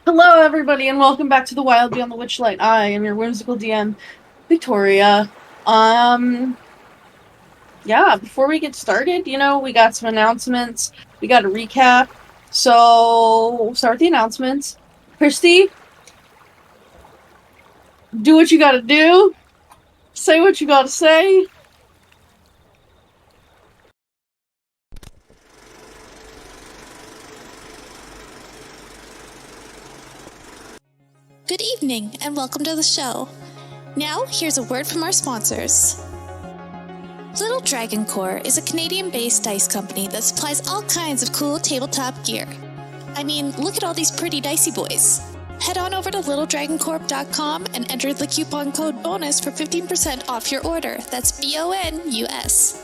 Hello, everybody, and welcome back to the Wild Beyond the Witchlight. I am your whimsical DM, Victoria. Yeah, before we get started, we got some announcements. We got a recap. So, we'll start with the announcements. Kristy, do what you gotta do. Say what you gotta say. Good evening, and welcome to the show. Now, here's a word from our sponsors. Little Dragon Core is a Canadian-based dice company that supplies all kinds of cool tabletop gear. I mean, look at all these pretty dicey boys. Head on over to littledragoncorp.com and enter the coupon code BONUS for 15% off your order. That's BONUS.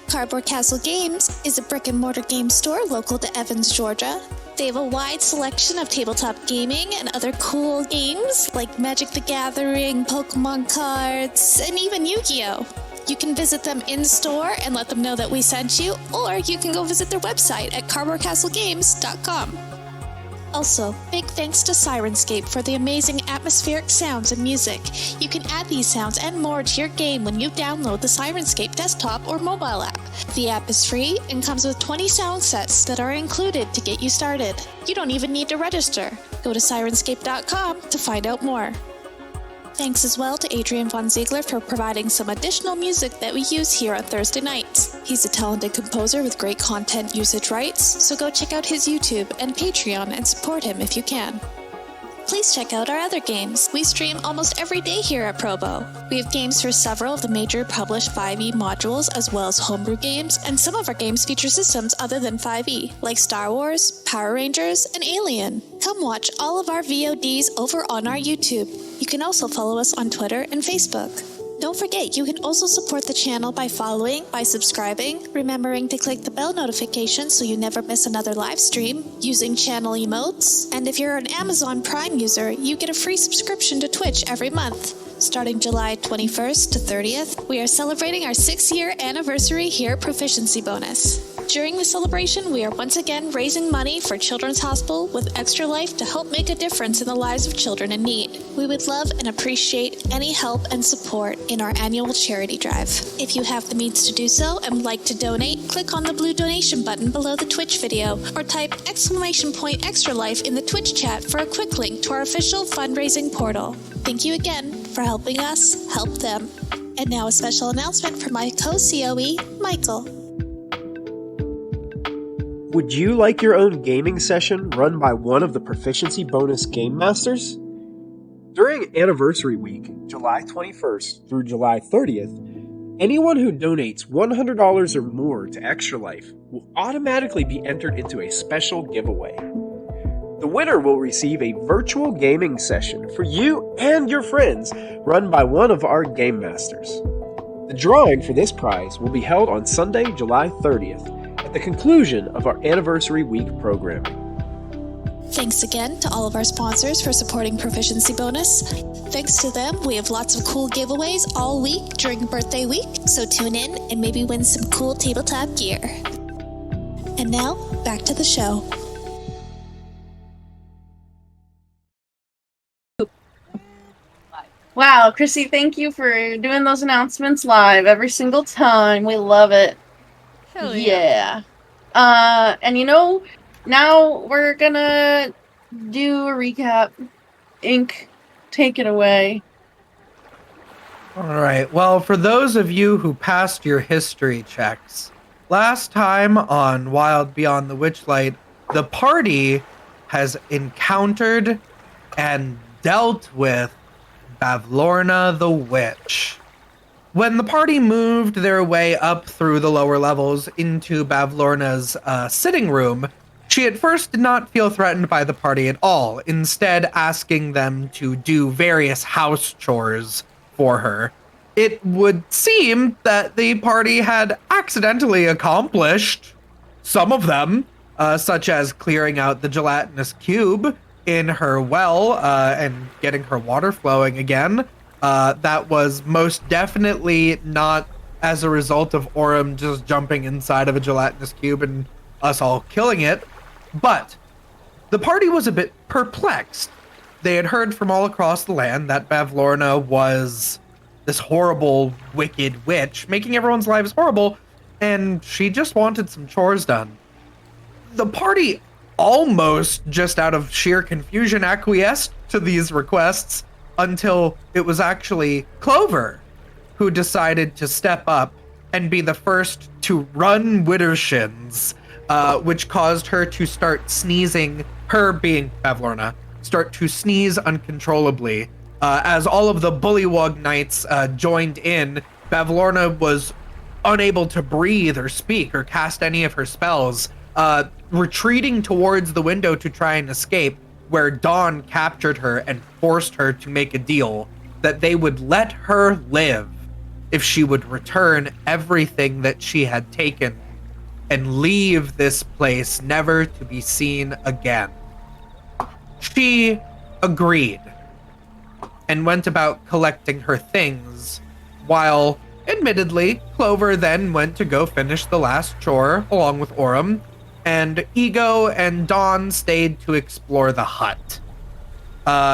Cardboard Castle Games is a brick-and-mortar game store local to Evans, Georgia. They have a wide selection of tabletop gaming and other cool games like Magic the Gathering, Pokemon cards, and even Yu-Gi-Oh! You can visit them in-store and let them know that we sent you, or you can go visit their website at cardboardcastlegames.com. Also, big thanks to Syrinscape for the amazing atmospheric sounds and music. You can add these sounds and more to your game when you download the Syrinscape desktop or mobile app. The app is free and comes with 20 sound sets that are included to get you started. You don't even need to register. Go to Syrinscape.com to find out more. Thanks as well to Adrian Von Ziegler for providing some additional music that we use here on Thursday nights. He's a talented composer with great content usage rights, so go check out his YouTube and Patreon and support him if you can. Please check out our other games. We stream almost every day here at Probo. We have games for several of the major published 5e modules, as well as homebrew games, and some of our games feature systems other than 5e, like Star Wars, Power Rangers, and Alien. Come watch all of our VODs over on our YouTube. You can also follow us on Twitter and Facebook. Don't forget, you can also support the channel by following, by subscribing, remembering to click the bell notification so you never miss another live stream, using channel emotes, and if you're an Amazon Prime user, you get a free subscription to Twitch every month. Starting July 21st to 30th, we are celebrating our 6-year anniversary here at Proficiency Bonus. During the celebration, we are once again raising money for Children's Hospital with Extra Life to help make a difference in the lives of children in need. We would love and appreciate any help and support in our annual charity drive. If you have the means to do so and would like to donate, click on the blue donation button below the Twitch video or type !Extra Life in the Twitch chat for a quick link to our official fundraising portal. Thank you again for helping us help them. And now a special announcement from my co-COE, Michael. Would you like your own gaming session run by one of the Proficiency Bonus Game Masters? During Anniversary Week, July 21st through July 30th, anyone who donates $100 or more to Extra Life will automatically be entered into a special giveaway. The winner will receive a virtual gaming session for you and your friends run by one of our Game Masters. The drawing for this prize will be held on Sunday, July 30th, at the conclusion of our Anniversary Week programming. Thanks again to all of our sponsors for supporting Proficiency Bonus. Thanks to them, we have lots of cool giveaways all week during Birthday Week, so tune in and maybe win some cool tabletop gear. And now, back to the show. Wow, Kristy, thank you for doing those announcements live every single time. We love it. Hell yeah. And now we're gonna do a recap. Ink, take it away. All right. Well, for those of you who passed your history checks, last time on Wild Beyond the Witchlight, the party has encountered and dealt with Bavlorna the Witch. When the party moved their way up through the lower levels into Bavlorna's sitting room, she at first did not feel threatened by the party at all, instead asking them to do various house chores for her. It would seem that the party had accidentally accomplished some of them, such as clearing out the gelatinous cube in her well and getting her water flowing again. That was most definitely not as a result of Aurum just jumping inside of a gelatinous cube and us all killing it. But The party was a bit perplexed. They had heard from all across the land that Bavlorna was this horrible, wicked witch, making everyone's lives horrible, and she just wanted some chores done. The party almost, just out of sheer confusion, acquiesced to these requests until it was actually Clover who decided to step up and be the first to run Widdershins, which caused her to start sneezing, her being Bavlorna, start to sneeze uncontrollably. As all of the Bullywug Knights joined in, Bavlorna was unable to breathe or speak or cast any of her spells, retreating towards the window to try and escape, where Dawn captured her and forced her to make a deal that they would let her live if she would return everything that she had taken and leave this place never to be seen again. She agreed and went about collecting her things, while, admittedly, Clover then went to go finish the last chore along with Aurum, and Ego and Dawn stayed to explore the hut.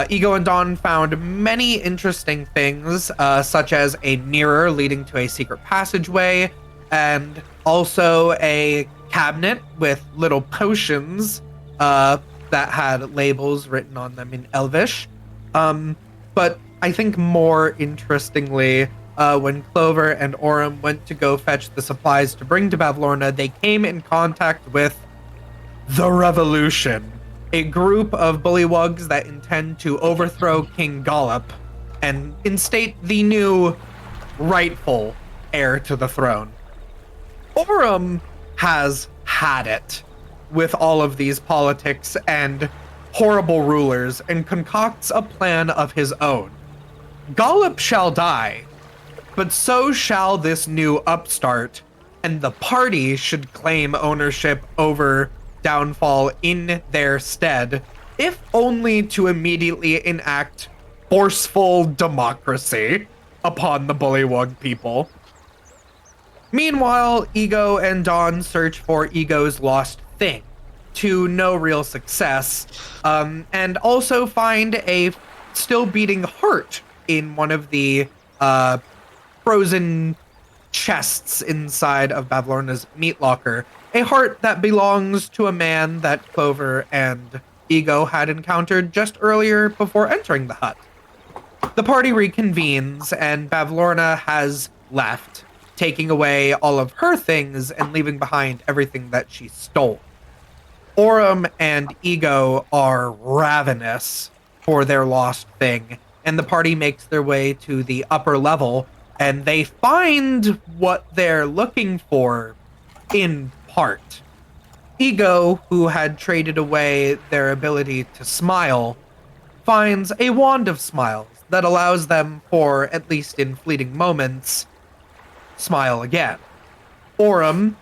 Ego and Dawn found many interesting things, such as a mirror leading to a secret passageway, and also a cabinet with little potions that had labels written on them in Elvish. But I think more interestingly, when Clover and Aurum went to go fetch the supplies to bring to Bavlorna, they came in contact with the Revolution, a group of bullywugs that intend to overthrow King Gollop and instate the new rightful heir to the throne. Aurum has had it with all of these politics and horrible rulers and concocts a plan of his own. Gollop shall die, but so shall this new upstart, and the party should claim ownership over Downfall in their stead, if only to immediately enact forceful democracy upon the Bullywug people. Meanwhile, Ego and Dawn search for Ego's lost thing, to no real success, and also find a still beating heart in one of the frozen chests inside of Bavlorna's meat locker. A heart that belongs to a man that Clover and Ego had encountered just earlier before entering the hut. The party reconvenes, and Bavlorna has left, taking away all of her things and leaving behind everything that she stole. Aurum and Ego are ravenous for their lost thing, and the party makes their way to the upper level, and they find what they're looking for in part. Ego, who had traded away their ability to smile, finds a wand of smiles that allows them, for at least in fleeting moments, smile again. Aurum,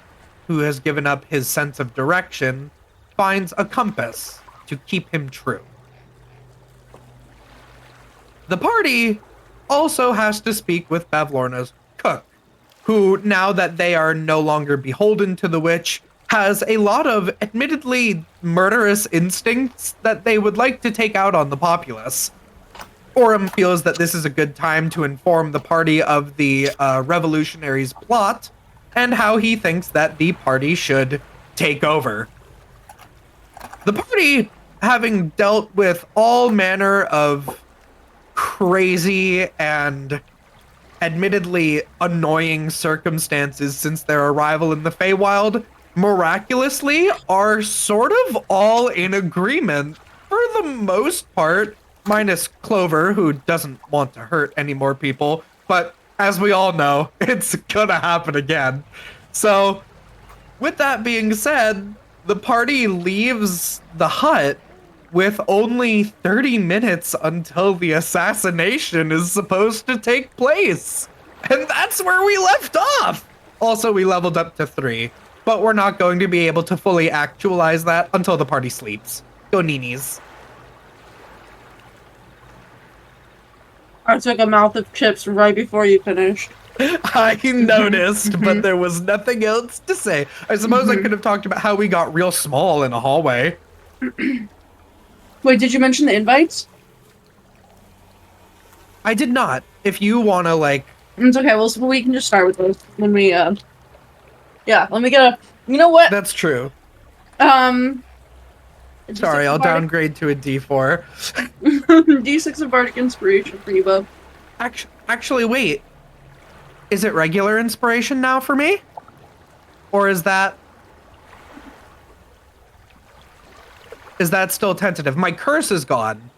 who has given up his sense of direction, finds a compass to keep him true. The party also has to speak with Bavlorna's cook, who, now that they are no longer beholden to the witch, has a lot of admittedly murderous instincts that they would like to take out on the populace. Aurum feels that this is a good time to inform the party of the revolutionaries' plot and how he thinks that the party should take over. The party, having dealt with all manner of crazy and admittedly annoying circumstances since their arrival in the Feywild, miraculously are sort of all in agreement for the most part, minus Clover, who doesn't want to hurt any more people, but as we all know, it's gonna happen again. So, with that being said, the party leaves the hut with only 30 minutes until the assassination is supposed to take place. And that's where we left off! Also, we leveled up to 3, but we're not going to be able to fully actualize that until the party sleeps. Go Ninis. I took a mouth of chips right before you finished. I noticed, but there was nothing else to say. I suppose I could have talked about how we got real small in a hallway. Wait, did you mention the invites? I did not. If you want to, like... It's okay, we can just start with those when we, yeah, let me get a... You know what? That's true. D6 Sorry, I'll of Bardic- downgrade to a D4. D6 of Bardic Inspiration for you, bub. Actually, wait. Is it regular inspiration now for me? Or is that still tentative? My curse is gone.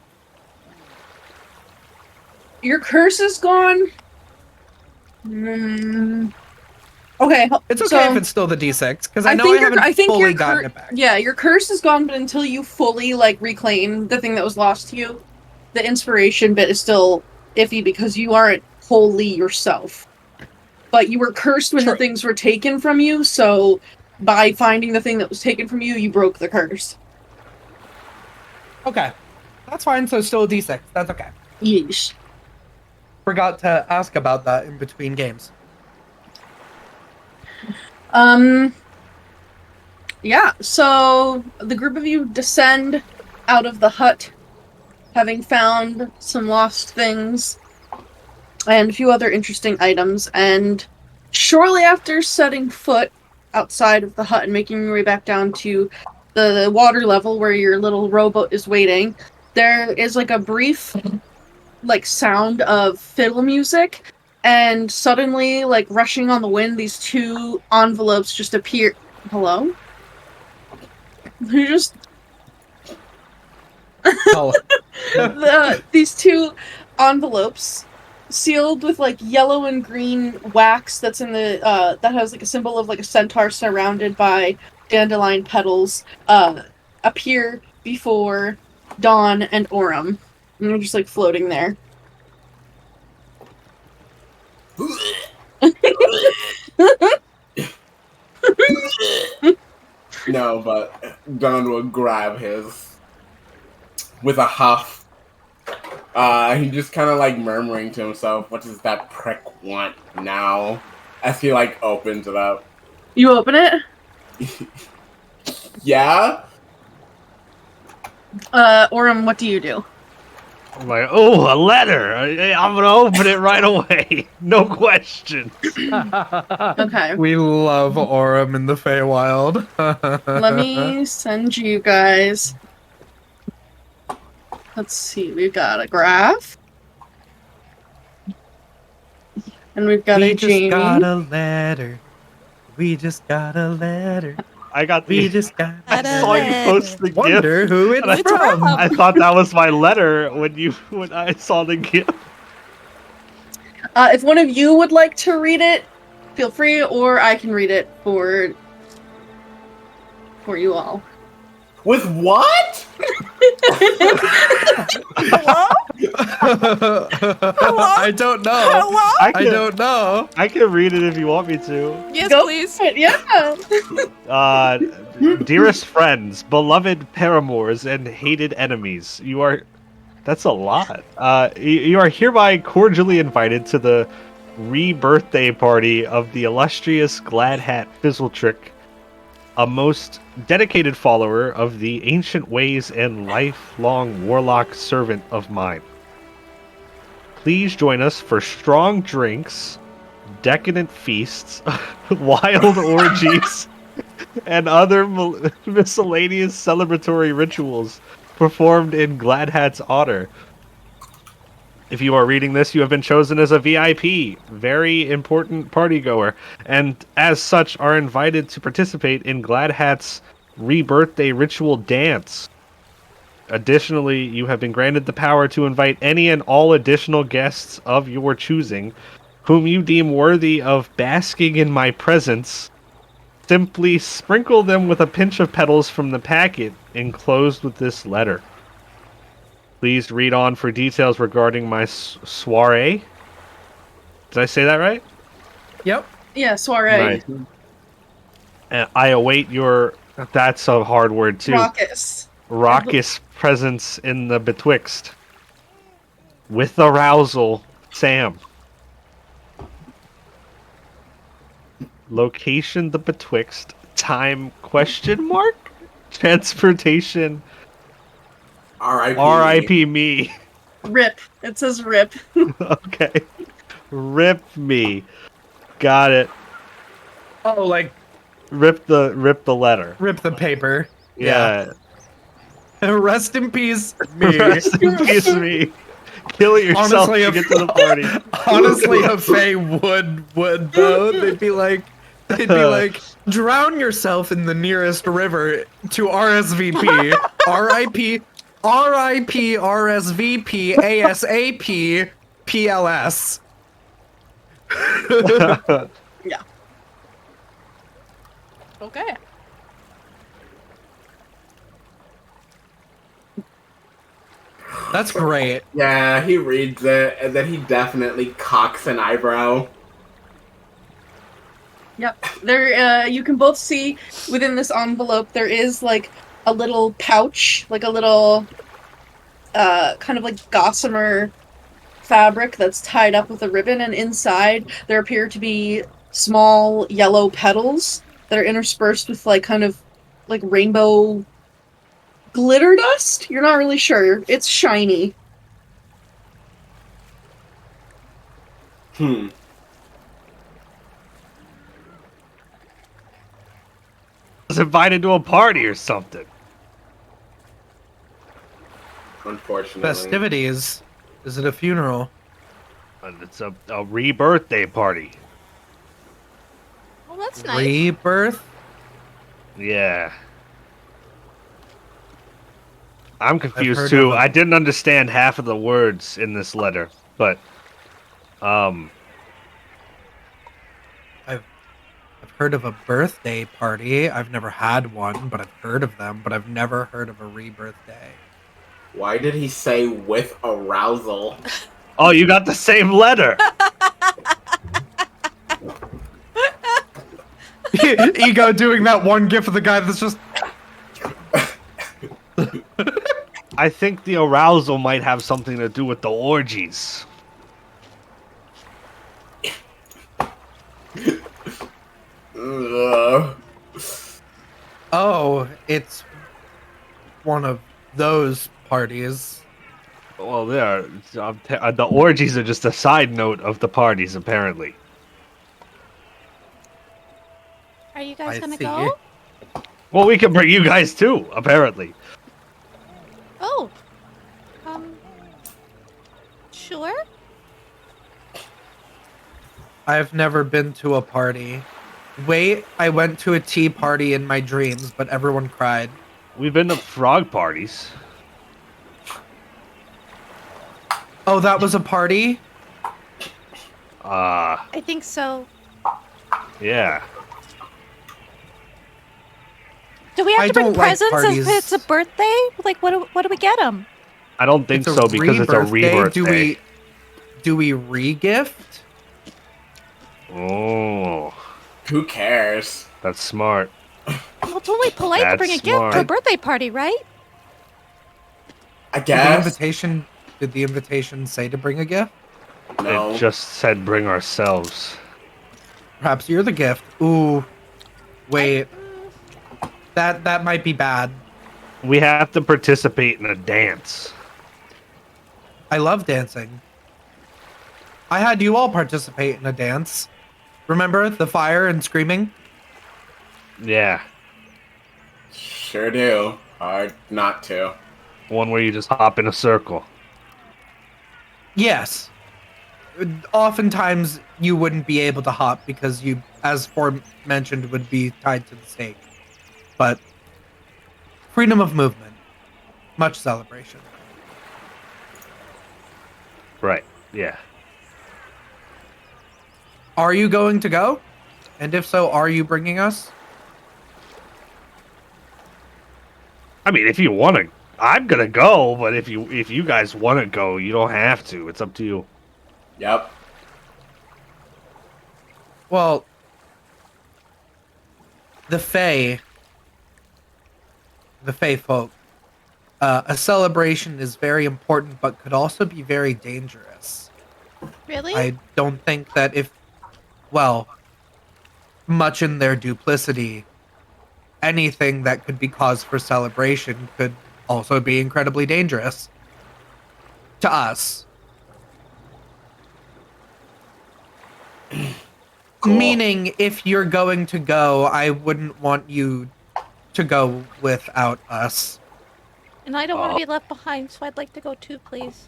Your curse is gone? Okay. It's okay if it's still the D6, because I think I haven't fully gotten it back. Yeah, your curse is gone, but until you fully, like, reclaim the thing that was lost to you, the inspiration bit is still iffy because you aren't wholly yourself. But you were cursed when the things were taken from you, so by finding the thing that was taken from you, you broke the curse. Okay. That's fine, so still a D6. That's okay. Yeesh. Forgot to ask about that in between games. Yeah, so the group of you descend out of the hut, having found some lost things and a few other interesting items, and shortly after setting foot outside of the hut and making your way back down to the water level where your little rowboat is waiting, there is like a brief like sound of fiddle music, and suddenly, like rushing on the wind, these two envelopes just appear. Hello? Who just these two envelopes sealed with like yellow and green wax that's in the that has like a symbol of like a centaur surrounded by dandelion petals appear before Dawn and Aurum, and they're just like floating there. No, but Dawn will grab his with a huff. He just kind of like murmuring to himself, "What does that prick want now?" As he like opens it up. You open it? Yeah? Aurum, what do you do? I'm like, oh, a letter! I'm gonna open it right away. No question. Okay. We love Aurum in the Feywild. Let me send you guys. Let's see, we've got a graph. And we've got a Jamie. We just got a letter. We just got a letter. I got We the. just got I saw you post the gift. Wonder who it's and from. I thought that was my letter when I saw the gift. If one of you would like to read it, feel free, or I can read it for you all. With what? Hello? I don't know. Hello? I don't know. I can read it if you want me to. Yes, Go please. for it, yeah. Dearest friends, beloved paramours, and hated enemies, you are... That's a lot. You are hereby cordially invited to the re-birthday party of the illustrious Glad Hat Fizzletrick, a most dedicated follower of the ancient ways and lifelong warlock servant of mine. Please join us for strong drinks, decadent feasts, wild orgies, and other miscellaneous celebratory rituals performed in Glad Hat's honor. If you are reading this, you have been chosen as a VIP, very important partygoer, and as such are invited to participate in Glad Hat's re-birthday ritual dance. Additionally, you have been granted the power to invite any and all additional guests of your choosing, whom you deem worthy of basking in my presence. Simply sprinkle them with a pinch of petals from the packet enclosed with this letter. Please read on for details regarding my soiree. Did I say that right? Yep. Yeah, soiree. Nice. And I await your... That's a hard word, too. Raucous presence in the betwixt. With arousal, Sam. Location, the betwixt. Time, question mark? Transportation... R.I.P. R.I.P. me. Rip. It says rip. Okay. Rip me. Got it. Oh, like Rip the letter. rip the paper. Yeah. Rest in peace, me. Rest in peace, me. Kill it yourself Honestly, to get to the party. Honestly, a Fae would though. They'd be like, drown yourself in the nearest river to RSVP. R.I.P. R.I.P. RSVP ASAP PLS. Yeah. Okay. That's great. Yeah, he reads it, and then he definitely cocks an eyebrow. Yep. There, you can both see within this envelope there is like a little pouch, like a little, kind of like gossamer fabric that's tied up with a ribbon, and inside there appear to be small yellow petals that are interspersed with like kind of like rainbow glitter dust. You're not really sure. It's shiny. Was invited to a party or something. Unfortunately. Festivities. Is it a funeral? And it's a re-birthday party. Well, that's nice. Rebirth? Yeah. I'm heard confused of too. it. I didn't understand half of the words in this letter, but I've heard of a birthday party. I've never had one, but I've heard of them, but I've never heard of a rebirth day. Why did he say with arousal? oh, you got the same letter. Ego doing that one gif of the guy that's just I think the arousal might have something to do with the orgies. Ugh. oh, it's one of those parties. Well, the orgies are just a side note of the parties, apparently. Are you guys I gonna see. go? Well, we can bring you guys too, apparently. Oh. Sure. I've never been to a party. Wait, I went to a tea party in my dreams, but everyone cried. We've been to frog parties. Oh, that was a party? I think so. Yeah. Do we have I to bring don't like presents parties. if it's a birthday? Like, what do we get them? I don't think It's so because it's a rebirth Do day. do we re-gift? Oh, Who cares? that's smart. Well, it's only polite to That's bring a gift smart. to a birthday party, right? I Did the guess. invitation say to bring a gift? No. It just said bring ourselves. Perhaps you're the gift. Ooh. Wait. That might be bad. We have to participate in a dance. I love dancing. I had you all participate in a dance. Remember the fire and screaming? Yeah. Sure do. Hard not to. One where you just hop in a circle. Yes. Oftentimes you wouldn't be able to hop because you, as mentioned, would be tied to the stake. But freedom of movement. Much celebration. Right. Yeah. Are you going to go? And if so, are you bringing us? I mean, if you want to, I'm gonna go. But if you guys want to go, you don't have to. It's up to you. Yep. Well, the Fae folk, a celebration is very important, but could also be very dangerous. Really? I don't think that much in their duplicity, anything that could be cause for celebration could also be incredibly dangerous to us. Cool. Meaning, if you're going to go, I wouldn't want you to go without us. And I don't want to be left behind, so I'd like to go too, please.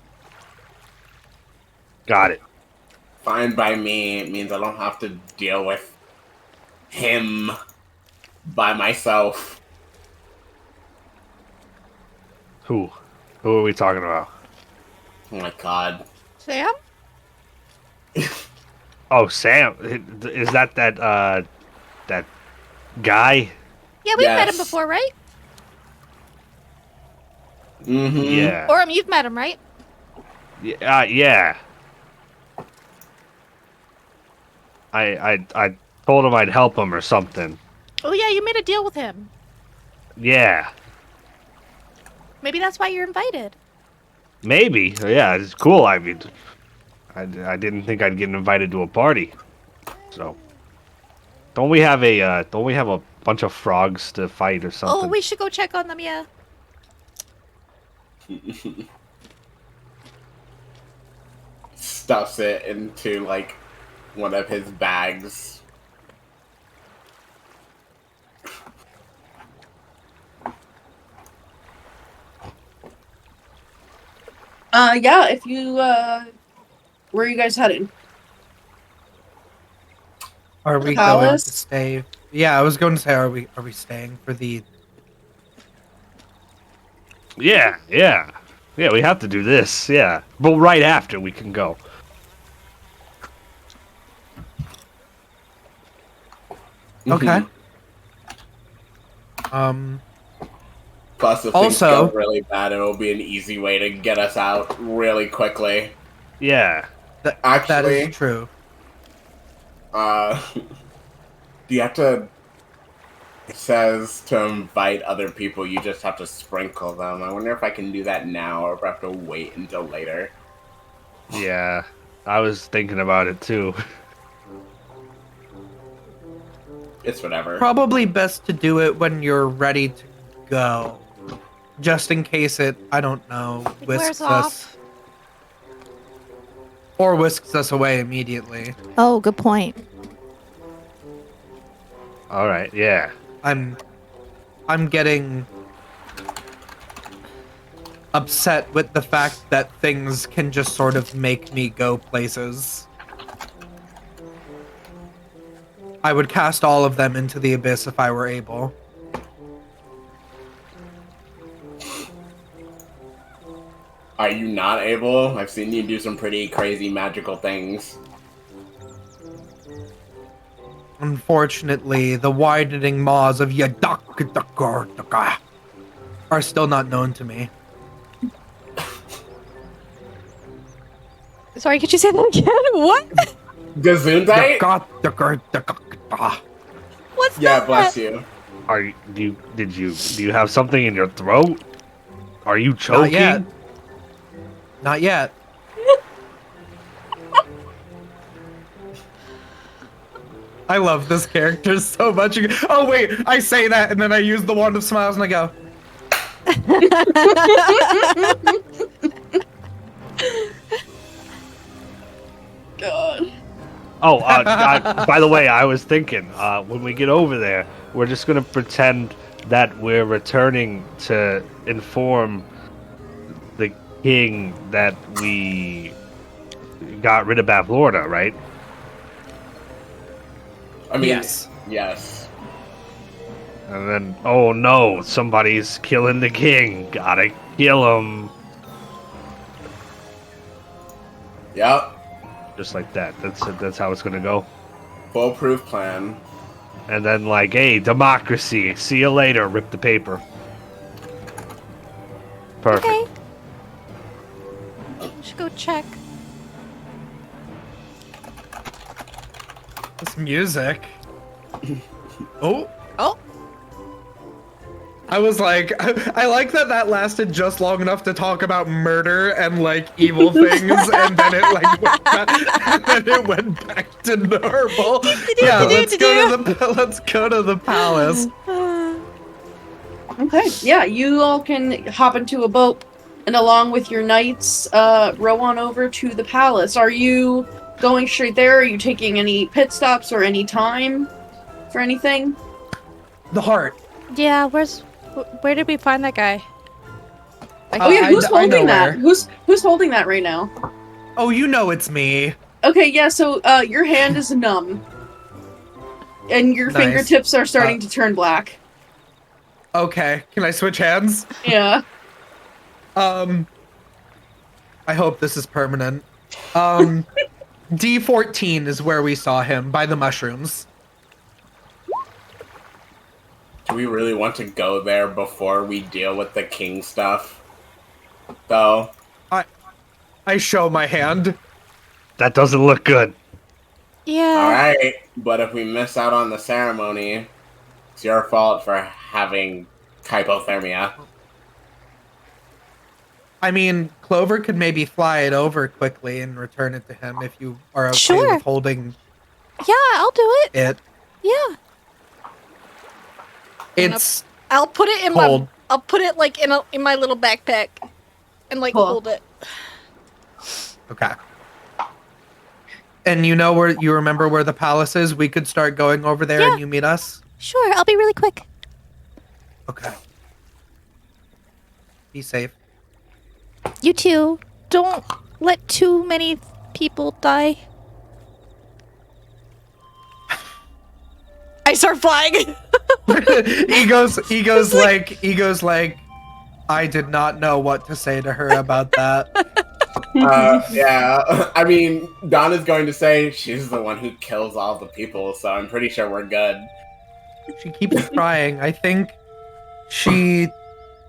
Got it. Fine by me. It means I don't have to deal with him by myself. Who are we talking about? Oh my god. Sam? Oh, Sam. Is that guy? Yeah, we've met Yes. him before, right? Mm-hmm. Yeah. Aurum, you've met him, right? Yeah. I told him I'd help him or something. Oh, yeah, you made a deal with him. Yeah. Maybe that's why you're invited. Maybe. Yeah, it's cool. I mean, I didn't think I'd get invited to a party. So, don't we have a bunch of frogs to fight or something? Oh, we should go check on them, yeah. Stuffs it into, like, one of his bags. Yeah, if you, where are you guys heading? Are we going to Palace? stay? Yeah, I was going to say, are we staying for the? Yeah. We have to do this. Yeah, but right after we can go. Okay. Plus, if Also- things go really bad, it'll be an easy way to get us out really quickly. Yeah. That Actually, is true. do you have to... It says to invite other people, you just have to sprinkle them. I wonder if I can do that now, or if I have to wait until later. Yeah. I was thinking about it too. It's whatever. Probably best to do it when you're ready to go, just in case it, I don't know, It wears whisks off. us or whisks us away immediately. Oh, good point. All right. Yeah. I'm getting upset with the fact that things can just sort of make me go places. I would cast all of them into the abyss if I were able. Are you not able? I've seen you do some pretty crazy magical things. Unfortunately, the widening maws of Yadak are still not known to me. Sorry, could you say that again? What? Gesundheit? What's Yeah, that? bless you. Do you have something in your throat? Are you choking? Not yet. Not yet. I love this character so much. Oh wait, I say that and then I use the wand of smiles and I go. God. Oh, by the way, I was thinking, when we get over there, we're just gonna pretend that we're returning to inform the king that we got rid of Bavlorda, right? I mean, Yes. Yes. And then, oh no, somebody's killing the king. Gotta kill him. Yep. Just like that. That's how it's gonna go. Foolproof plan. And then, like, hey, democracy. See you later. Rip the paper. Perfect. Okay. Should go check. This music. Oh. Oh. I was like, I like that lasted just long enough to talk about murder and like evil things, and then it like went back to normal. Yeah, let's go to the palace. Okay, yeah, you all can hop into a boat and along with your knights, row on over to the palace. Are you going straight there? Are you taking any pit stops or any time for anything? The heart. Yeah, where did we find that guy? Oh yeah, who's I know holding that? where. Who's holding that right now? Oh, you know it's me. Okay, yeah, so your hand is numb. And your Nice. fingertips are starting to turn black. Okay, can I switch hands? Yeah. I hope this is permanent. D14 is where we saw him, by the mushrooms. Do we really want to go there before we deal with the king stuff? Though. I show my hand. That doesn't look good. Yeah. Alright, but if we miss out on the ceremony, it's your fault for having hypothermia. I mean, Clover could maybe fly it over quickly and return it to him if you are okay Sure. with holding Yeah, I'll do it. it. Yeah. It's I'll put it in cold. I'll put it like in my little backpack and like Cool. hold it. Okay. And you remember where the palace is? We could start going over there Yeah. and you meet us? Sure, I'll be really quick. Okay. Be safe. You too. Don't let too many people die. I start flying. he goes like, I did not know what to say to her about that. Yeah, I mean, Donna's going to say she's the one who kills all the people, so I'm pretty sure we're good. She keeps trying. I think she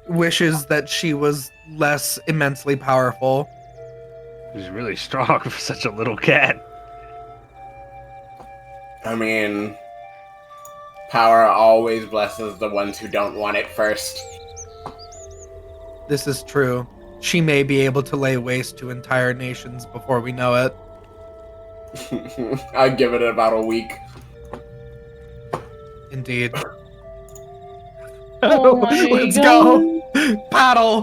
wishes that she was less immensely powerful. She's really strong for such a little cat. I mean, power always blesses the ones who don't want it first. This is true. She may be able to lay waste to entire nations before we know it. I'd give it about a week. Indeed. Oh my Let's God. go. Paddle.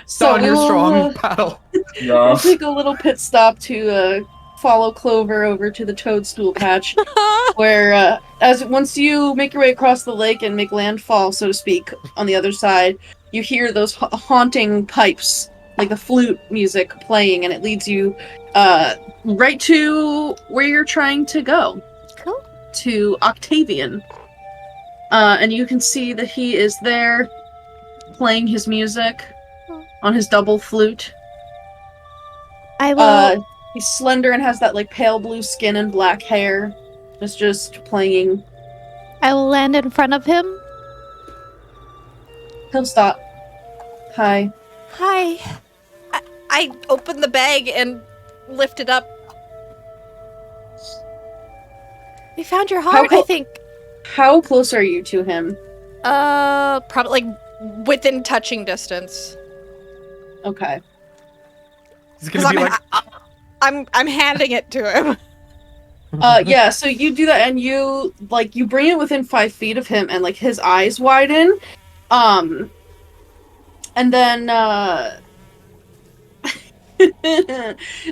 So Don, you're we'll, strong. Paddle. we'll take a little pit stop to follow Clover over to the toadstool patch, where once you make your way across the lake and make landfall, so to speak, on the other side, you hear those haunting pipes, like the flute music playing, and it leads you right to where you're trying to go. Cool. To Octavian. And you can see that he is there playing his music on his double flute. I will. He's slender and has that like pale blue skin and black hair. It's just playing. I will land in front of him. He'll stop. Hi. Hi. I open the bag and lift it up. We found your heart, I think. How close are you to him? Probably like within touching distance. Okay. He's gonna be like, I'm handing it to him. Yeah, so you do that and you bring it within 5 feet of him and like his eyes widen. And then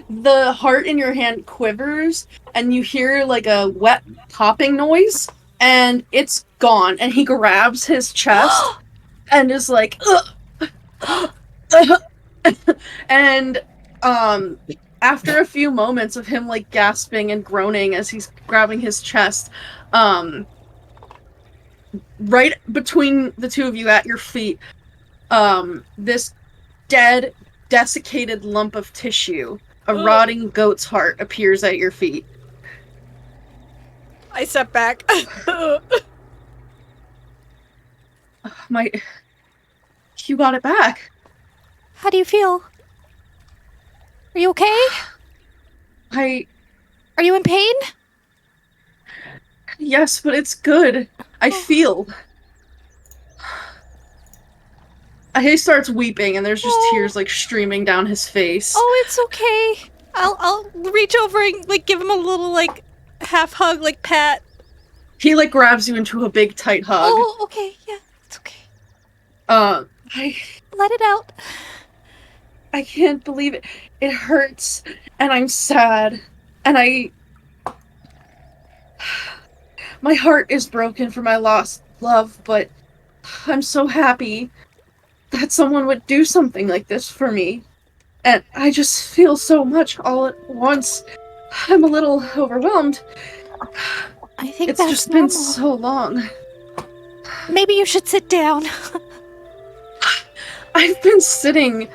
the heart in your hand quivers and you hear like a wet popping noise and it's gone and he grabs his chest and is like and after a few moments of him like gasping and groaning as he's grabbing his chest, right between the two of you at your feet, this dead, desiccated lump of tissue, a rotting goat's heart, appears at your feet. I step back. You got it back. How do you feel? Are you okay? Are you in pain? Yes, but it's good. I feel. He starts weeping, and there's just tears like streaming down his face. Oh, it's okay. I'll reach over and like give him a little like half hug, like pat. He like grabs you into a big tight hug. Oh, okay, yeah. It's okay. I Let it out. I can't believe it. It hurts, and I'm sad, and my heart is broken for my lost love, but I'm so happy that someone would do something like this for me. And I just feel so much all at once. I'm a little overwhelmed. I think It's that's just normal. been so long. Maybe you should sit down. I've been sitting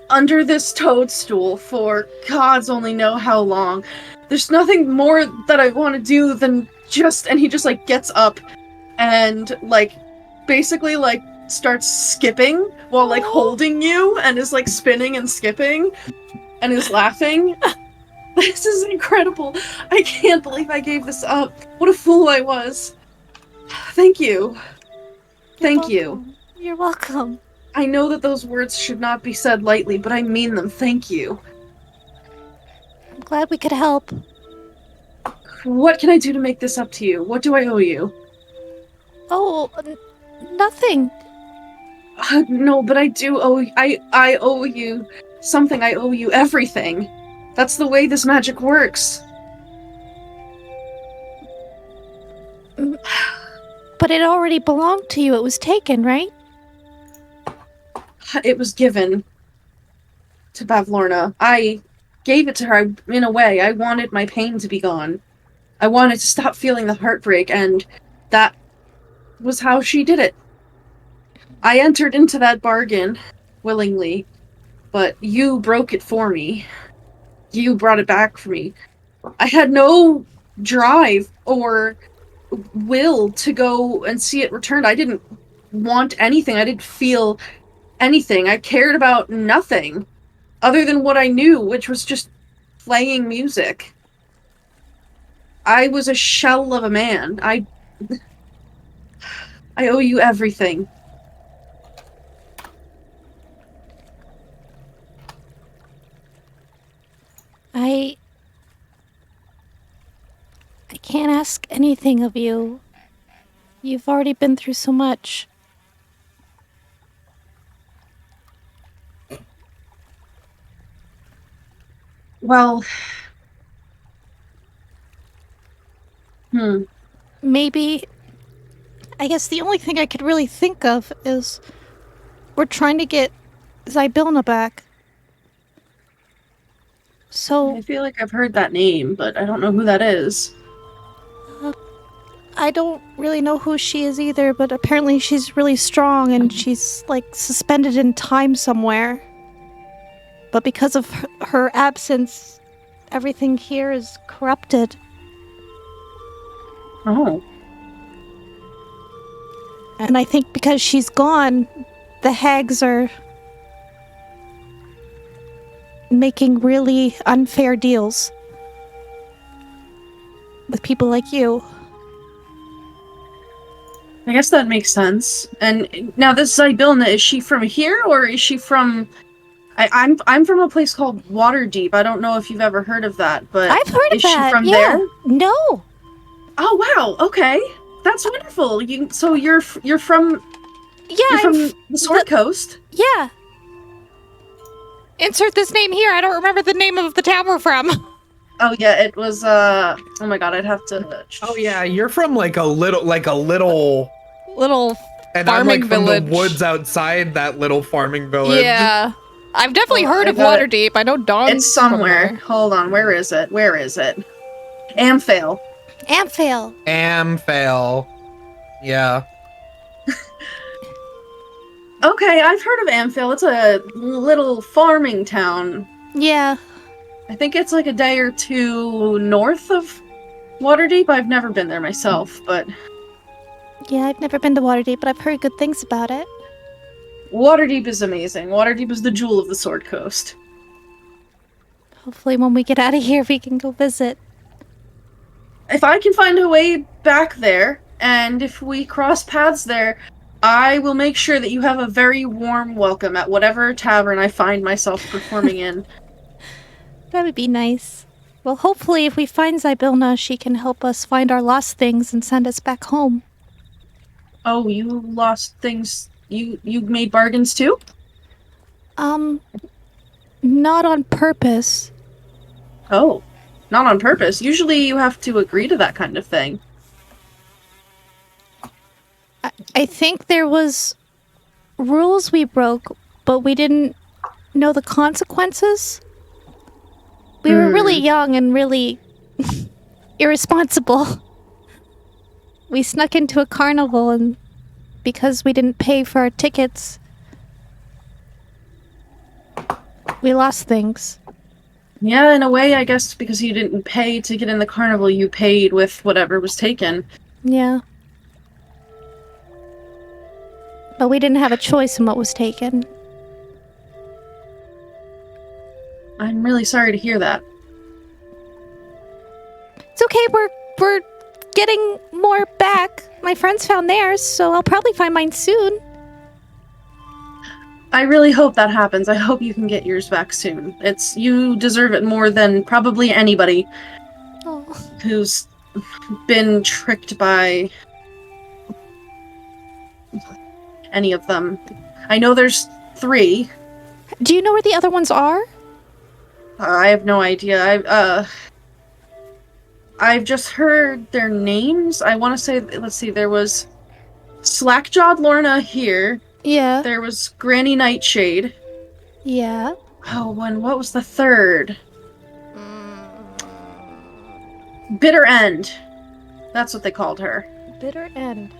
under this toadstool for gods only know how long. There's nothing more that I want to do than and he just like gets up and like basically like starts skipping while like holding you and is like spinning and skipping and is laughing. This is incredible. I can't believe I gave this up. What a fool I was. Thank you. Thank you. You're welcome. I know that those words should not be said lightly, but I mean them. Thank you. I'm glad we could help. What can I do to make this up to you? What do I owe you? Oh, nothing. No, but I do owe. I owe you something. I owe you everything. That's the way this magic works. But it already belonged to you. It was taken, right? It was given to Bavlorna. I gave it to her in a way. I wanted my pain to be gone. I wanted to stop feeling the heartbreak, and that was how she did it. I entered into that bargain willingly, but you broke it for me. You brought it back for me. I had no drive or will to go and see it returned. I didn't want anything. I didn't feel anything. I cared about nothing other than what I knew, which was just playing music. I was a shell of a man. I owe you everything. I can't ask anything of you. You've already been through so much. Well, Maybe, I guess the only thing I could really think of is we're trying to get Zybilna back. So, I feel like I've heard that name, but I don't know who that is. I don't really know who she is either, but apparently she's really strong and she's like suspended in time somewhere. But because of her absence, everything here is corrupted. Oh. And I think because she's gone, the hags are making really unfair deals with people like you. I guess that makes sense. And now this Zybilna, is she from here or is she from... I'm from a place called Waterdeep. I don't know if you've ever heard of that, but I've heard of is that. she from Yeah. there? No. Oh wow, okay. That's wonderful. So you're from Yeah, you're from the Sword Coast. Yeah. Insert this name here. I don't remember the name of the town we're from. Oh yeah, it was oh my god, I'd have to Oh yeah, you're from like a little Little and farming I'm like village. from the woods outside that little farming village. Yeah. I've definitely Oh, heard I of got it. Waterdeep. I know Dawn's It's somewhere. from Hold on, where is it? Where is it? Amphale. there. Amphale. Amphale. Yeah. Okay, I've heard of Amphale. It's a little farming town. Yeah. I think it's like a day or two north of Waterdeep. I've never been there myself, but Yeah, I've never been to Waterdeep, but I've heard good things about it. Waterdeep is amazing. Waterdeep is the jewel of the Sword Coast. Hopefully when we get out of here, we can go visit. If I can find a way back there, and if we cross paths there, I will make sure that you have a very warm welcome at whatever tavern I find myself performing in. That would be nice. Well, hopefully if we find Zybilna, she can help us find our lost things and send us back home. Oh, you lost things. You made bargains too? Not on purpose. Oh, not on purpose. Usually you have to agree to that kind of thing. I think there was rules we broke, but we didn't know the consequences. We were really young and really irresponsible. We snuck into a carnival, and because we didn't pay for our tickets, we lost things. Yeah, in a way, I guess because you didn't pay to get in the carnival, you paid with whatever was taken. Yeah. But we didn't have a choice in what was taken. I'm really sorry to hear that. It's okay, we're getting more back. My friends found theirs, so I'll probably find mine soon. I really hope that happens. I hope you can get yours back soon. You deserve it more than probably anybody Oh. who's been tricked by any of them. I know there's 3. Do you know where the other ones are? I have no idea. I've just heard their names. I want to say, let's see, there was Slackjawed Lorna here. Yeah. There was Granny Nightshade. Yeah. Oh, and what was the third? Bitter End. That's what they called her. Bitter End.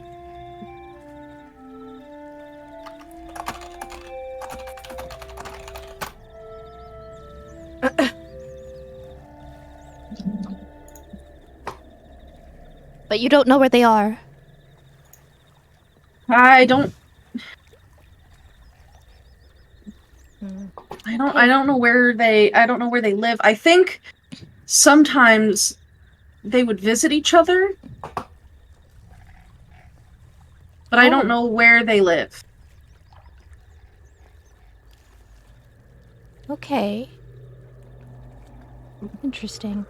But you don't know where they are. I don't know where they live. I think sometimes they would visit each other. But I don't know where they live. Okay. Interesting.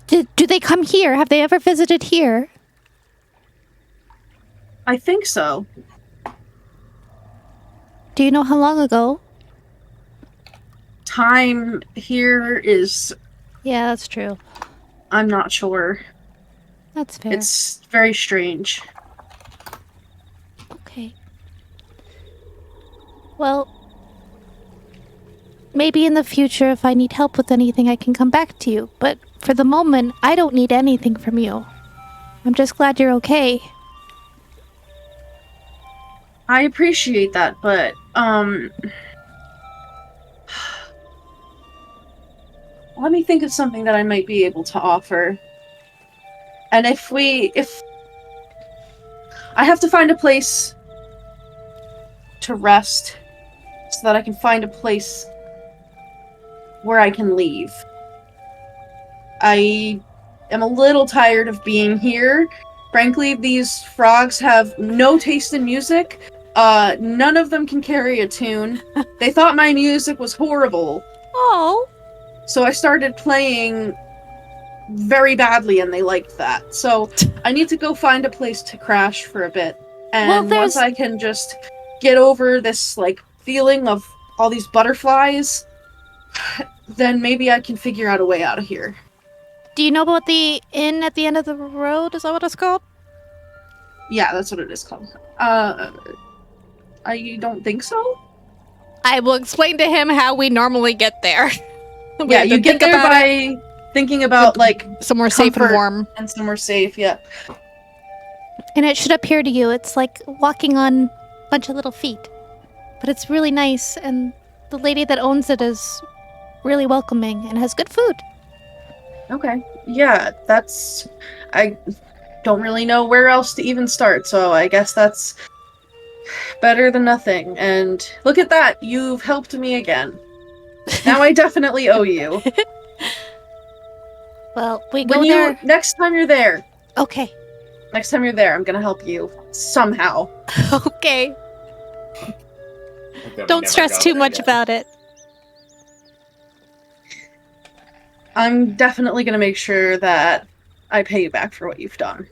Do they come here? Have they ever visited here? I think so. Do you know how long ago? Time here is... Yeah, that's true. I'm not sure. That's fair. It's very strange. Okay. Well, maybe in the future, if I need help with anything, I can come back to you. But for the moment, I don't need anything from you. I'm just glad you're okay. I appreciate that, but, let me think of something that I might be able to offer. And if I have to find a place to rest so that I can find a place where I can leave. I am a little tired of being here. Frankly, these frogs have no taste in music. None of them can carry a tune. They thought my music was horrible. Oh. So I started playing very badly and they liked that. So I need to go find a place to crash for a bit. And once I can just get over this, like, feeling of all these butterflies, then maybe I can figure out a way out of here. Do you know about the inn at the end of the road? Is that what it's called? Yeah, that's what it is called. I don't think so? I will explain to him how we normally get there. Yeah, you get there by thinking about, like, somewhere safe and warm. And somewhere safe, yeah. And it should appear to you, it's like walking on a bunch of little feet. But it's really nice, and the lady that owns it is really welcoming and has good food. Okay. Yeah, I don't really know where else to even start, so I guess that's better than nothing. And look at that, you've helped me again. Now I definitely owe you. Well, we go there. Next time you're there. Okay. Next time you're there, I'm gonna help you. Somehow. Okay. Don't stress too much about it. I'm definitely gonna make sure that I pay you back for what you've done.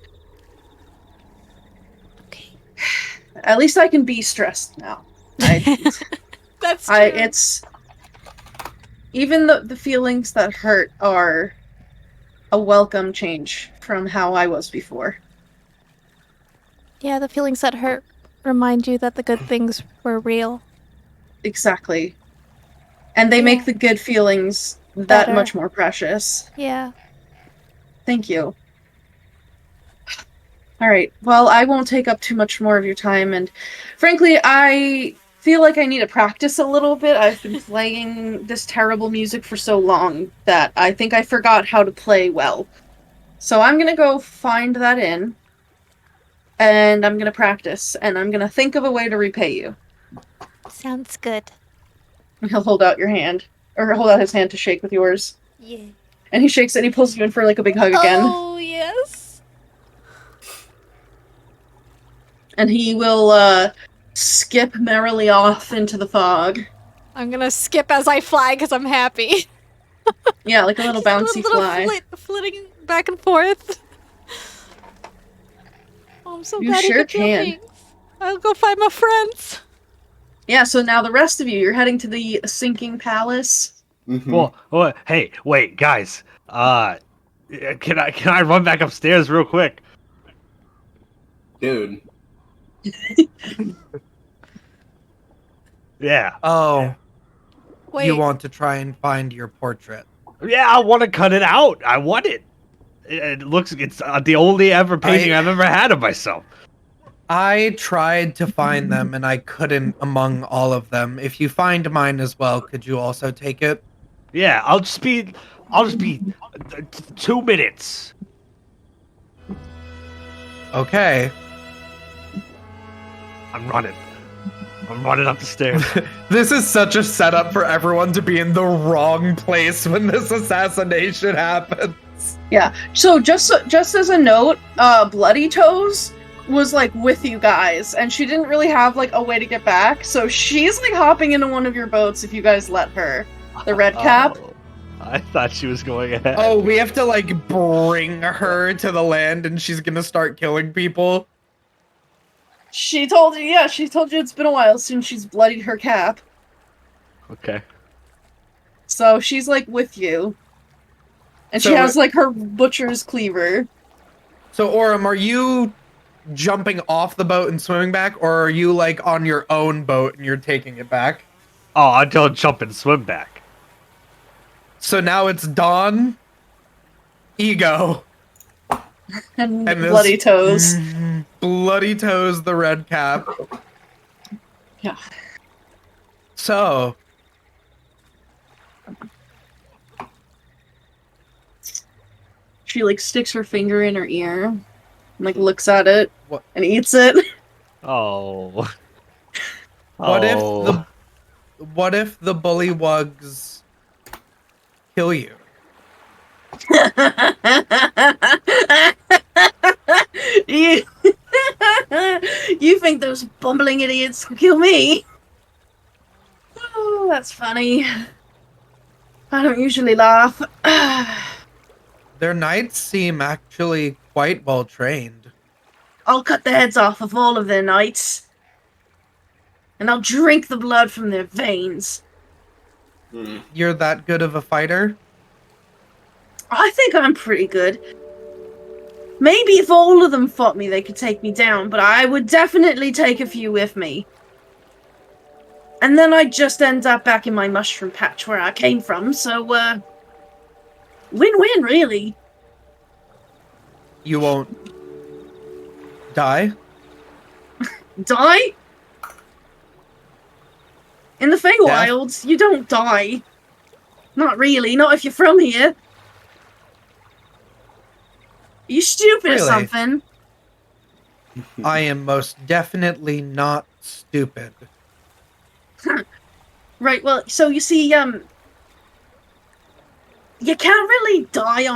At least I can be stressed now. That's true. It's even the feelings that hurt are a welcome change from how I was before. Yeah, the feelings that hurt remind you that the good things were real. Exactly. And they make the good feelings that Better. much more precious. Yeah. Thank you. Alright, well, I won't take up too much more of your time, and frankly, I feel like I need to practice a little bit. I've been playing this terrible music for so long that I think I forgot how to play well. So I'm gonna go find that inn, and I'm gonna practice, and I'm gonna think of a way to repay you. Sounds good. He'll hold out your hand, or hold out his hand to shake with yours. Yeah. And he shakes it and he pulls you in for like a big hug again. Oh, yes. And he will skip merrily off into the fog. I'm gonna skip as I fly because I'm happy. Yeah, like a little bouncy fly. Flitting back and forth. Oh, I'm so You glad sure he could feel can. things. I'll go find my friends. Yeah, so now the rest of you, you're heading to the sinking palace. Mhm. Well, hey, wait, guys. Can I run back upstairs real quick? Dude. Yeah. Oh, Wait. you want to try and find your portrait? Yeah, I want to cut it out. I want it. It's the only ever painting I've ever had of myself. I tried to find them and I couldn't among all of them. If you find mine as well, could you also take it? Yeah, I'll just be 2 minutes. Okay. I'm running up the stairs. This is such a setup for everyone to be in the wrong place when this assassination happens. Yeah. So just as a note, Bloody Toes was like with you guys, and she didn't really have like a way to get back, so she's like hopping into one of your boats if you guys let her. The red cap. Oh, I thought she was going ahead. Oh, we have to like bring her to the land and she's gonna start killing people. She told you it's been a while since she's bloodied her cap. Okay. So she's like with you. And So she has like her butcher's cleaver. So Aurum, are you jumping off the boat and swimming back, or are you like on your own boat and you're taking it back? Oh, I don't jump and swim back. So now it's Dawn, Ego, And this Bloody Toes. Bloody Toes, the red cap. Yeah. So She like sticks her finger in her ear and like looks at it What? and eats it. Oh. what Oh. if the bullywugs kill you? you, you think those bumbling idiots will kill me? Oh, that's funny. I don't usually laugh. Their knights seem actually quite well trained. I'll cut the heads off of all of their knights. And I'll drink the blood from their veins. You're that good of a fighter? I think I'm pretty good. Maybe if all of them fought me, they could take me down, but I would definitely take a few with me. And then I'd just end up back in my mushroom patch where I came from, so, win-win, really. You won't die? Die? In the Feywilds, you don't die. Not really, not if you're from here. Are you stupid or Really? something? I am most definitely not stupid. Right, well, so you see, you can't really die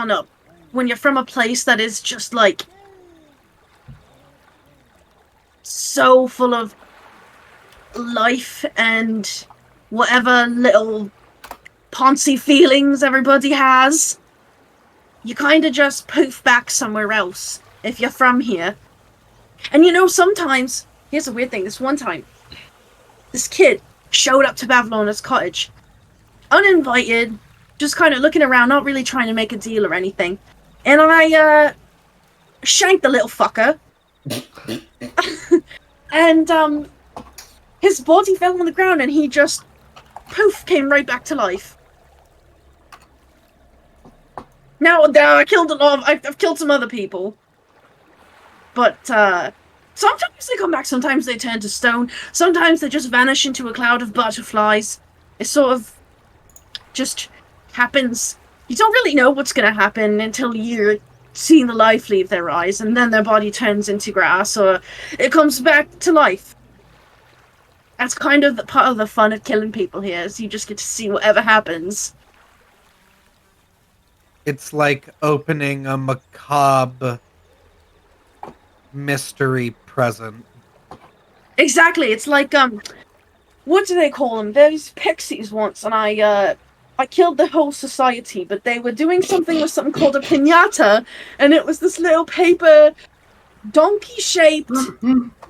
when you're from a place that is just, like, so full of life and whatever little poncy feelings everybody has. You kind of just poof back somewhere else if you're from here. And you know, sometimes here's the weird thing. This one time, this kid showed up to Bavalorna's cottage, uninvited, just kind of looking around, not really trying to make a deal or anything. And I, shanked the little fucker. And, his body fell on the ground and he just, poof, came right back to life. Now, I killed a lot of, I've killed some other people. But, sometimes they come back, sometimes they turn to stone, sometimes they just vanish into a cloud of butterflies. It sort of just happens. You don't really know what's gonna happen until you're seeing the life leave their eyes, and then their body turns into grass, or it comes back to life. That's kind of the part of the fun of killing people here, is you just get to see whatever happens. It's like opening a macabre mystery present. Exactly, it's like, what do they call them? There's pixies once, and I killed the whole society, but they were doing something with something called a piñata, and it was this little paper donkey-shaped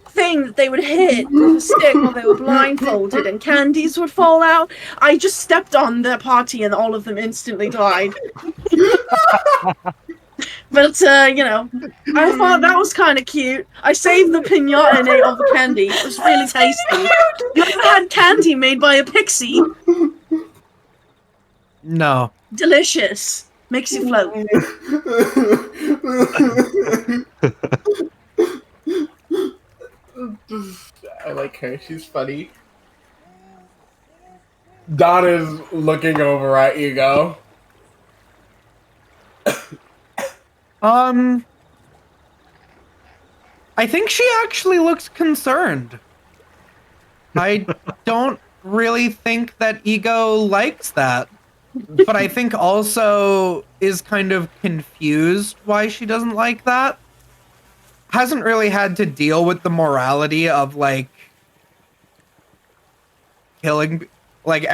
thing that they would hit with a stick while they were blindfolded, and candies would fall out. I just stepped on their party, and all of them instantly died. But, you know, I thought that was kind of cute. I saved the piñata and ate all the candy. It was really tasty. You ever had candy made by a pixie? No. Delicious. Makes you float. I like her. She's funny. Don is looking over at Ego. I think she actually looks concerned. I don't really think that Ego likes that. But I think also is kind of confused why she doesn't like that. Hasn't really had to deal with the morality of, like, killing, like,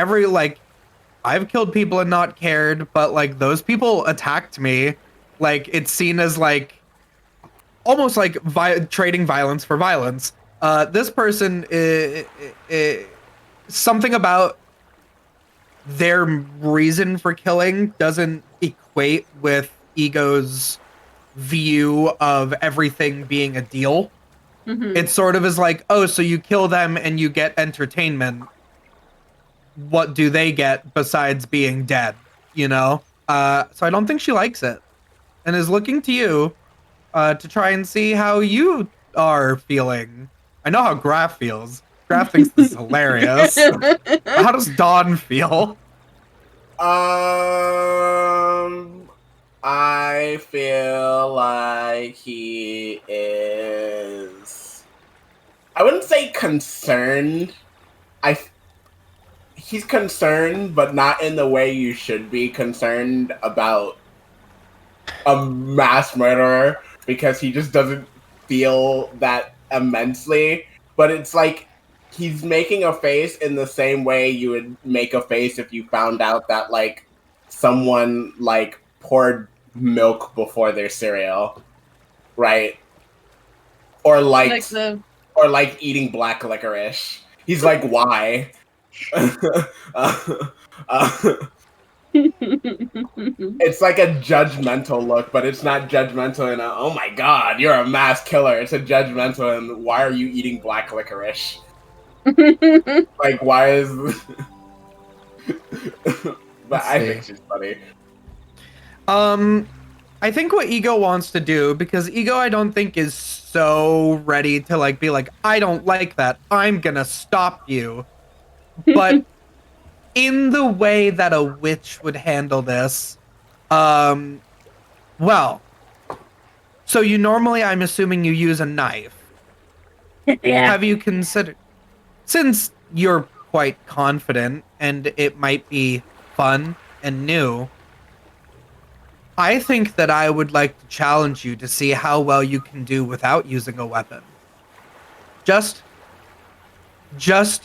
I've killed people and not cared, but, like, those people attacked me. Like, it's seen as, like, almost like trading violence for violence. This person, something about their reason for killing doesn't equate with Ego's view of everything being a deal. Mm-hmm. It sort of is like, oh, so you kill them and you get entertainment. What do they get besides being dead? You know? So I don't think she likes it. And is looking to you to try and see how you are feeling. I know how Graf feels. Graf thinks this is hilarious. How does Dawn feel? I feel like he is. I wouldn't say concerned. He's concerned, but not in the way you should be concerned about a mass murderer, because he just doesn't feel that immensely. But it's like he's making a face in the same way you would make a face if you found out that, like, someone, like, poured milk before their cereal, right? Or like eating black licorice. He's like, why? It's like a judgmental look, but it's not judgmental in a, oh my god, you're a mass killer. It's a judgmental in, why are you eating black licorice? Like, why is... But I think she's funny. I think what Ego wants to do, because Ego I don't think is so ready to, like, be like, I don't like that, I'm gonna stop you. But in the way that a witch would handle this, well, so you normally, I'm assuming you use a knife. Yeah. Have you considered, since you're quite confident and it might be fun and new, I think that I would like to challenge you to see how well you can do without using a weapon. Just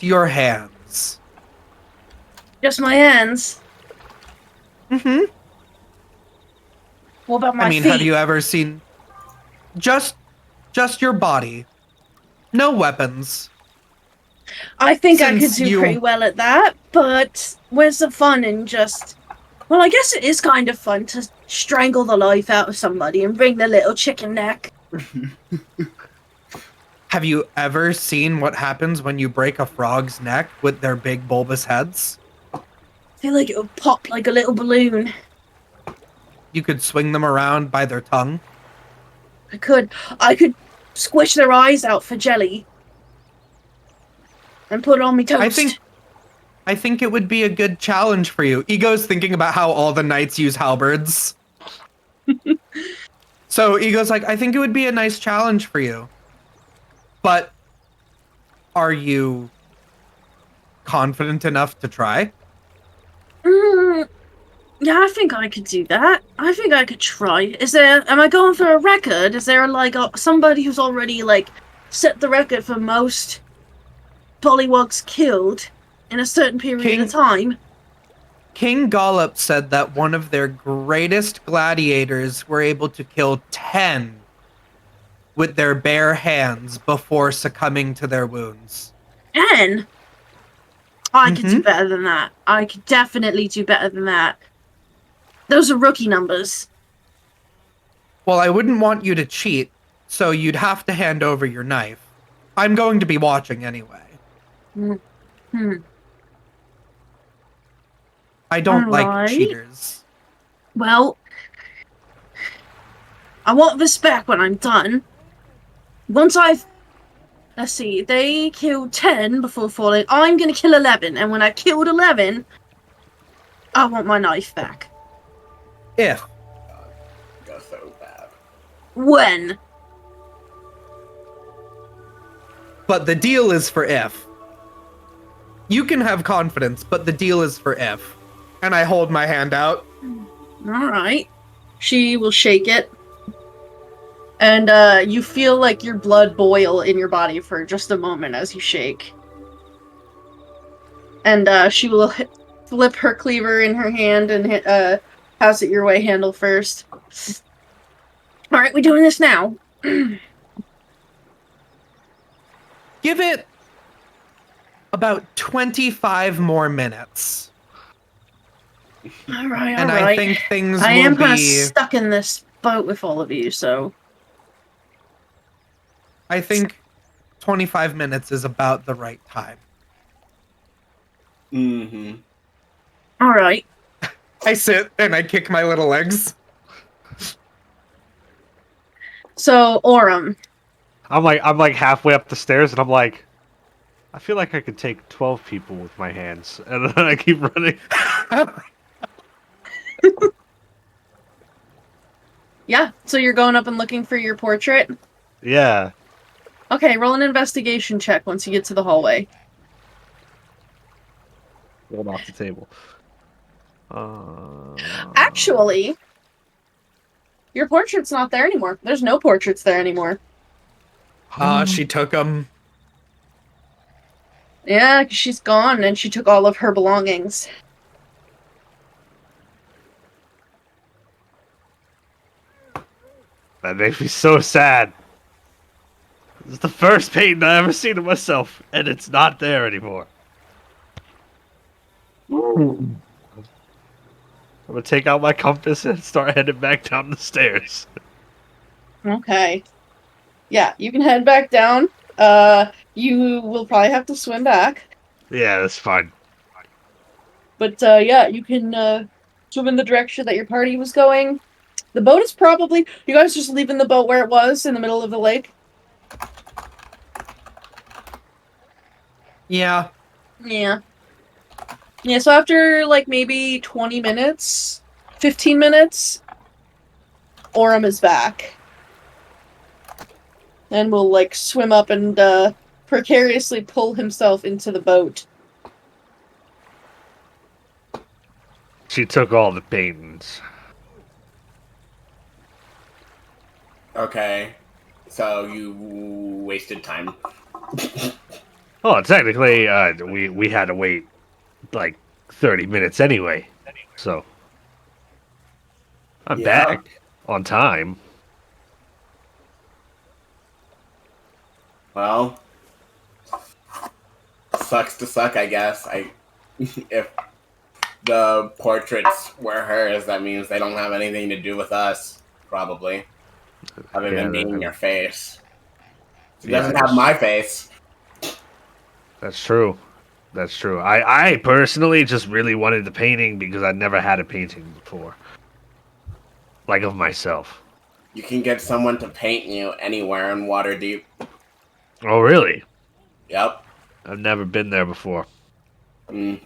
your hands. Just my hands. Mm-hmm. What about my I mean, feet? have you ever seen just your body? No weapons. I think I could Since do you- pretty well at that, but where's the fun in just... Well, I guess it is kind of fun to strangle the life out of somebody and bring the little chicken neck. Have you ever seen what happens when you break a frog's neck with their big bulbous heads? I feel like it would pop like a little balloon. You could swing them around by their tongue. I could squish their eyes out for jelly. And put it on me toast. I think it would be a good challenge for you. Ego's thinking about how all the knights use halberds. So Ego's like, I think it would be a nice challenge for you. But are you confident enough to try? Yeah, I think I could do that. I think I could try. Am I going for a record? Is there like somebody who's already like set the record for most pollywogs killed in a certain period of time? King Gollop said that one of their greatest gladiators were able to kill 10 with their bare hands before succumbing to their wounds. 10? I could do better than that. I could definitely do better than that. Those are rookie numbers. Well, I wouldn't want you to cheat, so you'd have to hand over your knife. I'm going to be watching anyway. I don't like cheaters. Well, I want this back when I'm done. Once let's see, they killed 10 before falling. I'm gonna kill 11, and when I killed 11, I want my knife back. If. That's so bad. When? But the deal is for if. You can have confidence, but the deal is for if. And I hold my hand out. Alright. She will shake it. And you feel like your blood boil in your body for just a moment as you shake. And she will flip her cleaver in her hand and pass it your way handle first. Alright, we doing this now. Give it about 25 more minutes. Alright, and I think things I will am kind of be... stuck in this boat with all of you, so... I think 25 minutes is about the right time. Alright. I sit and I kick my little legs. So, Aurum. I'm like halfway up the stairs, and I'm like, I feel like I could take 12 people with my hands, and then I keep running. Yeah, so you're going up and looking for your portrait? Yeah. Okay, roll an investigation check once you get to the hallway. Rolled off the table. Actually, your portrait's not there anymore. There's no portraits there anymore. She took them. Yeah, 'cause she's gone and she took all of her belongings. That makes me so sad. This is the first painting I ever seen of myself, and it's not there anymore. I'm gonna take out my compass and start heading back down the stairs. Okay. Yeah, you can head back down. You will probably have to swim back. Yeah, that's fine. But, yeah, you can, swim in the direction that your party was going. The boat is probably... You guys just leaving the boat where it was, in the middle of the lake? Yeah. Yeah. Yeah, so after, like, maybe 20 minutes, 15 minutes, Aurum is back. And will, like, swim up and, precariously pull himself into the boat. She took all the paintings. Okay. So you wasted time. Oh, technically, we had to wait like 30 minutes anyway. So I'm back on time. Well, sucks to suck, I guess. If the portraits were hers, that means they don't have anything to do with us, probably. Other than being your face. She doesn't have my face. That's true. That's true. I personally just really wanted the painting because I'd never had a painting before. Like of myself. You can get someone to paint you anywhere in Waterdeep. Oh, really? Yep. I've never been there before. I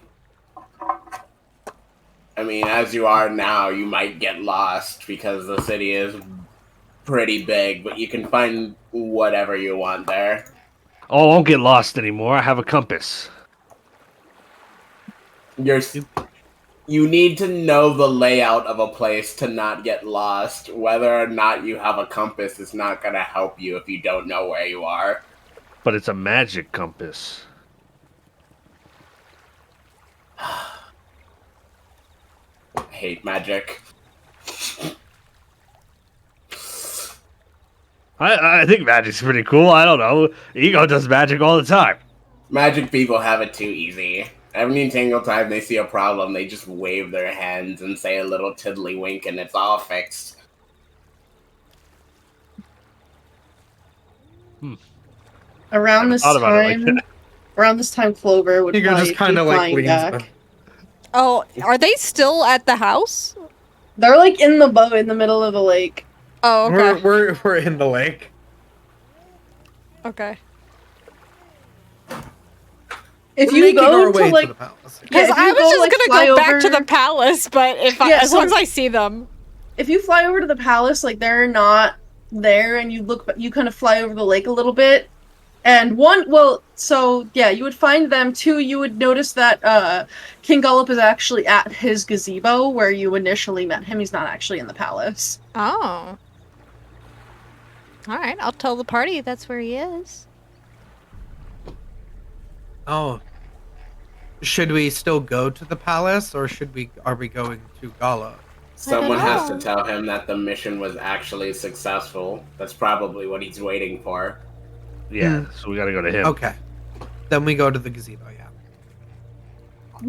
mean, as you are now, you might get lost because the city is pretty big, but you can find whatever you want there. Oh, I won't get lost anymore. I have a compass. You need to know the layout of a place to not get lost. Whether or not you have a compass is not going to help you if you don't know where you are. But it's a magic compass. I hate magic. I think magic's pretty cool. I don't know. Ego does magic all the time. Magic people have it too easy. Every single time they see a problem, they just wave their hands and say a little tiddlywink and it's all fixed. Around this time, Clover would Ego probably just kind be of like flying leans back. back. Oh, are they still at the house? They're like in the boat in the middle of the lake. Oh, okay. We're in the lake. Okay. If We're you making our go way to like, the palace. Because if you I was go, just like, gonna fly go back to over- the palace, but as long as I see them. if you fly over to the palace, like they're not there, and you kind of fly over the lake a little bit, and you would find them. Two, you would notice that King Gullop is actually at his gazebo where you initially met him. He's not actually in the palace. Oh. Alright, I'll tell the party that's where he is. Oh. Should we still go to the palace, or are we going to Gala? Someone has to know. tell him that the mission was actually successful. That's probably what he's waiting for. Yeah, so we gotta go to him. Okay. Then we go to the gazebo, yeah.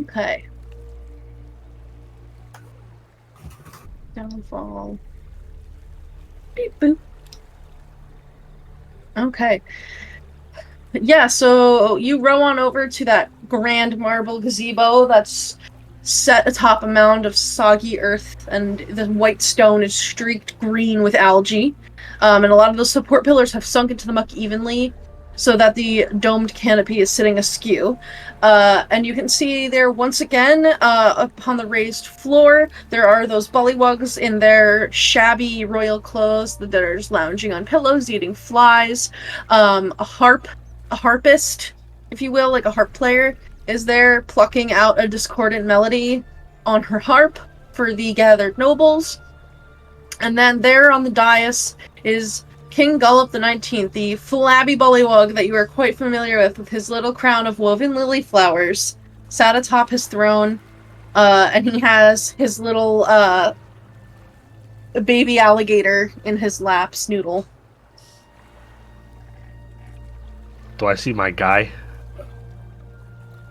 Okay. Downfall. Beep boop. Okay. Yeah, so you row on over to that grand marble gazebo that's set atop a mound of soggy earth, and the white stone is streaked green with algae. And a lot of those support pillars have sunk into the muck evenly, so that the domed canopy is sitting askew. And you can see there once again, upon the raised floor, there are those bullywugs in their shabby royal clothes that are just lounging on pillows, eating flies. A harpist, if you will, like a harp player, is there plucking out a discordant melody on her harp for the gathered nobles. And then there on the dais is King Gullop the 19th, the flabby bullywug that you are quite familiar with his little crown of woven lily flowers, sat atop his throne, and he has his little baby alligator in his lap, Snoodle. Do I see my guy?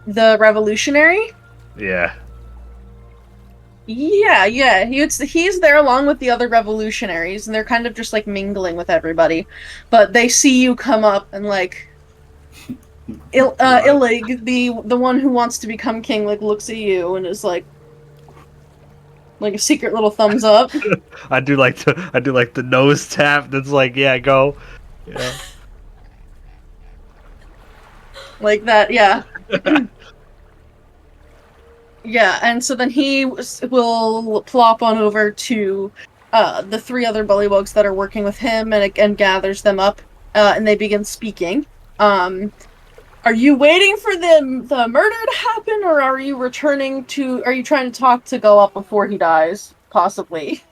The revolutionary? Yeah. Yeah. He's there along with the other revolutionaries, and they're kind of just like mingling with everybody. But they see you come up, and like Illig, the one who wants to become king, like looks at you and is like a secret little thumbs up. I do like the nose tap that's like, yeah, go. Yeah. Like that, yeah. Yeah, and so then he will plop on over to the three other bullywugs that are working with him, and gathers them up, and they begin speaking. Are you waiting for the murder to happen, or are you are you trying to talk to Gullop before he dies? Possibly.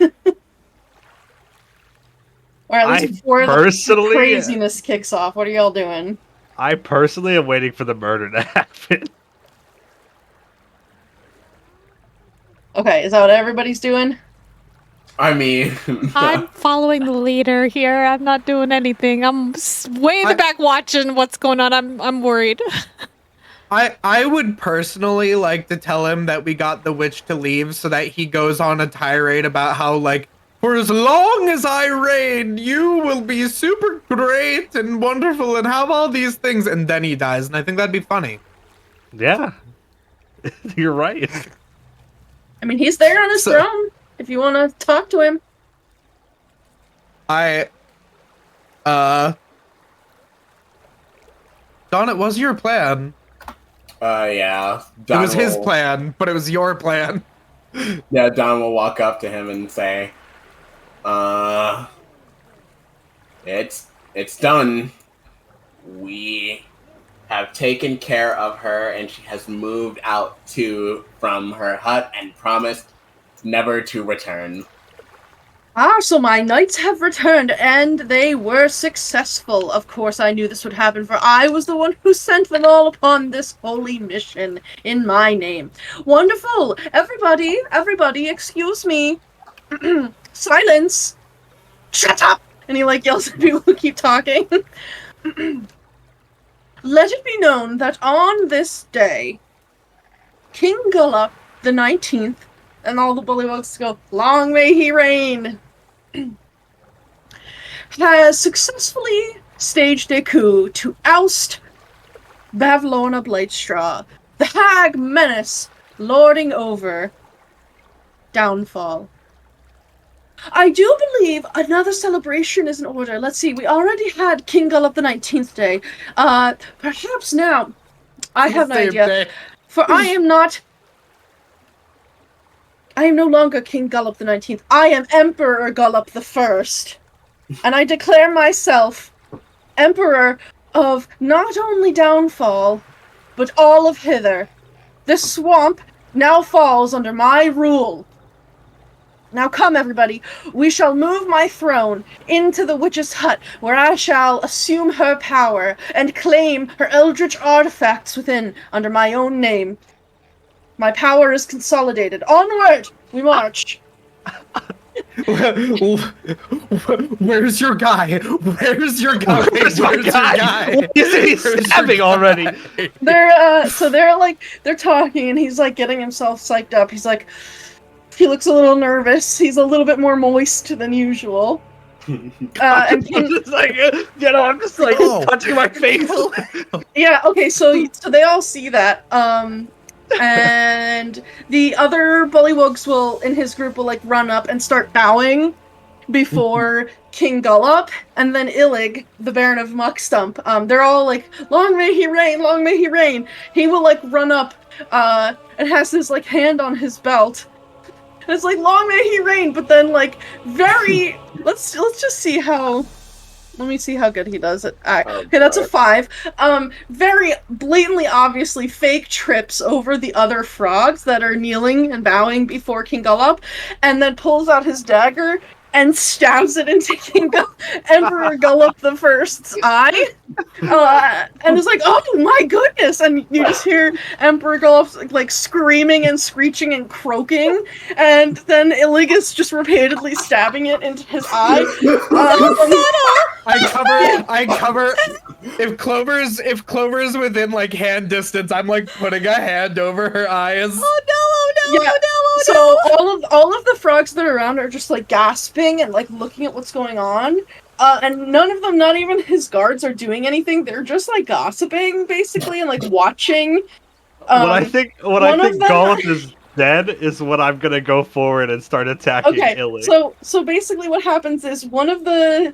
Or at least before the craziness kicks off. What are y'all doing? I personally am waiting for the murder to happen. Okay, is that what everybody's doing? I mean... I'm following the leader here. I'm not doing anything. I'm way in the back watching what's going on. I'm worried. I would personally like to tell him that we got the witch to leave so that he goes on a tirade about how, like, for as long as I reign, you will be super great and wonderful and have all these things, and then he dies, and I think that'd be funny. Yeah, you're right. I mean, he's there on his throne. If you want to talk to him. Don, it was your plan. Yeah. It was his plan, but it was your plan. Yeah, Don will walk up to him and say, it's done. We have taken care of her, and she has moved out from her hut and promised never to return. Ah, so my knights have returned, and they were successful. Of course, I knew this would happen, for I was the one who sent them all upon this holy mission in my name. Wonderful! Everybody, excuse me. Silence! Shut up! And he, like, yells at people who keep talking. Let it be known that on this day, King Gullup the 19th, and all the bullywugs go, long may he reign, has successfully staged a coup to oust Bavlorna Blightstraw, the hag menace lording over Downfall. I do believe another celebration is in order. Let's see, we already had King Gullup the 19th day. Perhaps now, I have an idea. Day. For I am no longer King Gullup the 19th. I am Emperor Gullup the 1st. And I declare myself Emperor of not only Downfall, but all of Hither. This swamp now falls under my rule. Now come, everybody. We shall move my throne into the witch's hut, where I shall assume her power and claim her eldritch artifacts within under my own name. My power is consolidated. Onward! We march. Where's your guy? Where's your guy? Where's my guy? He's stabbing already. They're talking, and he's, like, getting himself psyched up. He's like, he looks a little nervous. He's a little bit more moist than usual. And I'm just like, I'm just like touching my face. Yeah, okay, so they all see that. And the other bullywugs in his group will, like, run up and start bowing before King Gullup, and then Illig, the Baron of Muckstump. They're all like, long may he reign, long may he reign. He will, like, run up, and has his, like, hand on his belt. And it's like, long may he reign, but then, like, very... let's just see how... Let me see how good he does it. Okay, that's a 5. Very blatantly, obviously, fake trips over the other frogs that are kneeling and bowing before King Gullup, and then pulls out his dagger and stabs it into Emperor Gullup the First's eye. And it's like, oh my goodness! And you just hear Emperor Gullup, like, screaming and screeching and croaking, and then Illigus just repeatedly stabbing it into his eye. I cover. If Clover's within, like, hand distance, I'm, like, putting a hand over her eyes. So all of the frogs that are around are just, like, gasping and, like, looking at what's going on. And none of them, not even his guards, are doing anything. They're just, like, gossiping, basically, and, like, watching. When I think Gullup is dead is when I'm gonna go forward and start attacking Illig. So basically what happens is one of the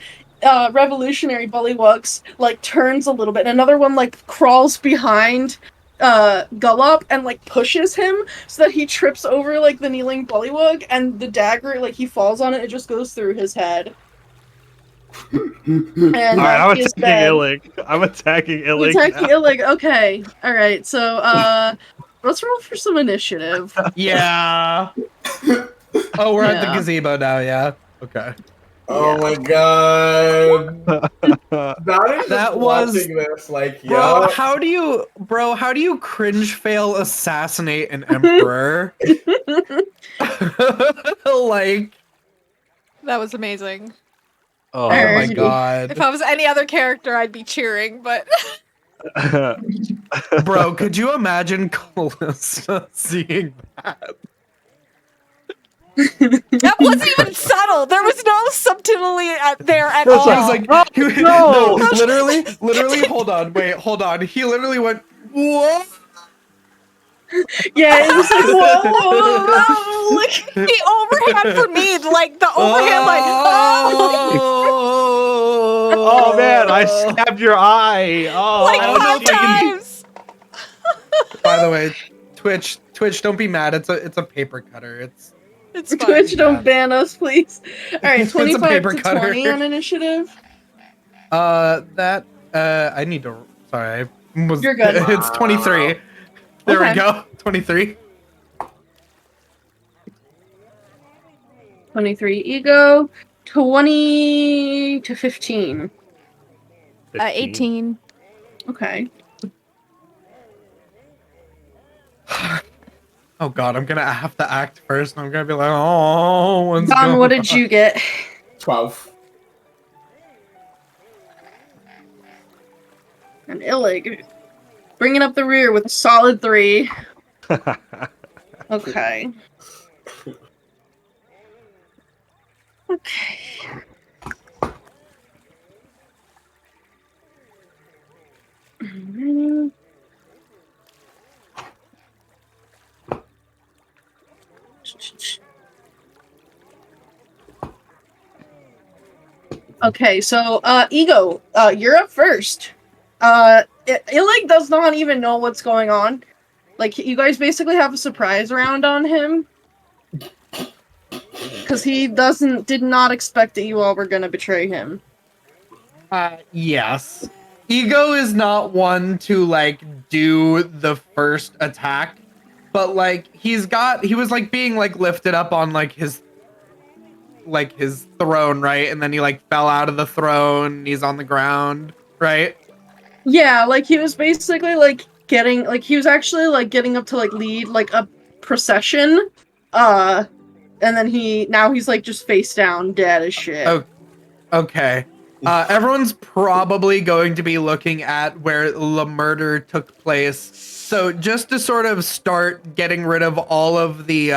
revolutionary bullywugs, like, turns a little bit, and another one, like, crawls behind Gullup and, like, pushes him so that he trips over, like, the kneeling bullywug, and the dagger, like, he falls on it, it just goes through his head. And I'm attacking Illig. I'm attacking Illig. Okay. Alright, so let's roll for some initiative. Yeah. Oh, we're at the gazebo now, yeah. Okay. Oh my god. That was this, like, bro, how do you cringe fail assassinate an emperor? Like, that was amazing. Oh my god. If I was any other character, I'd be cheering, but Bro, could you imagine Callista seeing that? That wasn't even subtle. There was no subtlety there at It was all. He was like, no! no, literally, hold on. He literally went, what? Yeah, it was like, whoa, like, the overhand for me, like the overhand, Oh man, I stabbed your eye. Oh, like I don't know 5 if I can- times. By the way, Twitch, don't be mad. It's a paper cutter. It's It's fine. Twitch, don't ban us, please. All right, It's a 25 paper to cutter. 20 on initiative. I need to. Sorry, I was. You're good. It's 23. There we Okay. go. 23. 23 ego. 20 to 15. 18. Okay. Oh god, I'm gonna have to act first. And I'm gonna be like, oh, what's Don, going what did you get? 12. An Illig. Bringing up the rear with a solid 3. Okay. Okay. Okay, so Ego, you're up first. Illig does not even know what's going on. Like, you guys basically have a surprise round on him. Because he did not expect that you all were gonna betray him. Yes. Ego is not one to like do the first attack, but like he was like being like lifted up on like his throne, right? And then he like fell out of the throne, and he's on the ground, right? Yeah, like he was basically like he was actually like getting up to like lead like a procession. And then he's like just face down, dead as shit. Oh, okay. Everyone's probably going to be looking at where the murder took place. So just to sort of start getting rid of all of the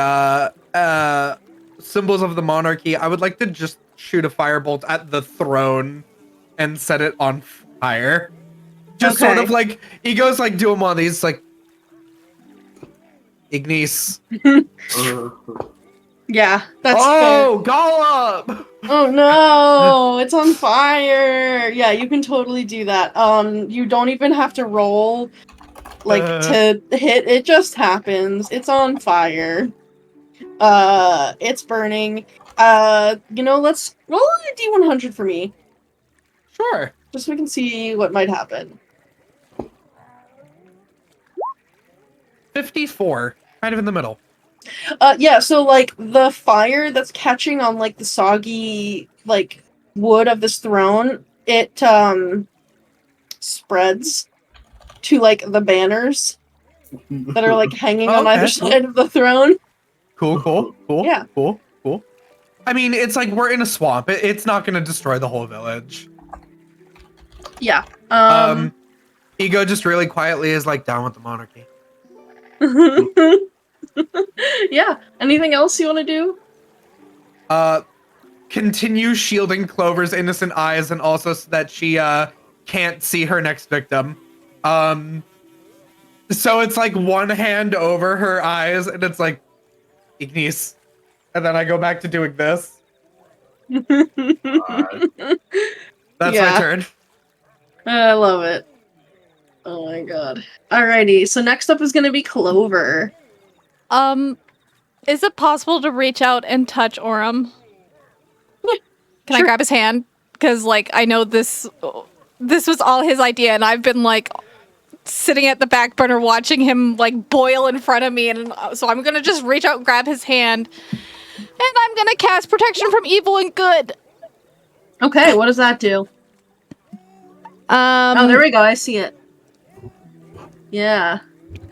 symbols of the monarchy, I would like to just shoot a firebolt at the throne and set it on fire. Just sort of like, Ego's like doing one of these like, Ignis. Yeah, that's Oh, Gollum! Oh no, it's on fire. Yeah, you can totally do that. You don't even have to roll like to hit. It just happens. It's on fire. It's burning. Let's roll a D100 for me. Sure. Just so we can see what might happen. 54. Kind of in the middle. Yeah, so like the fire that's catching on like the soggy like wood of this throne, it spreads to like the banners that are like hanging on either side of the throne. Cool. Yeah. Cool. I mean, it's like we're in a swamp. It's not going to destroy the whole village. Yeah. Ego just really quietly is like, down with the monarchy. Yeah. Anything else you want to do? Continue shielding Clover's innocent eyes, and also so that she can't see her next victim. So it's like one hand over her eyes, and it's like, Ignis. And then I go back to doing this. That's my turn. I love it. Oh my god. Alrighty, so next up is gonna be Clover. Is it possible to reach out and touch Aurum? Can I grab his hand? Because, like, I know this was all his idea, and I've been, like, sitting at the back burner watching him, like, boil in front of me, and so I'm gonna just reach out and grab his hand, and I'm gonna cast Protection from Evil and Good. Okay, what does that do? Oh, there we go, I see it. Yeah.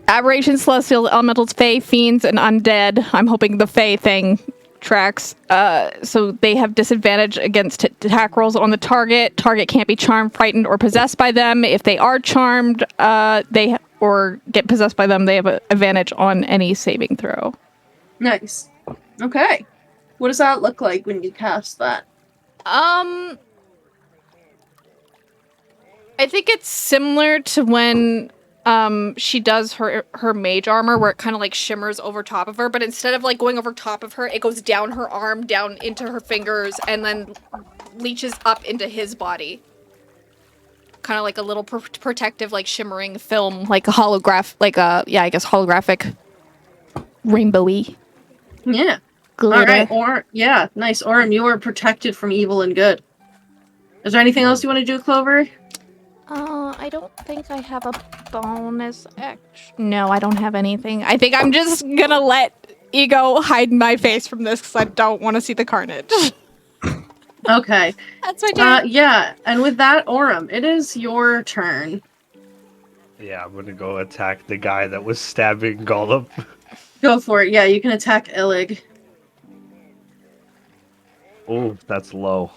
Aberrations, Celestial Elementals, Fae, Fiends, and Undead. I'm hoping the Fae thing tracks. So they have disadvantage against attack rolls on the target. Target can't be charmed, frightened, or possessed by them. If they are charmed, or get possessed by them, they have an advantage on any saving throw. Nice. Okay. What does that look like when you cast that? I think it's similar to when she does her mage armor, where it kind of like shimmers over top of her, but instead of like going over top of her, it goes down her arm, down into her fingers, and then leaches up into his body. Kind of like a little protective, like shimmering film, like a holograph, like a holographic, rainbowy. Yeah. Glitter. All right. Nice. Aurum, you are protected from evil and good. Is there anything else you want to do, Clover? I don't think I have a bonus action. No, I don't have anything. I think I'm just gonna let Ego hide my face from this because I don't want to see the carnage. Okay. That's my turn. Yeah, and with that, Aurum, it is your turn. Yeah, I'm gonna go attack the guy that was stabbing Gollum. Go for it. Yeah, you can attack Illig. Oh, that's low.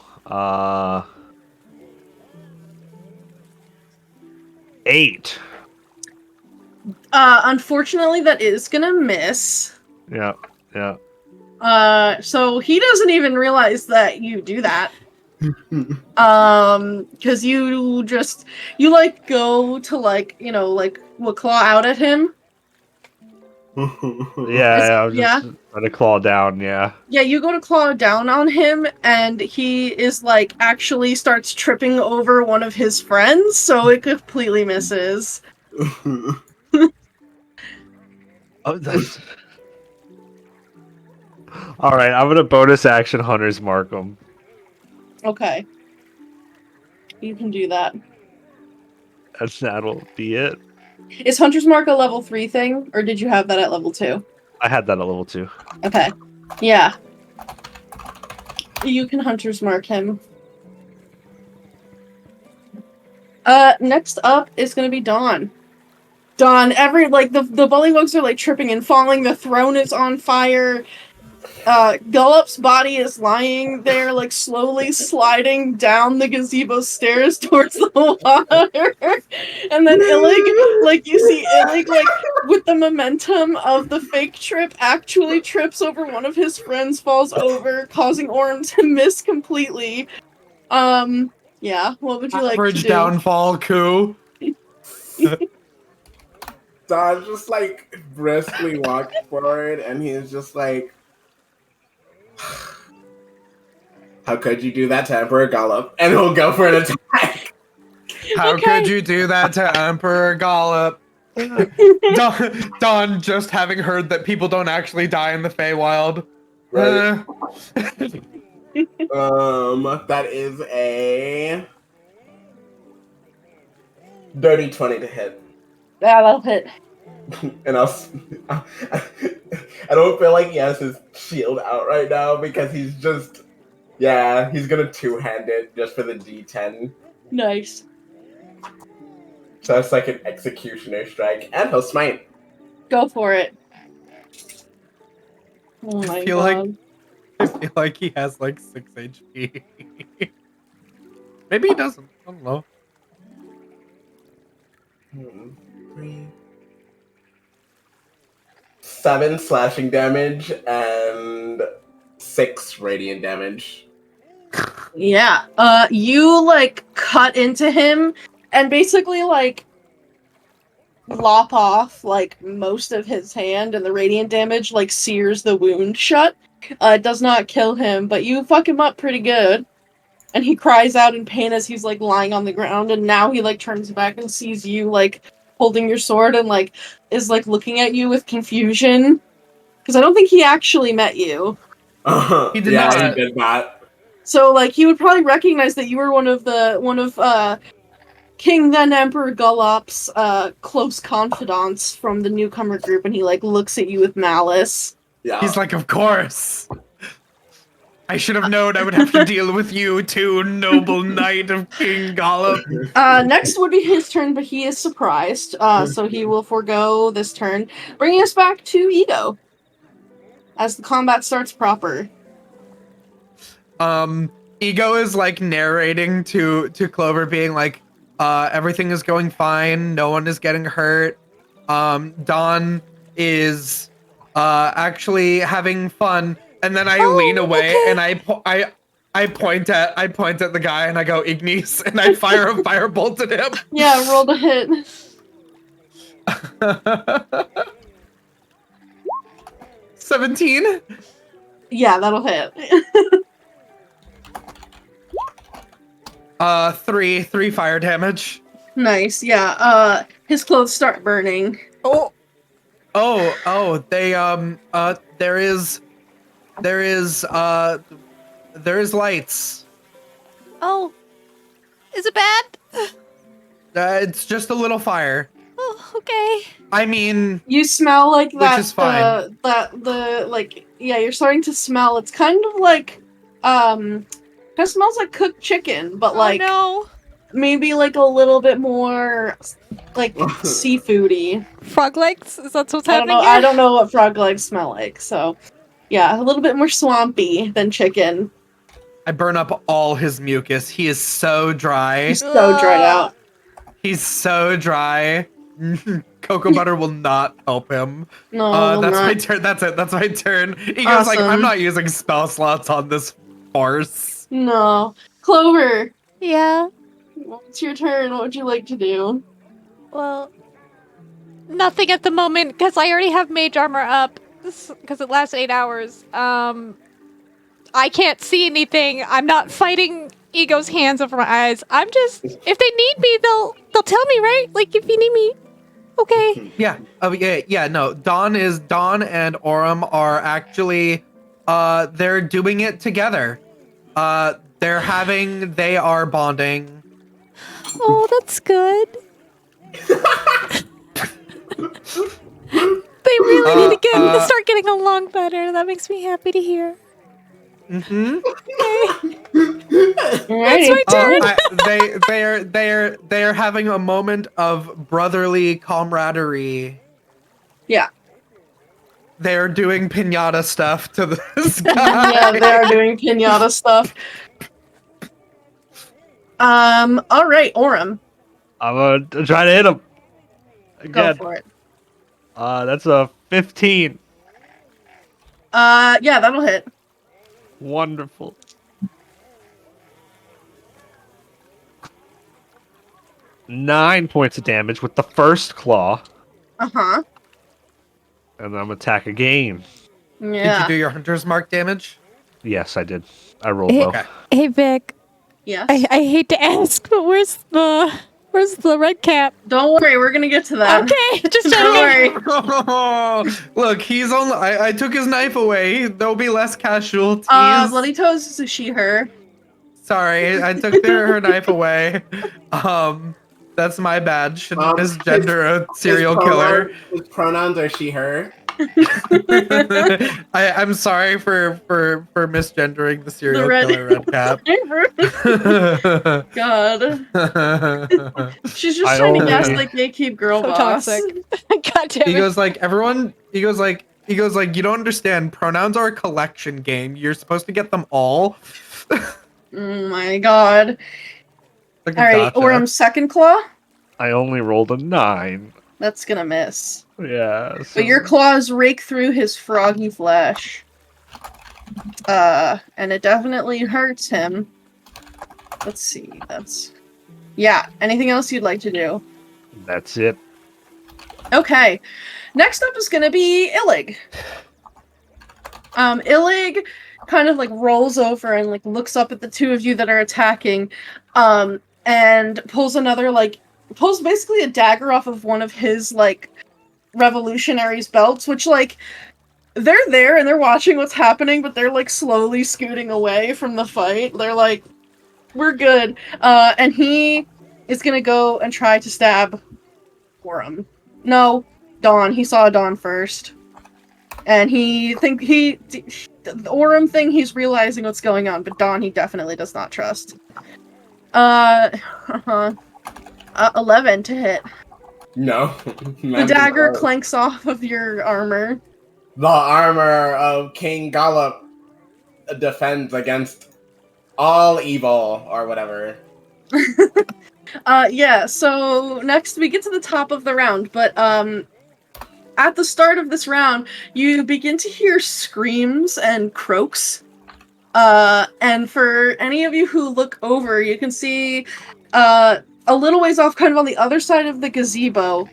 8. Unfortunately, that is gonna miss. Yeah. So he doesn't even realize that you do that. Because you like go to like will claw out at him. Yeah, I was just trying to claw down, yeah. Yeah, you go to claw down on him, and he is like actually starts tripping over one of his friends, so it completely misses. Oh, that's... Alright, I'm gonna bonus action Hunter's Mark him. Okay. You can do that. That'll be it. Is Hunter's Mark a level 3 thing, or did you have that at level 2? I had that at level 2. Okay. Yeah. You can Hunter's Mark him. Next up is gonna be Dawn. Dawn, the bullywugs are like tripping and falling, the throne is on fire. Gullup's body is lying there, like slowly sliding down the gazebo stairs towards the water. And then Illig, like you see Illig, like with the momentum of the fake trip, actually trips over one of his friends, falls over, causing Aurum to miss completely. Yeah, what would you like Average to do? downfall coup. Dawn just like briskly walks forward, and he's just like, "How could you do that to Emperor Gollum?" And he'll go for an attack. How could you do that to Emperor Gollum? Dawn just having heard that people don't actually die in the Feywild. Right. That is a dirty 20 to hit. Yeah, that'll hit. And I don't feel like he has his shield out right now because he's just, he's gonna two-hand it just for the D10. Nice. So that's like an executioner strike, and he'll smite. Go for it. Oh my god. I feel like he has like 6 HP. Maybe he doesn't. I don't know. 3, 7 slashing damage and 6 radiant damage. Yeah. You like cut into him and basically like lop off like most of his hand, and the radiant damage like sears the wound shut. It does not kill him, but you fuck him up pretty good. And he cries out in pain as he's like lying on the ground, and now he like turns back and sees you like holding your sword and like is like looking at you with confusion. Because I don't think he actually met you. He did not. He did not. So like he would probably recognize that you were one of King then Emperor Gullup's close confidants from the newcomer group, and he like looks at you with malice. Yeah. He's like, of course. I should have known I would have to deal with you too, noble knight of King Gollum. Next would be his turn, but he is surprised, so he will forego this turn, bringing us back to Ego as the combat starts proper. Ego is like narrating to Clover, being like, everything is going fine, no one is getting hurt. Dawn is actually having fun, and then I lean away and I point at the guy and I go Ignis, and I fire a firebolt at him. Yeah, roll the hit. 17. Yeah, that'll hit. 3 fire damage. Nice. Yeah. His clothes start burning. Oh, they there is lights. Oh, is it bad? It's just a little fire. Oh, okay. I mean, You smell like that. Which is fine. Yeah, you're starting to smell. It's kind of like, kind of smells like cooked chicken, but like no. maybe like a little bit more like seafoody. Frog legs? Is that what's I don't happening know. here? I don't know what frog legs smell like. So, yeah, a little bit more swampy than chicken. I burn up all his mucus. He is so dry. He's so dried out. He's so dry. Cocoa butter will not help him. No, that's my not. turn. That's it. That's my turn. He goes like, Awesome. I'm not using spell slots on this farce. No. Clover, Yeah. it's your turn. What would you like to do? Well, nothing at the moment because I already have mage armor up because it lasts 8 hours. I can't see anything. I'm not fighting Ego's hands over my eyes. I'm just, if they need me, they'll tell me, right? Like if you need me, okay. Yeah. Oh yeah. No. Dawn and Aurum are actually, they're doing it together. They are bonding. Oh, that's good. They really need to start getting along better. That makes me happy to hear. Mm-hmm. It's my turn. They are having a moment of brotherly camaraderie. Yeah. They're doing pinata stuff to this guy. Yeah, they are doing pinata stuff. All right, Aurum. I'm gonna try to hit him. Go Again. for it. That's a 15. Yeah, that'll hit. Wonderful. Nine points of damage with the first claw, Uh-huh. and I'm attack again. Did Yeah. you do your hunter's mark damage? Yes, I did. I rolled Hey, low. Okay. Hey Vic, Yes. I hate to ask, but where's the red cap? Don't worry, we're gonna get to that. Okay, just Don't worry. Look, he's only. I took his knife away. There'll be less casualties. Bloody Toes is a she/her. Sorry, I took her knife away. That's my bad. Shouldn't misgender a serial killer. His pronouns are she/her. I'm sorry for misgendering the serial red- killer Red Cap. God. She's just I trying to only- gaslight gatekeep girl So boss. toxic. God damn He it. goes like, everyone. He goes like, you don't understand. Pronouns are a collection game. You're supposed to get them all. Oh my god. Like a Alright, gotcha. Aurum's second claw? I only rolled a 9. That's gonna miss. Yeah. But your claws rake through his froggy flesh. And it definitely hurts him. Let's see, yeah, anything else you'd like to do? That's it. Okay. Next up is gonna be Illig. Illig kind of like rolls over and like looks up at the two of you that are attacking, and pulls basically a dagger off of one of his like revolutionary's belts, which like they're there and they're watching what's happening, but they're like slowly scooting away from the fight. They're like, we're good. And he is gonna go and try to stab Aurum. No, Dawn. He saw Dawn first. And the Aurum thing, he's realizing what's going on, but Dawn he definitely does not trust. 11 to hit. No. The dagger clanks off of your armor. The armor of King Gollop defends against all evil or whatever. Yeah, so next we get to the top of the round, but at the start of this round, you begin to hear screams and croaks. And for any of you who look over, you can see a little ways off, kind of on the other side of the gazebo,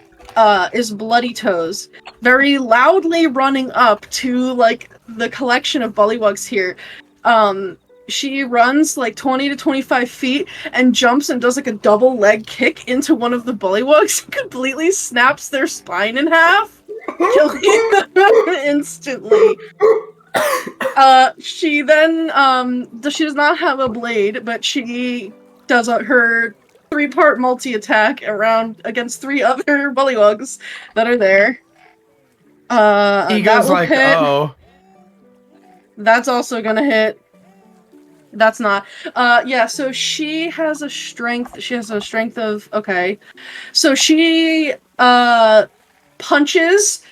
is Bloody Toes, very loudly running up to like the collection of bullywugs here. She runs like 20 to 25 feet and jumps and does like a double leg kick into one of the bullywugs, completely snaps their spine in half, killing them instantly. She then, she does not have a blade, but she does her 3-part multi-attack against 3 other bullywugs that are there. Ego's like, hit. oh. That's also gonna hit. That's not. Yeah, so she has a strength of, okay. So she, punches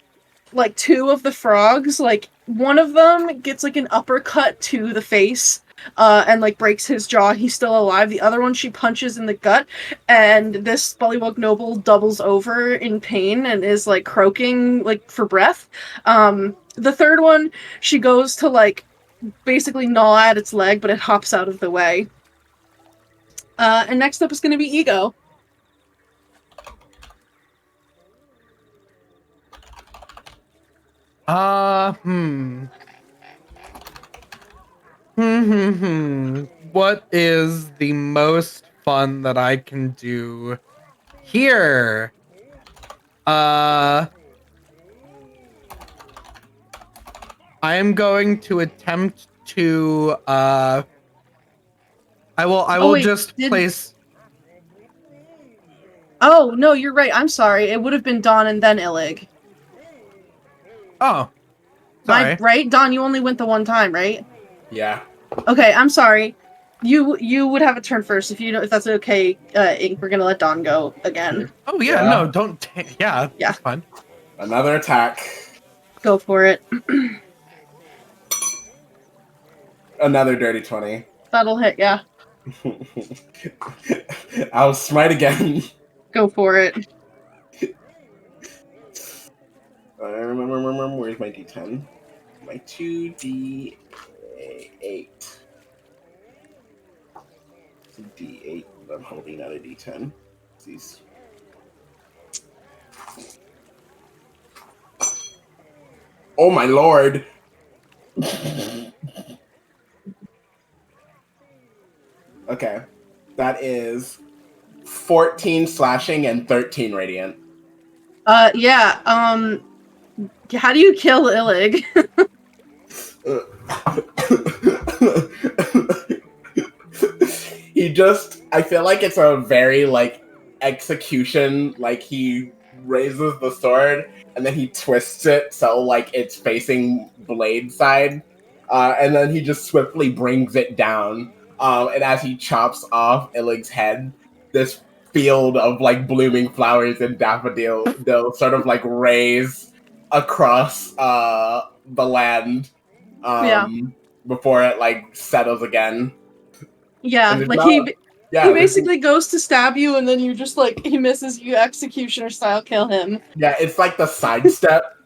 like 2 of the frogs, like one of them gets like an uppercut to the face, and like breaks his jaw. He's still alive. The other one she punches in the gut, and this bullywug noble doubles over in pain and is like croaking like for breath. The third one, she goes to like basically gnaw at its leg, but it hops out of the way. And next up is going to be Ego. What is the most fun that I can do here? I am going to attempt to I will wait, just place. Oh, no, you're right. I'm sorry. It would have been Dawn and then Illig. Oh. Sorry. Right? Dawn, you only went the one time, right? Yeah. Okay, I'm sorry. You would have a turn first if that's okay. Ink, we're gonna let Dawn go again. Oh yeah, no, don't. Yeah, yeah, that's fine. Another attack. Go for it. Another dirty 20. That'll hit, yeah. I'll smite again. Go for it. Where's my D10? My 2D8. It's a D8. I'm holding out a D10. These. Oh my lord! Okay. That is 14 slashing and 13 radiant. Yeah, how do you kill Illig? I feel like it's a very, like, execution, like, he raises the sword, and then he twists it so, like, it's facing blade side, and then he just swiftly brings it down, and as he chops off Illig's head, this field of, like, blooming flowers and daffodils they'll sort of, like, raise across, the land, before it, like, settles again. Yeah, like he basically goes to stab you, and then you just like he misses you, executioner style kill him. Yeah, it's like the sidestep.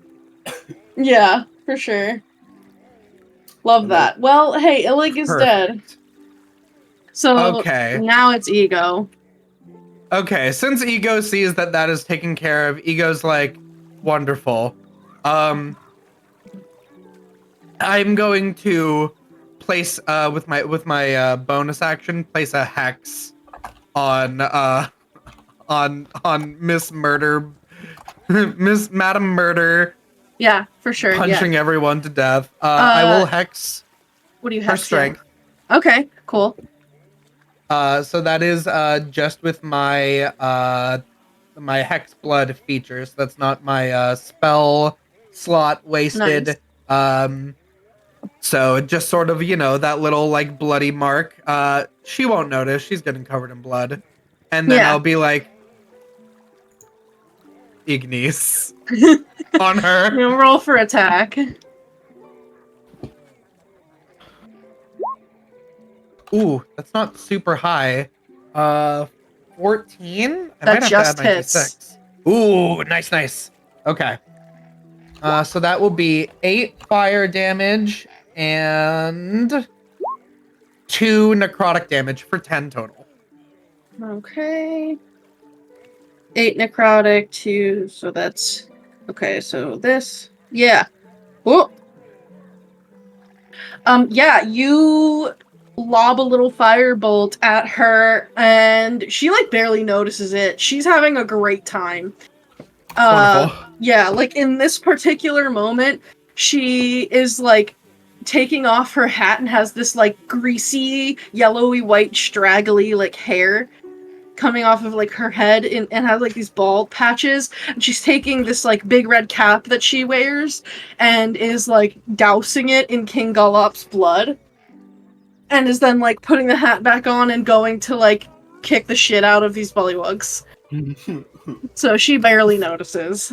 Yeah, for sure. Love that. Well, hey, Illig is dead. So now it's Ego. Okay, since Ego sees that is taken care of, Ego's like, wonderful. I'm going to place with my bonus action, place a hex on Miss Murder, Miss Madam Murder. Yeah, for sure. Punching everyone to death. I will hex. What do you her have? Strength. Okay, cool. So that is just with my my hex blood features. That's not my spell slot wasted. Nice. So just sort of, that little like bloody mark. She won't notice. She's getting covered in blood. And then I'll be like, Ignis on her. We'll roll for attack. Ooh, that's not super high. 14? I That might have just to add my hits. D6. Ooh, nice. Okay. So that will be 8 fire damage and 2 necrotic damage for 10 total. Okay. 8 necrotic, 2, so that's... Okay, so this... Yeah. Oh! Yeah, you lob a little firebolt at her, and she, like, barely notices it. She's having a great time. Wonderful. Yeah, like, in this particular moment, she is, like, taking off her hat and has this, like, greasy, yellowy, white, straggly, like, hair coming off of, like, her head and has, like, these bald patches. And she's taking this, like, big red cap that she wears and is, like, dousing it in King Gullop's blood. And is then, like, putting the hat back on and going to, like, kick the shit out of these bullywugs. So she barely notices.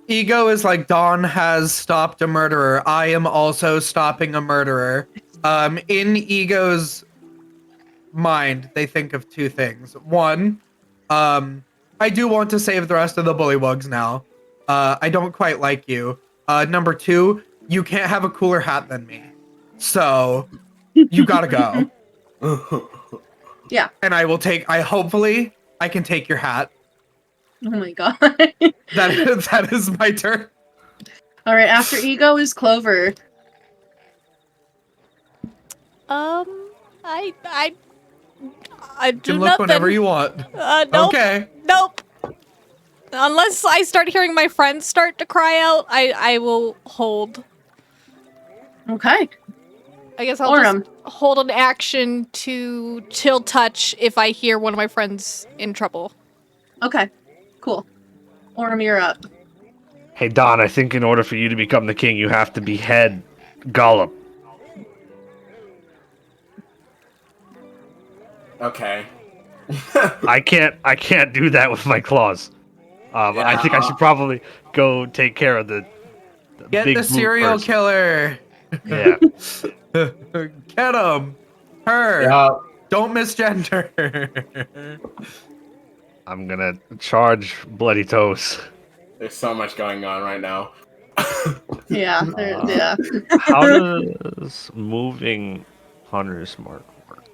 Ego is like, Dawn has stopped a murderer. I am also stopping a murderer. In Ego's mind, they think of 2 things. One, I do want to save the rest of the bullywugs now. I don't quite like you. Number 2, you can't have a cooler hat than me. So, you gotta go. Yeah. And hopefully, I can take your hat. Oh my god. That is my turn. Alright, after Ego is Clover. I You do can look nothing. whenever you want. Nope. Okay. Nope. Unless I start hearing my friends start to cry out, I will hold. Okay. I guess I'll Aurum. just hold an action to chill touch if I hear one of my friends in trouble. Okay. Cool. Aurum, you're up. Hey, Don, I think in order for you to become the king, you have to behead Gollum. Okay. I can't do that with my claws. I think I should probably go take care of the Get big the brute serial first. killer. Yeah. Get him. Her. Yeah. Don't misgender. I'm gonna charge Bloody Toes. There's so much going on right now. Yeah. Yeah. How does moving Hunter's Mark work?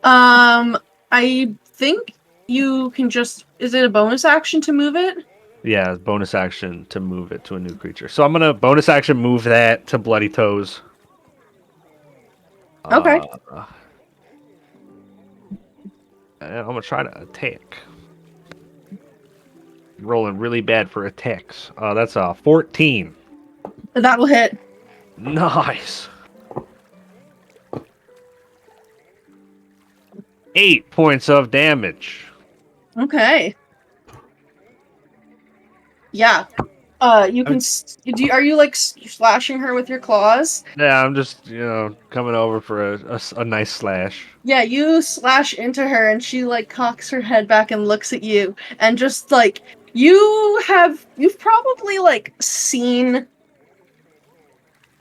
I think you can just... Is it a bonus action to move it? Yeah, bonus action to move it to a new creature. So I'm gonna bonus action move that to Bloody Toes. Okay. And I'm gonna try to attack. Rolling really bad for attacks. That's a 14. That will hit. Nice. 8 points of damage. Okay. Yeah. You can... Are you, like, slashing her with your claws? Yeah, I'm just, coming over for a nice slash. Yeah, you slash into her and she, like, cocks her head back and looks at you. And just, like, you've probably, like, seen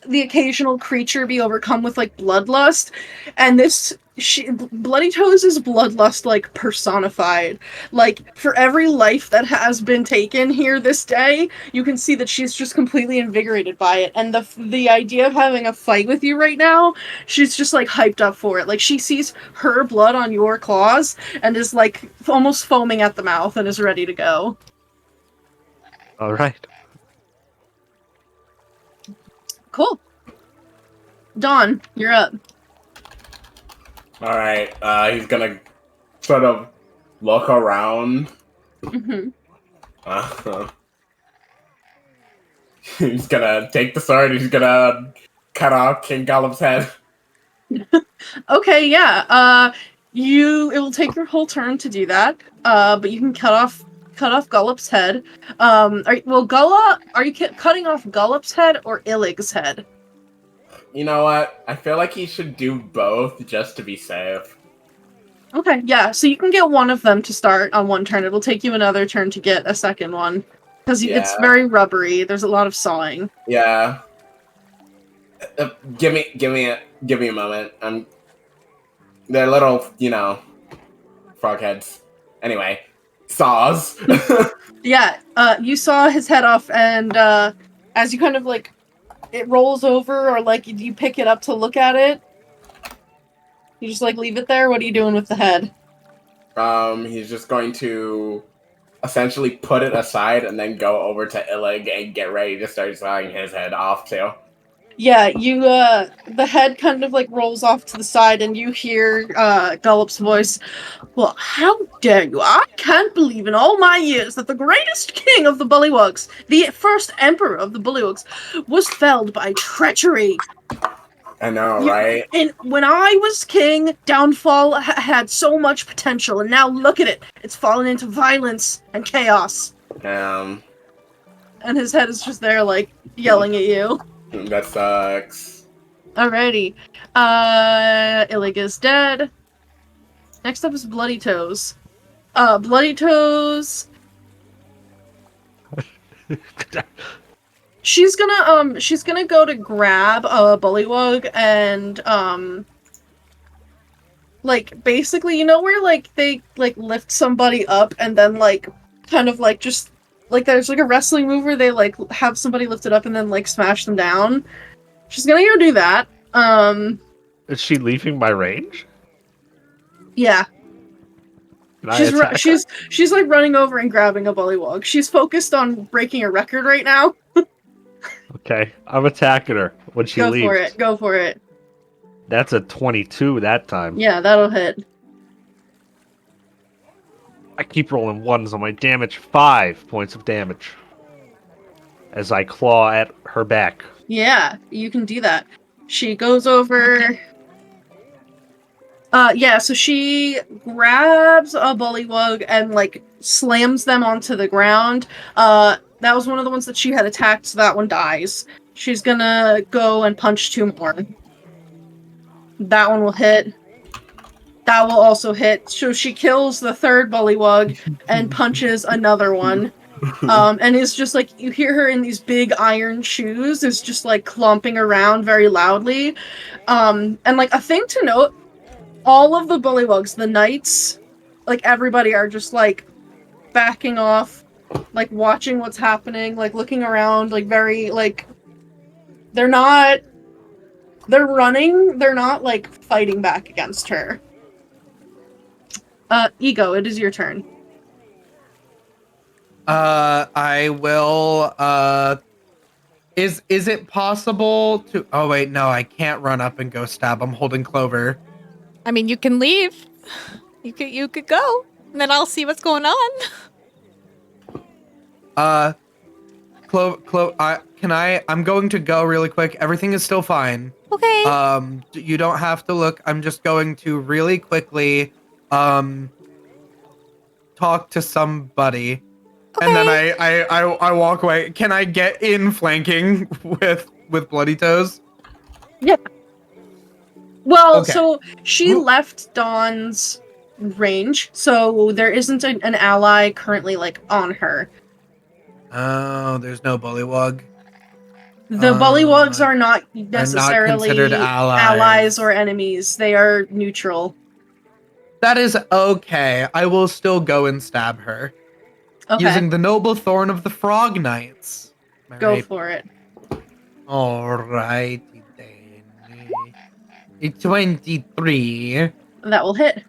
the occasional creature be overcome with, like, bloodlust. And Bloody Toes is bloodlust, like, personified. Like, for every life that has been taken here this day, you can see that she's just completely invigorated by it. And the idea of having a fight with you right now, she's just, like, hyped up for it. Like, she sees her blood on your claws and is, like, almost foaming at the mouth and is ready to go. All right. Cool. Dawn, you're up. Alright, he's gonna sort of look around. Mm-hmm. He's gonna take the sword, he's gonna cut off King Gollum's head. Okay, yeah. It will take your whole turn to do that. But you can cut off Gullop's head. Are you cutting off Gullop's head or Illig's head? You know what? I feel like he should do both just to be safe. Okay, yeah. So you can get one of them to start on one turn. It'll take you another turn to get a second one because it's very rubbery. There's a lot of sawing. Yeah. Give me a moment. I'm They're little, frog heads. Anyway, saws. Yeah, you saw his head off, and as you kind of like, it rolls over, or like you pick it up to look at it. You just like leave it there. What are you doing with the head? He's just going to essentially put it aside and then go over to Illig and get ready to start sawing his head off too. Yeah, you, the head kind of, like, rolls off to the side, and you hear, Gullop's voice. Well, how dare you? I can't believe in all my years that the greatest king of the Bullywugs, the first emperor of the Bullywugs, was felled by treachery. I know, right? And when I was king, Downfall had so much potential, and now look at it. It's fallen into violence and chaos. And his head is just there, like, yelling at you. That sucks. Alrighty. Illig is dead. Next up is Bloody Toes. Bloody Toes... She's gonna go to grab a bullywug and, like, basically, you know where, like, they, like, lift somebody up and then, like, kind of, like, just... Like, there's, like, a wrestling move where they, like, have somebody lifted up and then, like, smash them down. She's gonna go do that. Is she leaving my range? Yeah. She's, like, running over and grabbing a bullywug. She's focused on breaking a record right now. Okay, I'm attacking her when she leaves. Go for it. That's a 22 that time. Yeah, that'll hit. I keep rolling ones on my damage. 5 points of damage. As I claw at her back. Yeah, you can do that. She goes over... so she grabs a bullywug and, like, slams them onto the ground. That was one of the ones that she had attacked, so that one dies. She's gonna go and punch 2 more. That one will hit. That will also hit. So she kills the 3rd bullywug and punches another one. And it's just like, you hear her in these big iron shoes, is just like clomping around very loudly. And like a thing to note, all of the bullywugs, the knights, like everybody are just like backing off, like watching what's happening, like looking around, like very like, they're running, they're not like fighting back against her. Ego, it is your turn. I will, is it possible to, oh wait, no, I can't run up and go stab. I'm holding Clover. I mean, you can leave. You could go, and then I'll see what's going on. I'm going to go really quick. Everything is still fine. Okay. You don't have to look. I'm just going to really quickly, talk to somebody. Okay. And then I walk away. Can I get in flanking with Bloody Toes? Yeah. Well, Okay. so she left Dawn's range, so there isn't an ally currently like on her. Oh, there's no bullywug. The bullywugs are not necessarily considered allies or enemies. They are neutral. That is okay. I will still go and stab her. Okay. Using the noble thorn of the frog knights. Go for it. Alrighty then. It's 23. That will hit.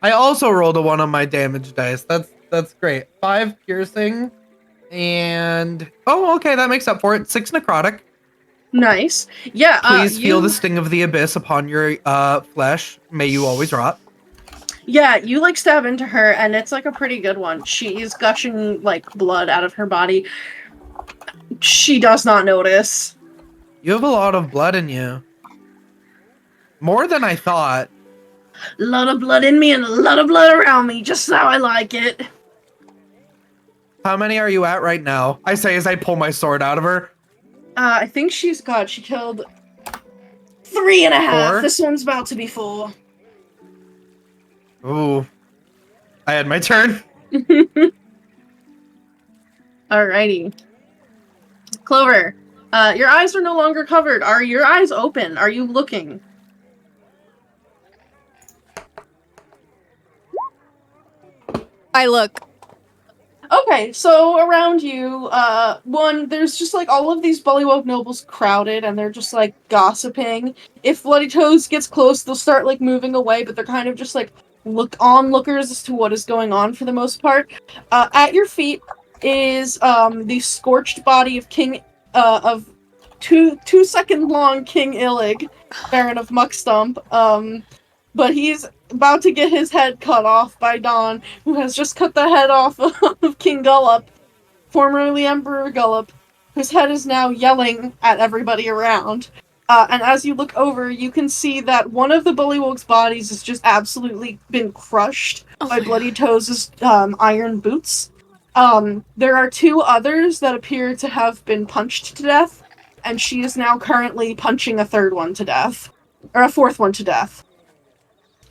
I also rolled a 1 on my damage dice. That's great. 5 piercing. And okay, that makes up for it. 6 necrotic. Nice. Yeah. Please feel the sting of the abyss upon your flesh. May you always rot. Yeah, you like stab into her, and it's like a pretty good one. She is gushing like blood out of her body. She does not notice. You have a lot of blood in you. More than I thought. A lot of blood in me and a lot of blood around me, just how I like it. How many are you at right now? I say as I pull my sword out of her. I think she killed 3.5. 4? This one's about to be 4. Ooh. I had my turn. Alrighty. Clover, your eyes are no longer covered. Are your eyes open? Are you looking? I look? Okay, so around you, there's just like all of these Bullywug nobles crowded, and they're just like gossiping. If Bloody Toes gets close, they'll start like moving away, but they're kind of just like onlookers as to what is going on for the most part. At your feet is the scorched body of of 2 second long King Illig, Baron of Muckstump. But he's about to get his head cut off by Dawn, who has just cut the head off of King Gullop, formerly Emperor Gullop, whose head is now yelling at everybody around. And as you look over, you can see that one of the Bullywug's bodies has just absolutely been crushed by Bloody Toes' iron boots. There are 2 others that appear to have been punched to death, and she is now currently punching a 3rd one to death. Or a 4th one to death.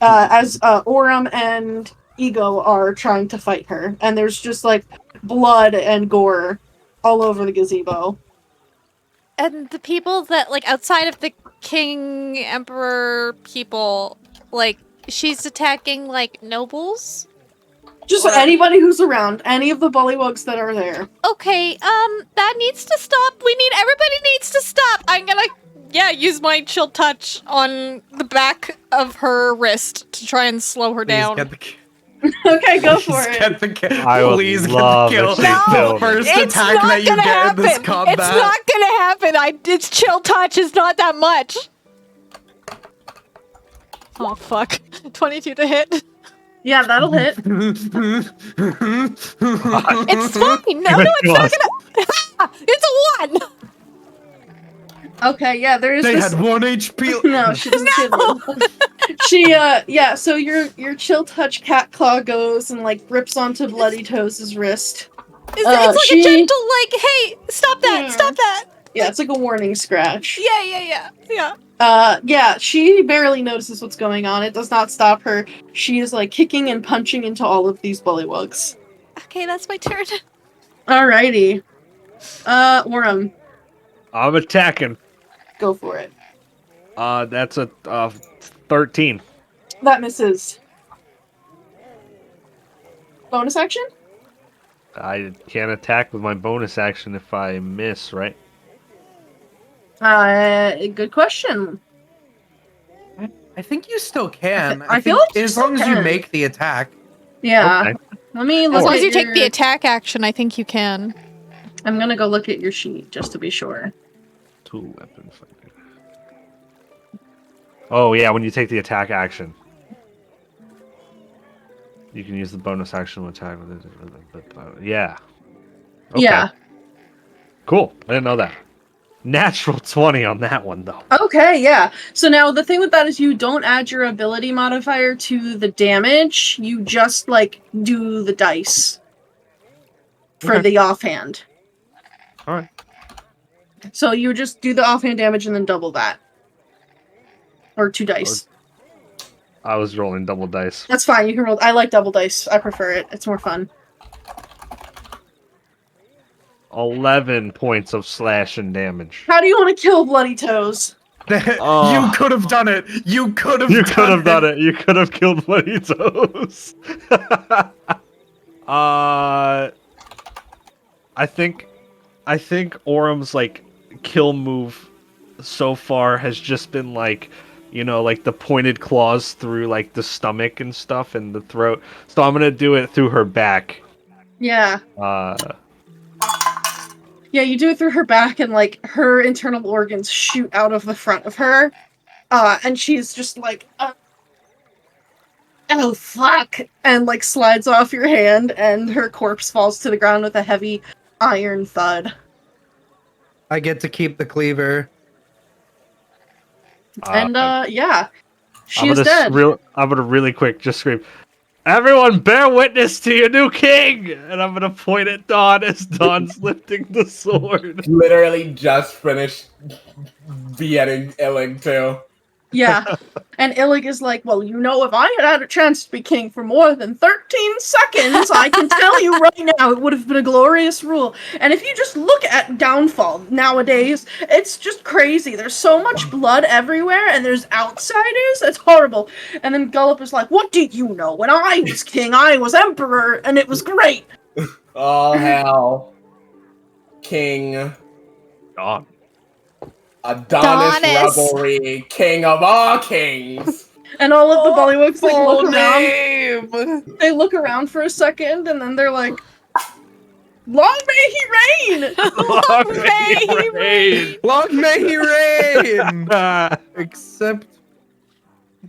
As Aurum and Ego are trying to fight her. And there's just, like, blood and gore all over the gazebo. And the people that, like, outside of the king, emperor people, like, she's attacking, like, nobles? Just anybody who's around. Any of the Bullywugs that are there. Okay, that needs to stop. Everybody needs to stop. I'm gonna, use my chill touch on the back of her wrist to try and slow her down. Okay, go for it. Get the kill. I would Please love get the if kill. she killed me. First It's attack not that you gonna get in this happen. combat. It's not gonna happen. It's chill touch is not that much. Oh fuck. 22 to hit. Yeah, that'll hit. It's fine. No, it's not gonna. It's a 1. Okay, yeah, there is They this... had 1 HP. No, she doesn't kill you. So your chill touch cat claw goes and like grips onto Bloody Toes' wrist. It's like a gentle, like, hey, stop that, stop that. Yeah, it's like a warning scratch. Yeah. She barely notices what's going on. It does not stop her. She is like kicking and punching into all of these Bullywugs. Okay, that's my turn. Alrighty. Aurum, I'm attacking. go for it. That's a 13. That misses. Bonus action? I can't attack with my bonus action if I miss, right? Good question. I think you still can. I feel think like you as still long as you can. make the attack. Yeah. Okay. Let me As look long at as you take your- the attack action, I think you can. I'm gonna go look at your sheet just to be sure. Tool weapon fighter. Oh yeah, when you take the attack action, you can use the bonus action to attack with it. Yeah. Okay. Yeah. Cool. I didn't know that. Natural 20 on that one though. Okay, yeah. So now the thing with that is you don't add your ability modifier to the damage. You just like do the dice for Okay. the offhand. All right. So you just do the offhand damage and then double that. Or 2 dice. I was rolling double dice. That's fine. You can roll. I like double dice. I prefer it. It's more fun. 11 points of slashing damage. How do you want to kill Bloody Toes? You could have done it. You could have. You could have done it. You could have killed Bloody Toes. I think Aurum's like kill move so far has just been like, you know, like the pointed claws through like the stomach and stuff and the throat. So I'm gonna do it through her back. Yeah. Yeah, you do it through her back, and like her internal organs shoot out of the front of her, and she's just like, "Oh fuck!" and like slides off your hand, and her corpse falls to the ground with a heavy iron thud. I get to keep the cleaver. And yeah, she is dead. I'm gonna really quick just scream, "Everyone, bear witness to your new king!" And I'm gonna point at Dawn as Dawn's lifting the sword. Literally just finished beheading Illing too. Yeah. And Illig is like, well, if I had a chance to be king for more than 13 seconds, I can tell you right now, it would have been a glorious rule. And if you just look at Downfall nowadays, it's just crazy. There's so much blood everywhere, and there's outsiders. It's horrible. And then Gullop is like, what do you know? When I was king, I was emperor, and it was great. All hail, King Dawn. Adonis Adonis. Revelry, king of all kings. And all of the bullywugs like look around. name. They look around for a second, and then they're like, long may he reign! Long may he reign. Long may he reign. Except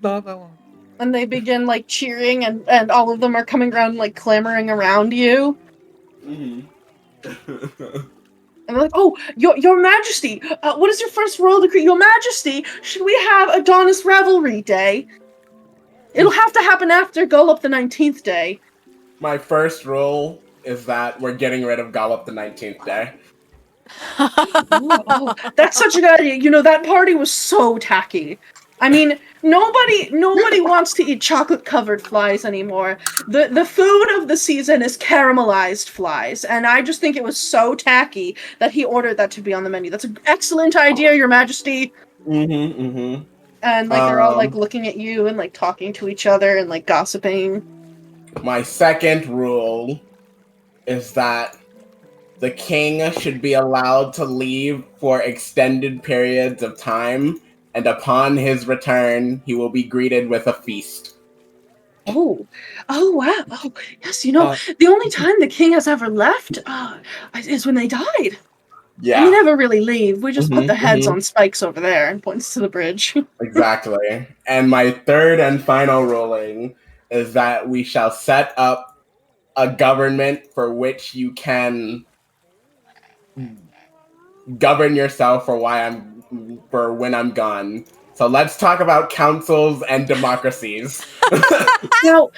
not that long. And they begin like cheering, and all of them are coming around like clamoring around you. Mhm. And they're like, oh, your Majesty, what is your first royal decree? Your Majesty, should we have Adonis Revelry Day? It'll have to happen after Gullop the 19th day. My first rule is that we're getting rid of Gollop the 19th day. Oh, that's such a good idea. That party was so tacky. I mean, nobody wants to eat chocolate-covered flies anymore. The food of the season is caramelized flies, and I just think it was so tacky that he ordered that to be on the menu. That's an excellent idea, Your Majesty. Mm-hmm. And like they're all like looking at you and like talking to each other and like gossiping. My second rule is that the king should be allowed to leave for extended periods of time, and upon his return, he will be greeted with a feast. Oh wow! Oh yes, the only time the king has ever left is when they died. Yeah, And we never really leave. We just put Mhm, the heads mhm. on spikes over there and points to the bridge. Exactly. And my third and final ruling is that we shall set up a government for which you can govern yourself for when I'm gone. So let's talk about councils and democracies. Now,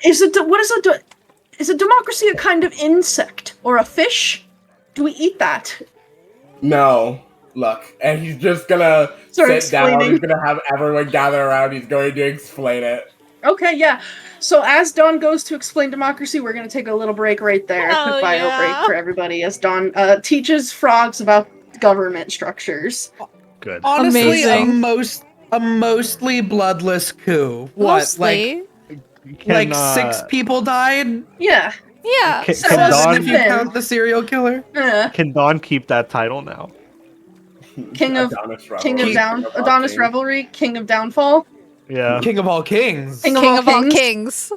is a democracy a kind of insect or a fish? Do we eat that? No. Look, and he's just gonna Start sit down, explaining. he's gonna have everyone gather around, he's going to explain it. Okay, yeah. So as Dawn goes to explain democracy, we're going to take a little break right there. Oh, Quick bio yeah. break for everybody as Dawn teaches frogs about government structures. Good. Honestly, Amazing. a mostly bloodless coup. What? Mostly. Like 6 people died? Yeah. Yeah. Can, So can that's Dawn If you Dawn- count the serial killer? can Dawn keep that title now? King of Revelry. Adonis Revelry, King of Downfall. Yeah. King of all kings. King King of of all kings.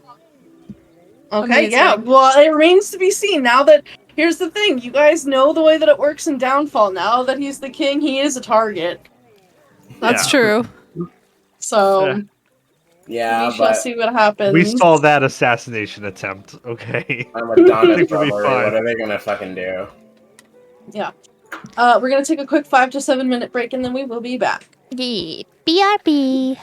Okay, Amazing. yeah. Well, it remains to be seen. Now that here's the thing, you guys know the way that it works in Downfall. Now that he's the king, he is a target. That's Yeah. true. So Yeah, we shall but see what happens. We saw that assassination attempt, okay? I'm Adonis think we'll be Revelry, fine. what are they gonna fucking do? Yeah. We're gonna take a quick 5 to 7 minute break and then we will be back. Yeah. BRB.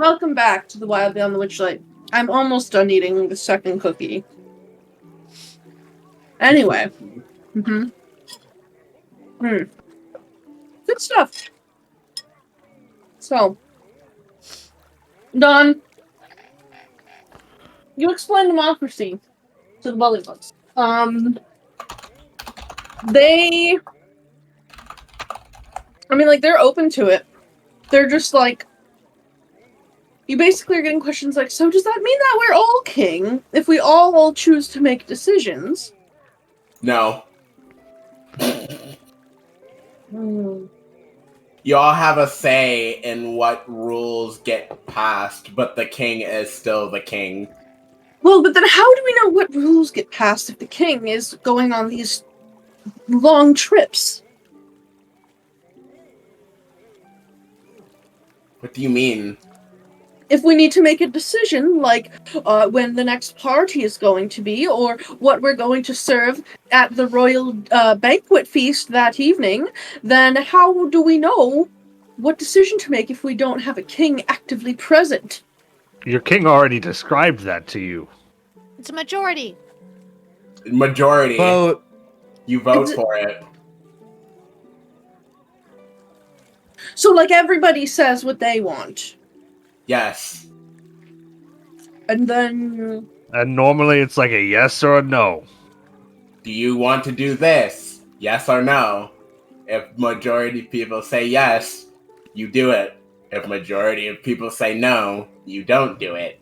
Welcome back to the Wild Beyond the Witchlight. I'm almost done eating the second cookie. Anyway. Good stuff. So, Don, you explain democracy to the Bullywugs. They're open to it. They're just like, you basically are getting questions like, so does that mean that we're all king if we all choose to make decisions? No. You all have a say in what rules get passed, but the king is still the king. Well, but then how do we know what rules get passed if the king is going on these long trips? What do you mean? If we need to make a decision, like when the next party is going to be, or what we're going to serve at the royal banquet feast that evening, then how do we know what decision to make if we don't have a king actively present? Your king already described that to you. It's a majority. Majority. Vote. You vote for it. So, like, everybody says what they want. Yes. And then... And normally it's like a yes or a no. Do you want to do this? Yes or no? If majority of people say yes, you do it. If majority of people say no, you don't do it.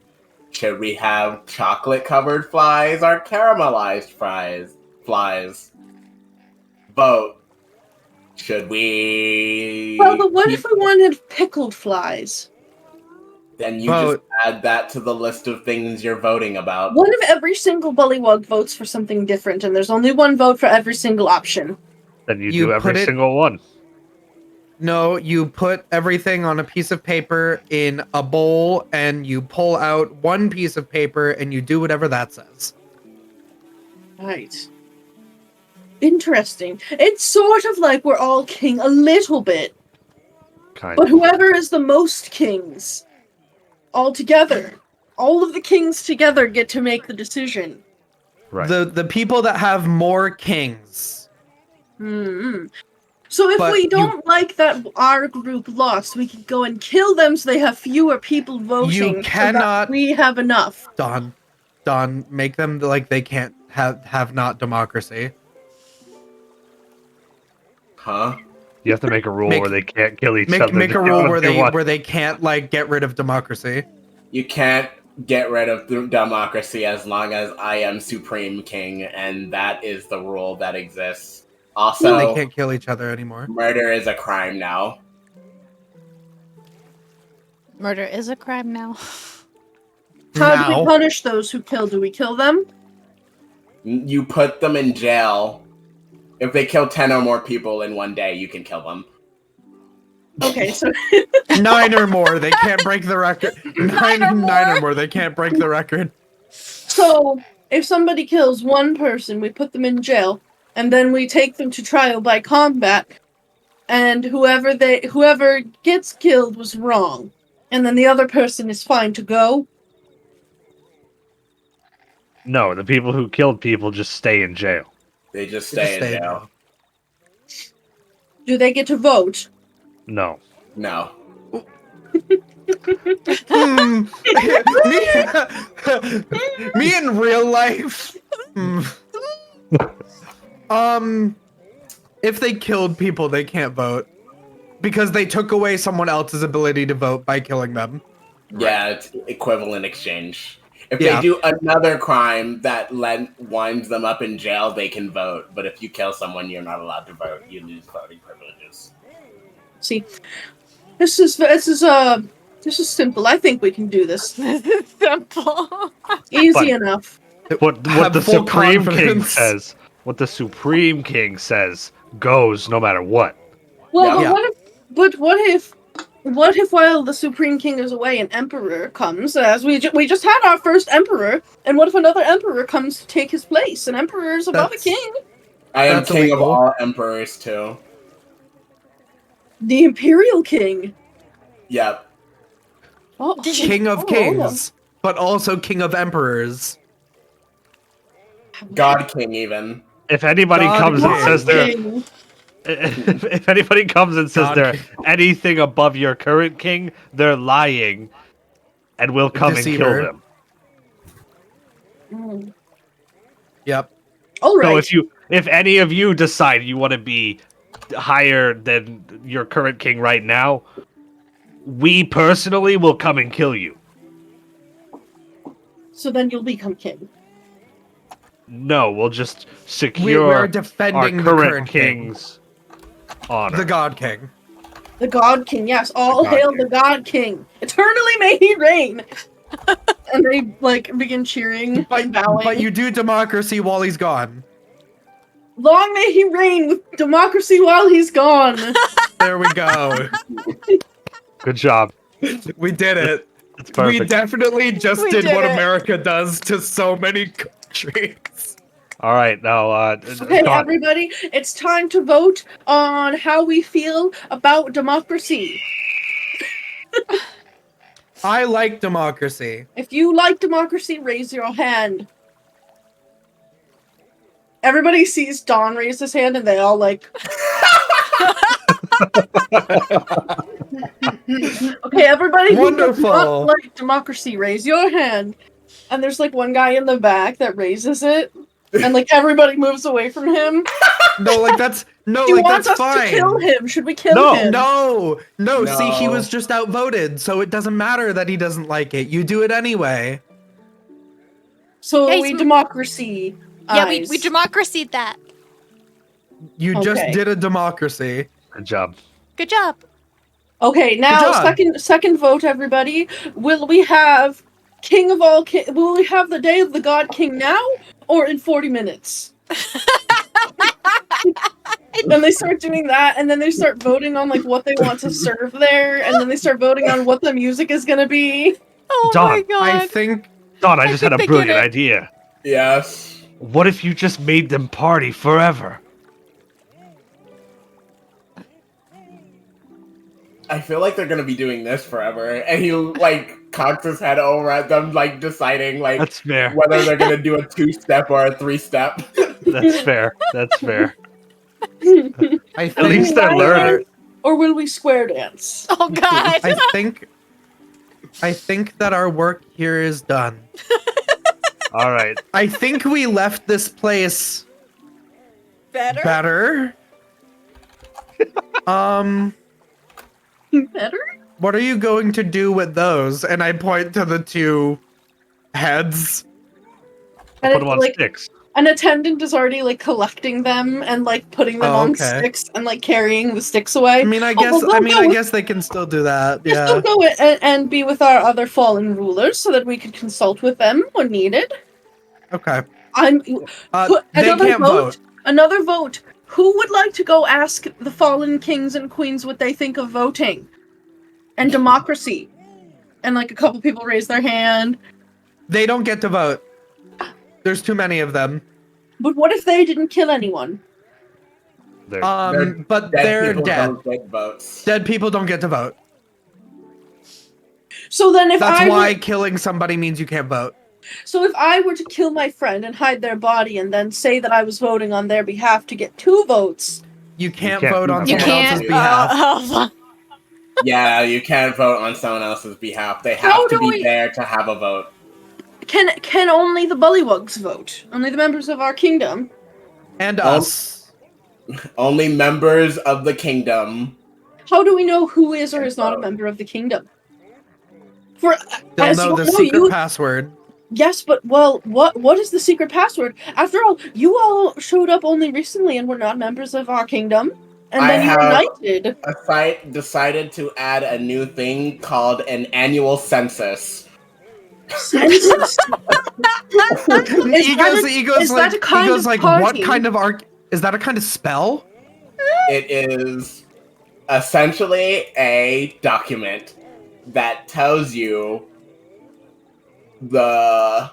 Should we have chocolate-covered flies or caramelized flies? Vote. Should we... Well, but what if we wanted pickled flies? Then you just add that to the list of things you're voting about. What if every single bullywug votes for something different and there's only one vote for every single option? Then you do every single one. No, you put everything on a piece of paper in a bowl and you pull out one piece of paper and you do whatever that says. Right. Interesting. It's sort of like we're all king a little bit. But whoever is the most kings, all together, all of the kings together get to make the decision. Right. The people that have more kings. So if we don't like that our group lost, we could go and kill them so they have fewer people voting. You cannot. So that we have enough. Don, make them like they can't have not democracy. Huh? You have to make a rule where they can't kill each other. Make a rule where they can't like get rid of democracy. You can't get rid of democracy as long as I am supreme king, and that is the rule that exists. Also, they can't kill each other anymore. Murder is a crime now. Murder is a crime now. How do we punish those who kill? Do we kill them? You put them in jail. If they kill 10 or more people in one day, you can kill them. Okay, so 9 or more, they can't break the record. 9 or more, they can't break the record. So, if somebody kills one person, we put them in jail, and then we take them to trial by combat, and whoever gets killed was wrong, and then the other person is fine to go. No, the people who killed people just stay in jail. They just stay in jail. Do they get to vote? No. No. Me in real life. If they killed people, they can't vote because they took away someone else's ability to vote by killing them. Yeah, it's equivalent exchange. If they do another crime that winds them up in jail, they can vote. But if you kill someone, you're not allowed to vote. You lose voting privileges. See, this is simple. I think we can do this. Simple. Easy enough. What the Supreme King says. What the Supreme King says goes no matter what. Well, what if while the Supreme King is away, an emperor comes, as we just had our first emperor, and what if another emperor comes to take his place? An emperor is above a king. I am king of all emperors, too. The Imperial King. Yep. Oh, King of oh, Kings, but also King of Emperors. God King, even. If anybody God comes and King. says they're King. if anybody comes and says God they're King. anything above your current king, they're lying, and we'll come and kill Deceiver. them. Mm. Yep. All right. So if any of you decide you want to be higher than your current king right now, we personally will come and kill you. So then you'll become king. No, we'll just We're secure our defending the current current king. king's honor. The God King. The God King, yes. All The God hail King. the God King. Eternally may he reign. And they like begin cheering and bowing. But you do democracy while he's gone. Long may he reign with democracy while he's gone. There we go. Good job. We did it. It's perfect. We definitely just We did did what it. America does to so many countries. All right, now, Okay, Don, everybody, it's time to vote on how we feel about democracy. I like democracy. If you like democracy, raise your hand. Everybody sees Don raise his hand and they all like... Okay, everybody who does not Wonderful. like democracy, raise your hand. And there's like one guy in the back that raises it. And like everybody moves away from him. No, like that's He wants that's us fine. to kill him. Should we kill No, him? No, see, he No. was just outvoted, so it doesn't matter that he doesn't like it. You do it anyway. So Guys, we democracy. Yeah, we eyes. democracied that. You just Okay. did a democracy. good job. Good job. Okay, now job. second vote, everybody. Will we have King of all King? Will we have the Day of the God King now or in 40 minutes? Then they start doing that, and then they start voting on like what they want to serve there, and then they start voting on what the music is gonna be. Oh Don, my god. I think Don, I just had think a they brilliant get it. idea. Yes. What if you just made them party forever? I feel like they're gonna be doing this forever. And he like cocks his head over at them, like deciding like That's fair. whether they're gonna do a 2-step or a 3-step. That's fair. That's fair. I think At least they're learning. Or will we square dance? Oh god. I think that our work here is done. All right. I think we left this place better. Better? What are you going to do with those? And I point to the two heads. And Put them on like sticks. an attendant is already like collecting them and like putting them Oh, on okay. sticks and like carrying the sticks away. I mean, I Oh, guess well, I guess they can still do that. Just Yeah. go and be with our other fallen rulers so that we could consult with them when needed. Okay. I'm They another can't vote. Another vote. Who would like to go ask the fallen kings and queens what they think of voting and democracy? And like a couple people raise their hand. They don't get to vote. There's too many of them. But what if they didn't kill anyone? But Dead they're people dead. don't get votes. Dead people don't get to vote. So then if That's I why were, killing somebody means you can't vote. so if I were to kill my friend and hide their body and then say that I was voting on their behalf to get 2 votes, You can't can't vote do on that. You someone can't. else's behalf. Oh, Yeah, you can't vote on someone else's behalf. They How have to do be we- there to have a vote. can only the bullywugs vote? Only the members of our kingdom? And Oh. us. Only members of the kingdom. How do we know who is or is not a member of the kingdom? For They'll as know you the know, secret you password. yes, but well, what is the secret password? After all, you all showed up only recently and were not members of our kingdom, and I then you were have- knighted. A site decided to add a new thing called an annual census. Census. He goes is that a kind of like, party? what kind of is that a kind of spell? It is essentially a document that tells you the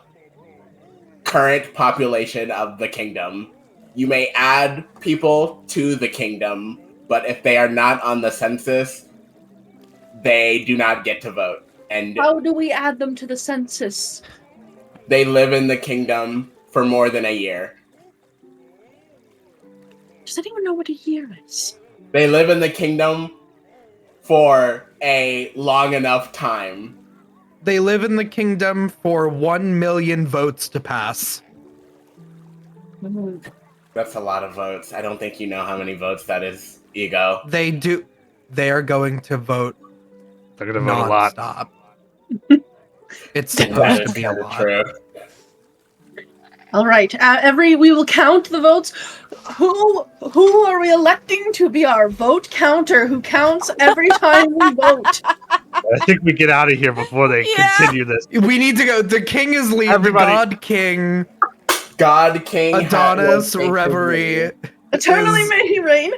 current population of the kingdom. You may add people to the kingdom, but if they are not on the census, they do not get to vote. And How do we add them to the census? they live in the kingdom for more than a year. Does anyone know what a year is? They live in the kingdom for a long enough time. They live in the kingdom for 1 million votes to pass. That's a lot of votes. I don't think you know how many votes that is, Ego. They do. They are going to vote They're gonna vote a lot. nonstop. It's That supposed is to be a kinda lot. true. All right. We will count the votes. Who are we electing to be our vote counter? Who counts every time we vote? I think we get out of here before they continue this. We need to go. The king is lead. Everybody- The god king, God King Adonis will take Reverie. Eternally is- may he reign.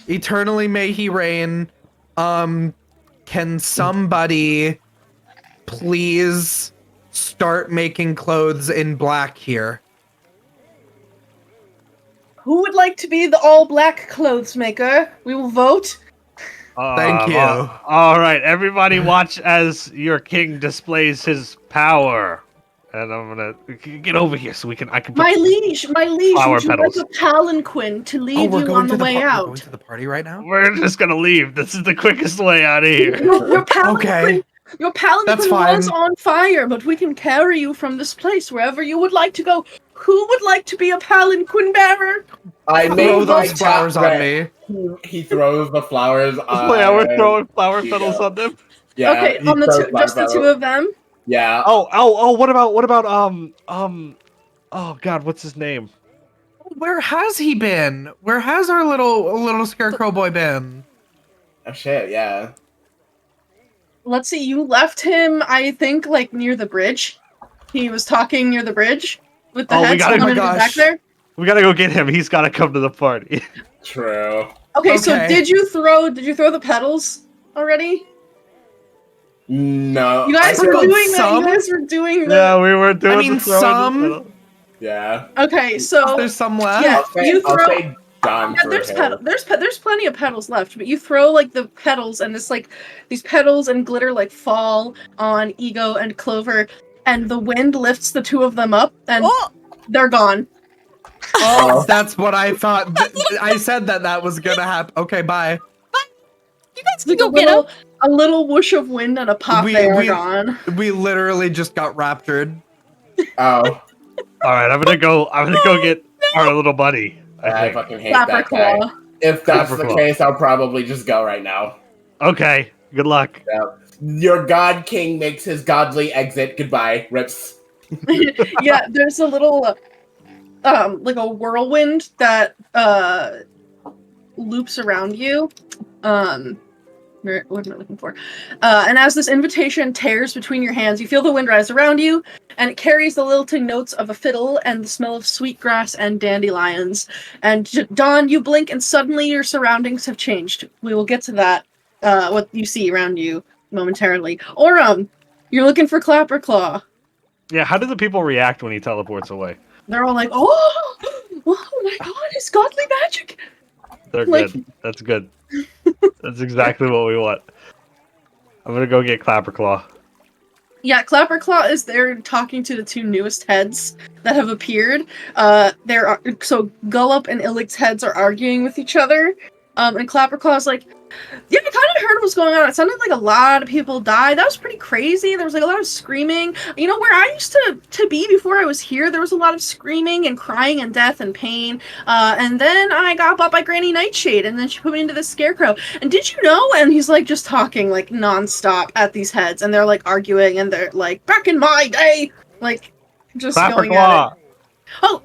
Eternally may he reign. Can somebody please start making clothes in black here? Who would like to be the all-black clothes maker? We will vote. Thank you. All right, everybody, watch as your king displays his power. And I'm gonna get over here so I can. Put My liege, flower would you petals. like a palanquin to lead you on the way We're out? going to the party right now. We're just gonna leave. This is the quickest way out of here. Your palanquin, Okay. your palanquin That's was fine. on fire, but we can carry you from this place wherever you would like to go. Who would like to be a palanquin bearer? I Throw made my those flowers top on red. me. He throws the flowers on. Yeah, we're throwing flower you petals know. on them. Yeah, Okay, he on the throws two, flower just the two petals. of them. Yeah. Oh, what about oh god, what's his name? Where has he been? Where has our little scarecrow boy been? Oh shit, yeah. Let's see, you left him, I think, like near the bridge. He was talking near the bridge with the Oh, we head. gotta- Someone oh my in the back gosh. there. We gotta go get him. He's gotta come to the party. True. Okay, so Okay. did you throw the petals already? No. You guys I were throw- doing that. some? You guys were doing Yeah, that. we were doing I mean, the throwing some- the petals. Yeah. Okay, so There's some left. Yeah. I'll you throw- say John yeah, for there's him. there's plenty of petals left, but you throw like the petals, and it's like these petals and glitter like fall on Ego and Clover, and the wind lifts the two of them up, and they're gone. Oh, that's what I thought. I said that was gonna happen. Okay, bye. You guys can Like go get him. a little whoosh of wind and a pop. They are gone. We literally just got raptured. Oh, All right, I'm gonna go get our little buddy. I I think. fucking hate Clapper that guy. claw. If that's Clapper the claw. case, I'll probably just go right now. Okay, good luck. Your God King makes his godly exit. Goodbye, rips. Yeah, there's a little like a whirlwind that loops around you. What am I looking for? And as this invitation tears between your hands, you feel the wind rise around you, and it carries the lilting notes of a fiddle and the smell of sweetgrass and dandelions. And Dawn, you blink, and suddenly your surroundings have changed. We will get to that, what you see around you momentarily. Aurum, you're looking for Clapperclaw. Yeah, how do the people react when he teleports away? They're all like, oh my god, it's godly magic! They're Like- good. That's good. That's exactly what we want. I'm gonna go get Clapperclaw. Yeah, Clapperclaw is there talking to the two newest heads that have appeared. So Gullup and Illick's heads are arguing with each other. And Clapperclaw's like, yeah, I kind of heard what's going on. It sounded like a lot of people died. That was pretty crazy. There was like a lot of screaming. You know, where I used to be before I was here, there was a lot of screaming and crying and death and pain. And then I got bought by Granny Nightshade, and then she put me into the scarecrow. And did you know? And he's like just talking like nonstop at these heads, and they're like arguing, and they're like, back in my day, like just going at it. Clapperclaw.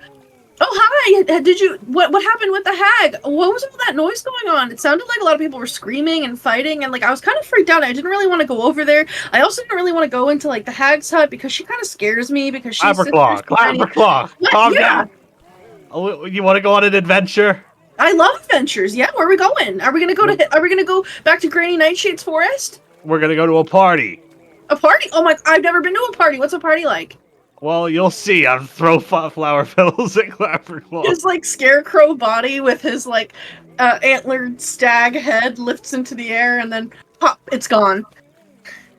Oh, hi! Did you... What happened with the hag? What was all that noise going on? It sounded like a lot of people were screaming and fighting, and, like, I was kind of freaked out. I didn't really want to go over there. I also didn't really want to go into, like, the hag's hut, because she kind of scares me, because she's... Clapperclaw. Calm Yeah. down. Oh, you want to go on an adventure? I love adventures. Yeah, where are we going? Are we gonna go back to Granny Nightshade's forest? We're gonna go to a party. A party? Oh my... I've never been to a party. What's a party like? Well, you'll see. I'll throw flower petals at Clapperclaw. His, like, scarecrow body with his, like, antlered stag head lifts into the air, and then pop, it's gone.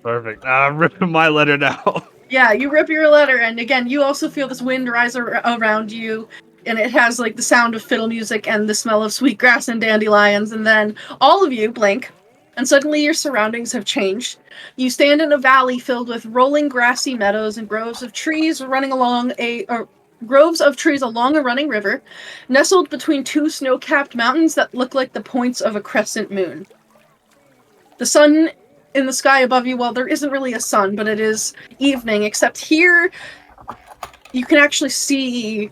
Perfect. I'm ripping my letter now. Yeah, you rip your letter, and again, you also feel this wind rise around you, and it has like the sound of fiddle music and the smell of sweet grass and dandelions, and then all of you blink, and suddenly your surroundings have changed. You stand in a valley filled with rolling grassy meadows and groves of trees along a running river, nestled between two snow-capped mountains that look like the points of a crescent moon. The sun in the sky above you, well, there isn't really a sun, but it is evening, except here you can actually see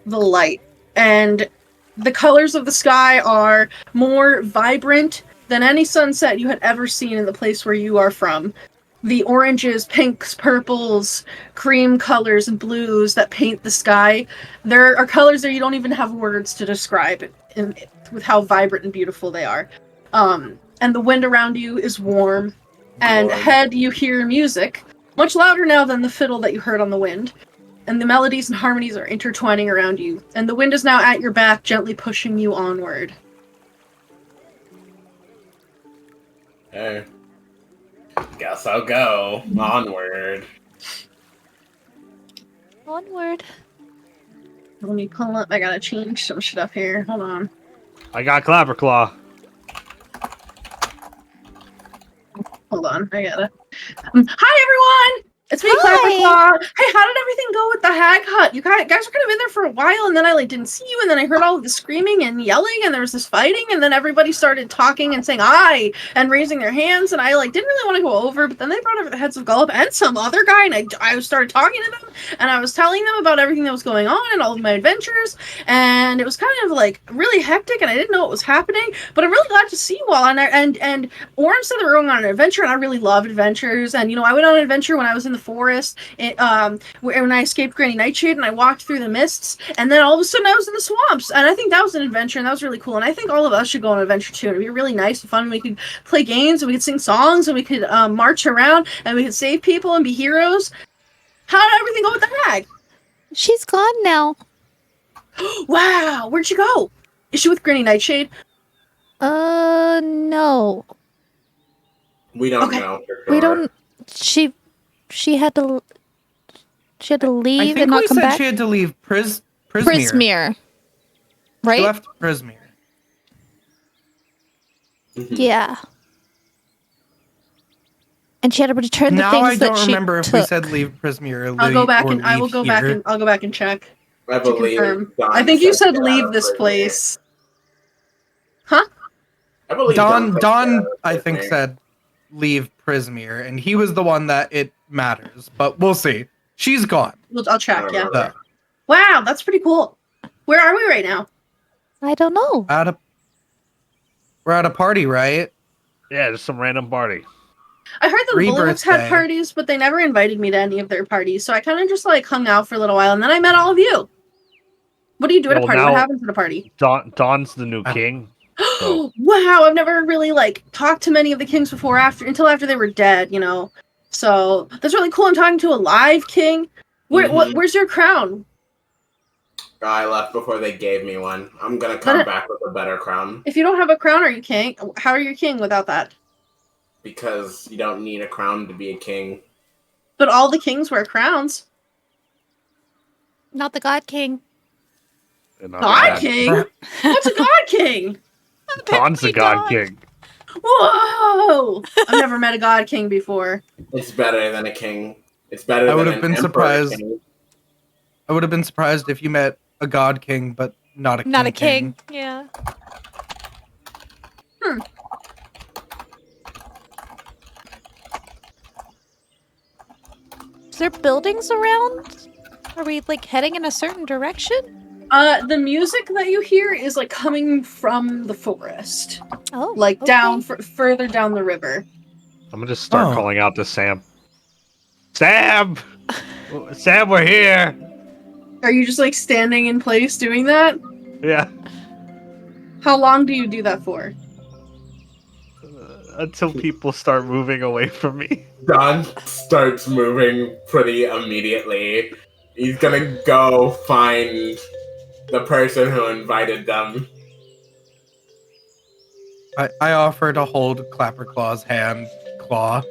the light, and the colors of the sky are more vibrant than any sunset you had ever seen in the place where you are from. The oranges, pinks, purples, cream colors, and blues that paint the sky. There are colors there you don't even have words to describe with how vibrant and beautiful they are. And the wind around you is warm, and ahead you hear music, much louder now than the fiddle that you heard on the wind, and the melodies and harmonies are intertwining around you, and the wind is now at your back, gently pushing you onward. Hey. Guess I'll go. Onward. Onward. Let me pull up, I gotta change some shit up here, hold on. I got Clapperclaw. Hold on, I gotta... Hi everyone! It's me, Clapperclaw! Hey, how did everything go with the hag hut? You guys were kind of in there for a while, and then I didn't see you, and then I heard all of the screaming and yelling, and there was this fighting, and then everybody started talking and saying "aye" and raising their hands, and I didn't really want to go over, but then they brought over the heads of Gullop and some other guy, and I started talking to them, and I was telling them about everything that was going on and all of my adventures, and it was kind of really hectic, and I didn't know what was happening, but I'm really glad to see you all, and Aurum said they were going on an adventure, and I really love adventures, and I went on an adventure when I was in the forest, when I escaped Granny Nightshade, and I walked through the mists, and then all of a sudden I was in the swamps, and I think that was an adventure, and that was really cool, and I think all of us should go on an adventure too, and it'd be really nice and fun, and we could play games, and we could sing songs, and we could march around, and we could save people and be heroes. How did everything go with the hag? She's gone now. Wow, where'd she go? Is she with Granny Nightshade? No. We don't know. For sure. We don't. She had to leave I and think not we come said back. she had to leave Prismere. Prismere. She Right? left Prismere. Yeah. And she had to return the Now things I that don't she remember if took. we said leave Prismere. I'll go back or and I will leave go back here. and I'll go back and check I to believe. confirm. Don I think you said get out leave of this prison. place. Huh? I believe Don, said get out of I think prison. said leave Prismere, and he was the one that it matters. But we'll see. She's gone. I'll check. Yeah. Remember. Wow, that's pretty cool. Where are we right now? I don't know. We're at a party, right? Yeah, just some random party. I heard the Rebirth Bullywugs had Day. parties, but they never invited me to any of their parties, so I kind of just hung out for a little while, and then I met all of you. What do you do at a Well, party? now- What happens at a party? Don's the new king. So- Wow, I've never really talked to many of the kings before until after they were dead, So that's really cool. I'm talking to a live king. Where's your crown? I left before they gave me one. I'm gonna come back with a better crown If you don't have a crown, are you king? How are you king without that? because you don't need a crown to be a king. But all the kings wear crowns. Not the God King. and not God bad. king? What's a god king? Don's the god king. Whoa! I've never met a god king before. It's better than a king. It's better I than would have an been emperor surprised. king. I would have been surprised if you met a god king, but not a king. Not a king. Yeah. Is there buildings around? Are we heading in a certain direction? The music that you hear is coming from the forest, Oh, down further down the river. I'm gonna just start Oh. calling out to Sam. Sam! Sam, we're here! Are you just standing in place doing that? Yeah. How long do you do that for? Until people start moving away from me. Don starts moving pretty immediately. He's gonna go find the person who invited them. I offer to hold Clapperclaw's hand, Claw.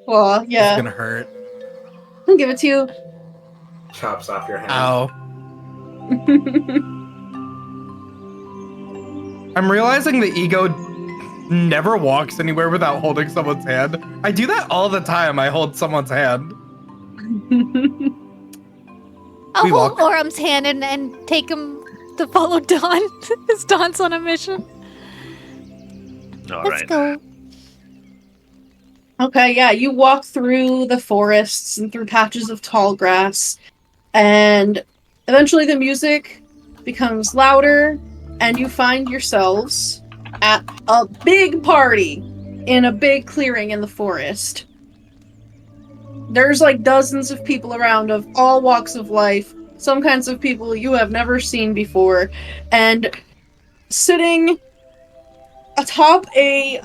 Well, It's yeah. gonna hurt. I'll give it to you. Chops off your hand. Ow. I'm realizing the ego never walks anywhere without holding someone's hand. I do that all the time. I hold someone's hand. I'll We hold walk. Aurum's hand and take him to follow Dawn. Because Dawn's on a mission. All Let's right. go. Okay, yeah, you walk through the forests and through patches of tall grass, and eventually the music becomes louder, and you find yourselves at a big party in a big clearing in the forest. There's like dozens of people around of all walks of life, some kinds of people you have never seen before, and sitting atop a,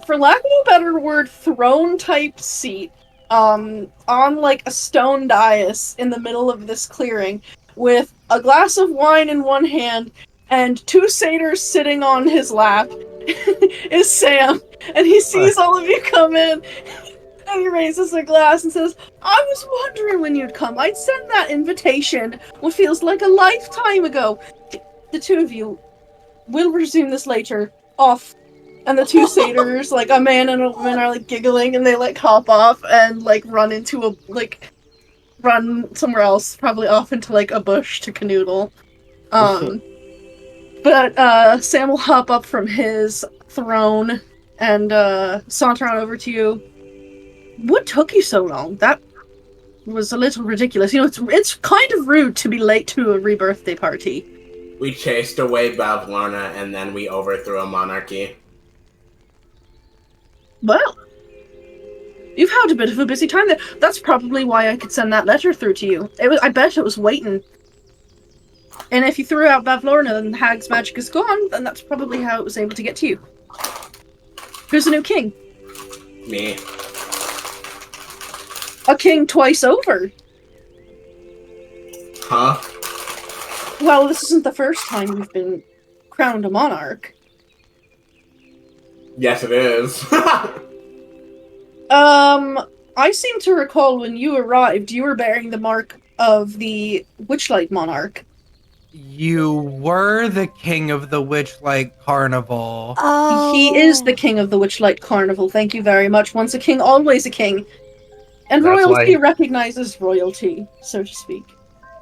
for lack of a better word, throne-type seat, on, like, a stone dais in the middle of this clearing, with a glass of wine in one hand, and 2 satyrs sitting on his lap, is Sam, and he sees all of you come in, and he raises a glass and says, I was wondering when you'd come. I'd sent that invitation what feels like a lifetime ago. The 2 of you will resume this later. Off. And the 2 satyrs, like a man and a woman, are like giggling, and they like hop off and like run into a run somewhere else, probably off into like a bush to canoodle. But Sam will hop up from his throne and saunter on over to you. What took you so long? That was a little ridiculous. You know, it's kind of rude to be late to a rebirthday party. We chased away Bavlorna, and then we overthrew a monarchy. Well, you've had a bit of a busy time there. That's probably why I could send that letter through to you. I bet it was waiting. And if you threw out Bavlorna and the hag's magic is gone, then that's probably how it was able to get to you. Who's the new king? Me. A king twice over. Huh? Well, this isn't the first time you've been crowned a monarch. Yes, it is. I seem to recall when you arrived, you were bearing the mark of the Witchlight monarch. You were the king of the Witchlight Carnival. Oh. He is the king of the Witchlight Carnival, thank you very much. Once a king, always a king. And That's royalty why- recognizes royalty, so to speak.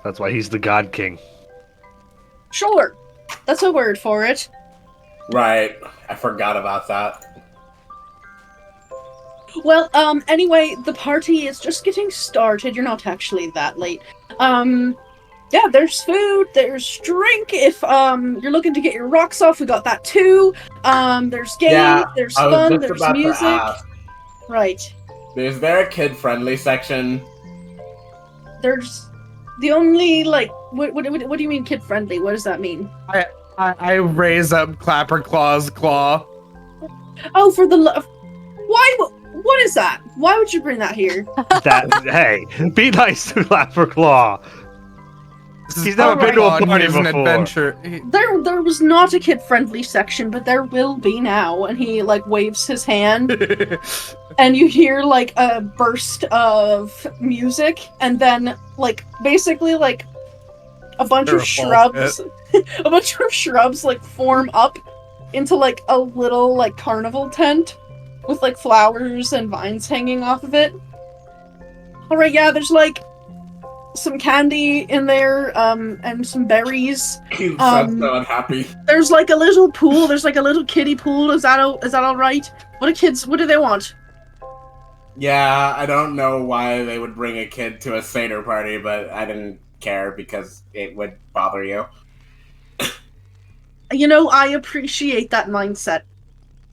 That's why he's the God King. Sure, that's a word for it. Right. I forgot about that. Well, anyway, the party is just getting started. You're not actually that late. Yeah, there's food, there's drink. If, you're looking to get your rocks off, we got that too. There's games, Yeah, there's I was fun, just there's about to music. ask. Right. Is there a kid-friendly section? There's the only, like, what do you mean kid-friendly? What does that mean? I raise up Clapper Claw's claw. Oh, for the love. Why? What is that? Why would you bring that here? Hey, be nice to Clapper Claw. He's never been to a Claw party is an before. adventure. There was not a kid-friendly section, but there will be now. And he, like, waves his hand, and you hear, like, a burst of music, and then, like, basically, like, a bunch They're of a false shrubs, a bunch of shrubs, like, form up into, like, a little, like, carnival tent with, like, flowers and vines hanging off of it. Alright, yeah, there's, like, some candy in there, and some berries. You sound so unhappy. There's like a little pool. There's like a little kiddie pool. Is that all right? What do they want? Yeah, I don't know why they would bring a kid to a satyr party, but I didn't care because it would bother you. You know, I appreciate that mindset.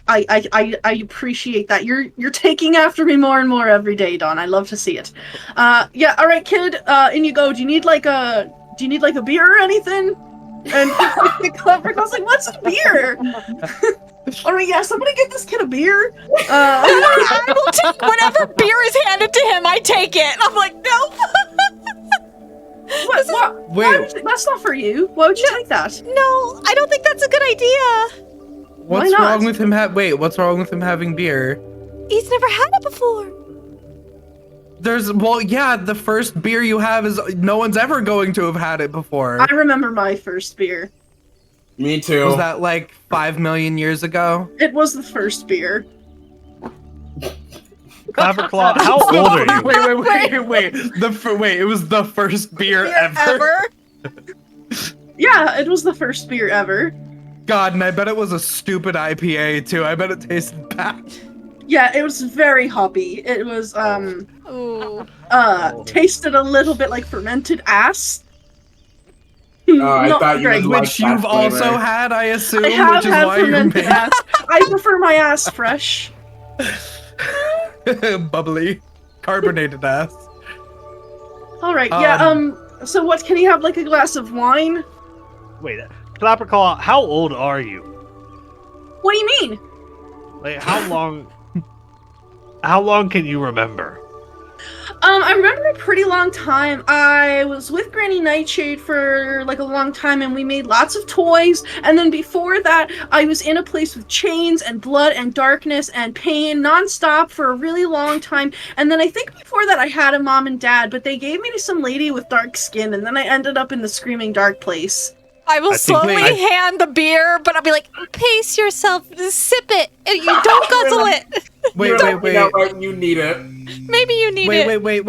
I appreciate that. You're taking after me more and more every day, Dawn. I love to see it. Yeah, all right, kid. In you go. Do you need like a beer or anything? And Clover goes like, "What's a beer?" All right, yeah. Somebody get this kid a beer. I will take whatever beer is handed to him. I take it. And I'm like, nope. What? Wait. That's not for you. Why would you take that? No, I don't think that's a good idea. What's not? wrong with him? Wait, what's wrong with him having beer? He's never had it before. the first beer you have is no one's ever going to have had it before. I remember my first beer. Me too. Was that like 5 million years ago? It was the first beer. Clapperclaw, how old are you? Wait. It was the first beer ever? Yeah, it was the first beer ever. God, and I bet it was a stupid IPA too. I bet it tasted bad. Yeah, it was very hoppy. It was, Ooh. tasted a little bit like fermented ass. I Not thought you great. would like Which that you've also flavor. had, I assume, I have which is had why you fermented made ass. I prefer my ass fresh. bubbly, carbonated ass. Alright, yeah, so what, can he have, like, a glass of wine? Wait, Clapperclaw, how old are you? What do you mean? Like, how long can you remember? I remember a pretty long time. I was with Granny Nightshade for like a long time and we made lots of toys. And then before that, I was in a place with chains and blood and darkness and pain nonstop for a really long time. And then I think before that I had a mom and dad, but they gave me to some lady with dark skin and then I ended up in the screaming dark place. I will I think- slowly hand the beer, but I'll be like, pace yourself, sip it, and you don't guzzle it. Wait. You know what? You need it. Maybe you need it. Wait.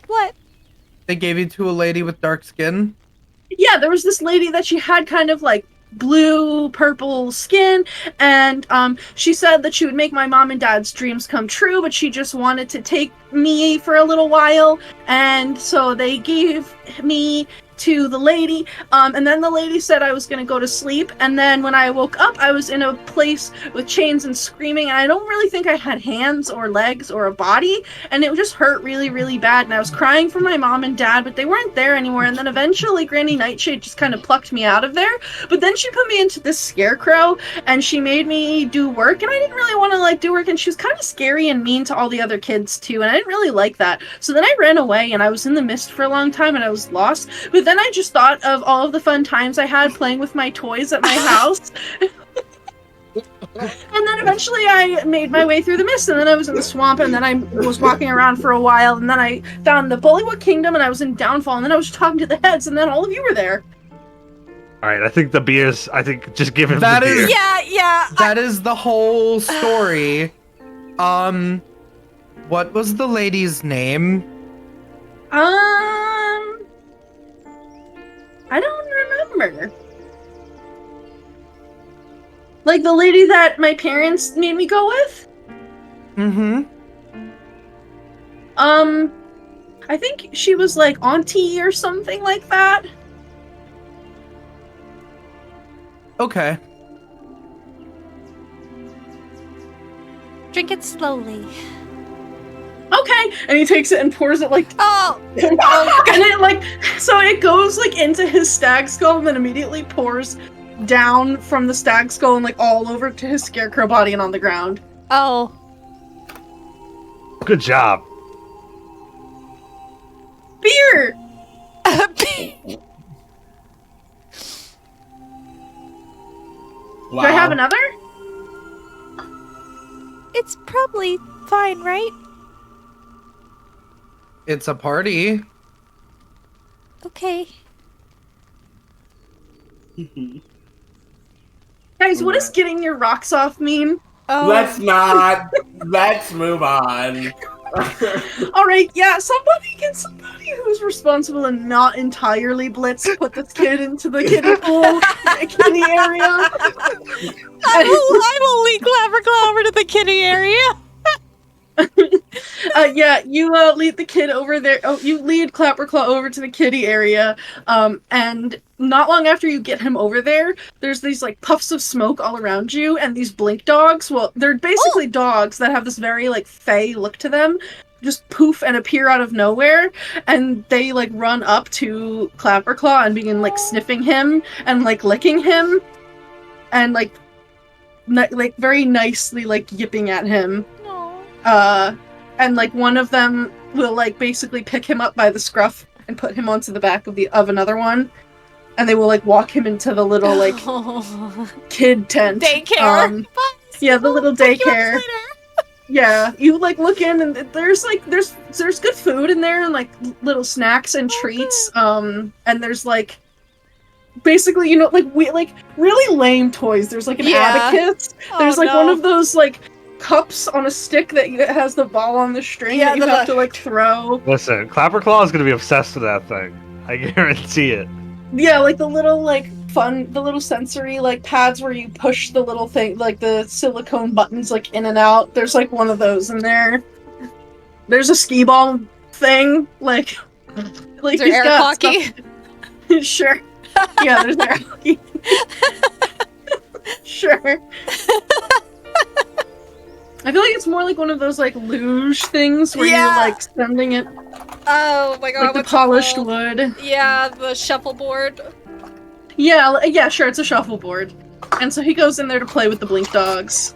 What? They gave you to a lady with dark skin? Yeah, there was this lady that she had kind of like blue purple skin and she said that she would make my mom and dad's dreams come true, but she just wanted to take me for a little while, and so they gave me to the lady, and then the lady said I was gonna go to sleep, and then when I woke up I was in a place with chains and screaming, and I don't really think I had hands or legs or a body, and it just hurt really, really bad, and I was crying for my mom and dad, but they weren't there anymore, and then eventually Granny Nightshade just kind of plucked me out of there, but then she put me into this scarecrow, and she made me do work, and I didn't really want to like do work, and she was kind of scary and mean to all the other kids too, and I didn't really like that, so then I ran away, and I was in the mist for a long time, and I was lost, but then I just thought of all of the fun times I had playing with my toys at my house. And then eventually I made my way through the mist, and then I was in the swamp, and then I was walking around for a while, and then I found the Bullywug Kingdom, and I was in Downfall, and then I was talking to the heads, and then all of you were there. Alright, I think the beer's... I think just give him That the beer. is- Yeah. That is the whole story. What was the lady's name? I don't remember. Like the lady that my parents made me go with? Mm-hmm. I think she was like auntie or something like that. Okay. Drink it slowly. Okay, and he takes it and pours it like Oh. and it like so it goes like into his stag skull and then immediately pours down from the stag skull and like all over to his scarecrow body and on the ground. Oh. Good job. Beer! Wow. Do I have another? It's probably fine, right? It's a party. Okay. Guys, what does getting your rocks off mean? Oh. Let's not. Let's move on. Alright, yeah, somebody who's responsible and not entirely blitz put this kid into the kiddie pool, kiddie area. I will lead Clapperclaw over to the kitty area. Yeah, you lead the kid over there. Oh, you lead Clapperclaw over to the kitty area. And not long after you get him over there, there's these like puffs of smoke all around you, and these blink dogs. Well, they're basically dogs that have this very like fey look to them. Just poof and appear out of nowhere, and they like run up to Clapperclaw and begin like sniffing him and like licking him, and like very nicely like yipping at him. And like one of them will like basically pick him up by the scruff and put him onto the back of another one, and they will like walk him into the little like kid tent. Daycare. Yeah, the little Pick you up daycare. later. Yeah, you like look in and there's good food in there and like little snacks and treats. And there's like basically, like really lame toys. There's like an abacus. There's like one of those like cups on a stick that has the ball on the string that you have to like throw. Listen, Clapperclaw is gonna be obsessed with that thing. I guarantee it. Yeah, like the little the little sensory like pads where you push the little thing, like the silicone buttons like in and out. There's like one of those in there. There's a skee ball thing, like is there air hockey? Sure. Yeah, there's air hockey. Sure. I feel like it's more like one of those like luge things where you're like sending it. Oh my god! Like the polished wood. Yeah, the shuffleboard. Yeah, sure, it's a shuffleboard. And so he goes in there to play with the blink dogs.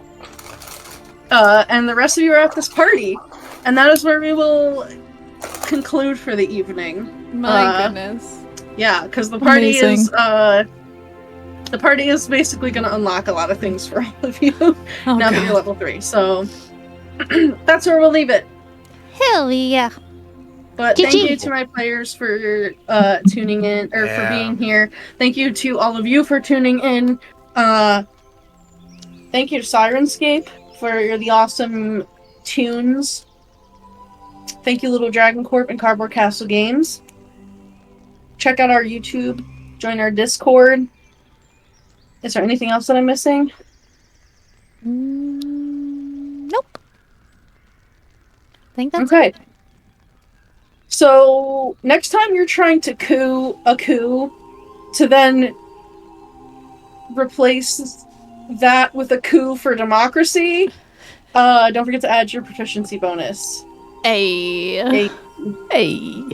And the rest of you are at this party. And that is where we will conclude for the evening. My goodness. Yeah, because the party is basically going to unlock a lot of things for all of you now that you're level 3. So that's where we'll leave it. Hell yeah. But thank you to my players for tuning in, or for being here. Thank you to all of you for tuning in. Thank you to Sirenscape for the awesome tunes. Thank you, Little Dragon Corp and Cardboard Castle Games. Check out our YouTube. Join our Discord. Is there anything else that I'm missing? Nope. I think that's okay. So, next time you're trying to coup a coup to then replace that with a coup for democracy, don't forget to add your proficiency bonus. Hey.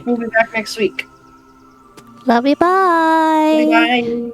We'll be back next week. Love you, bye. Bye.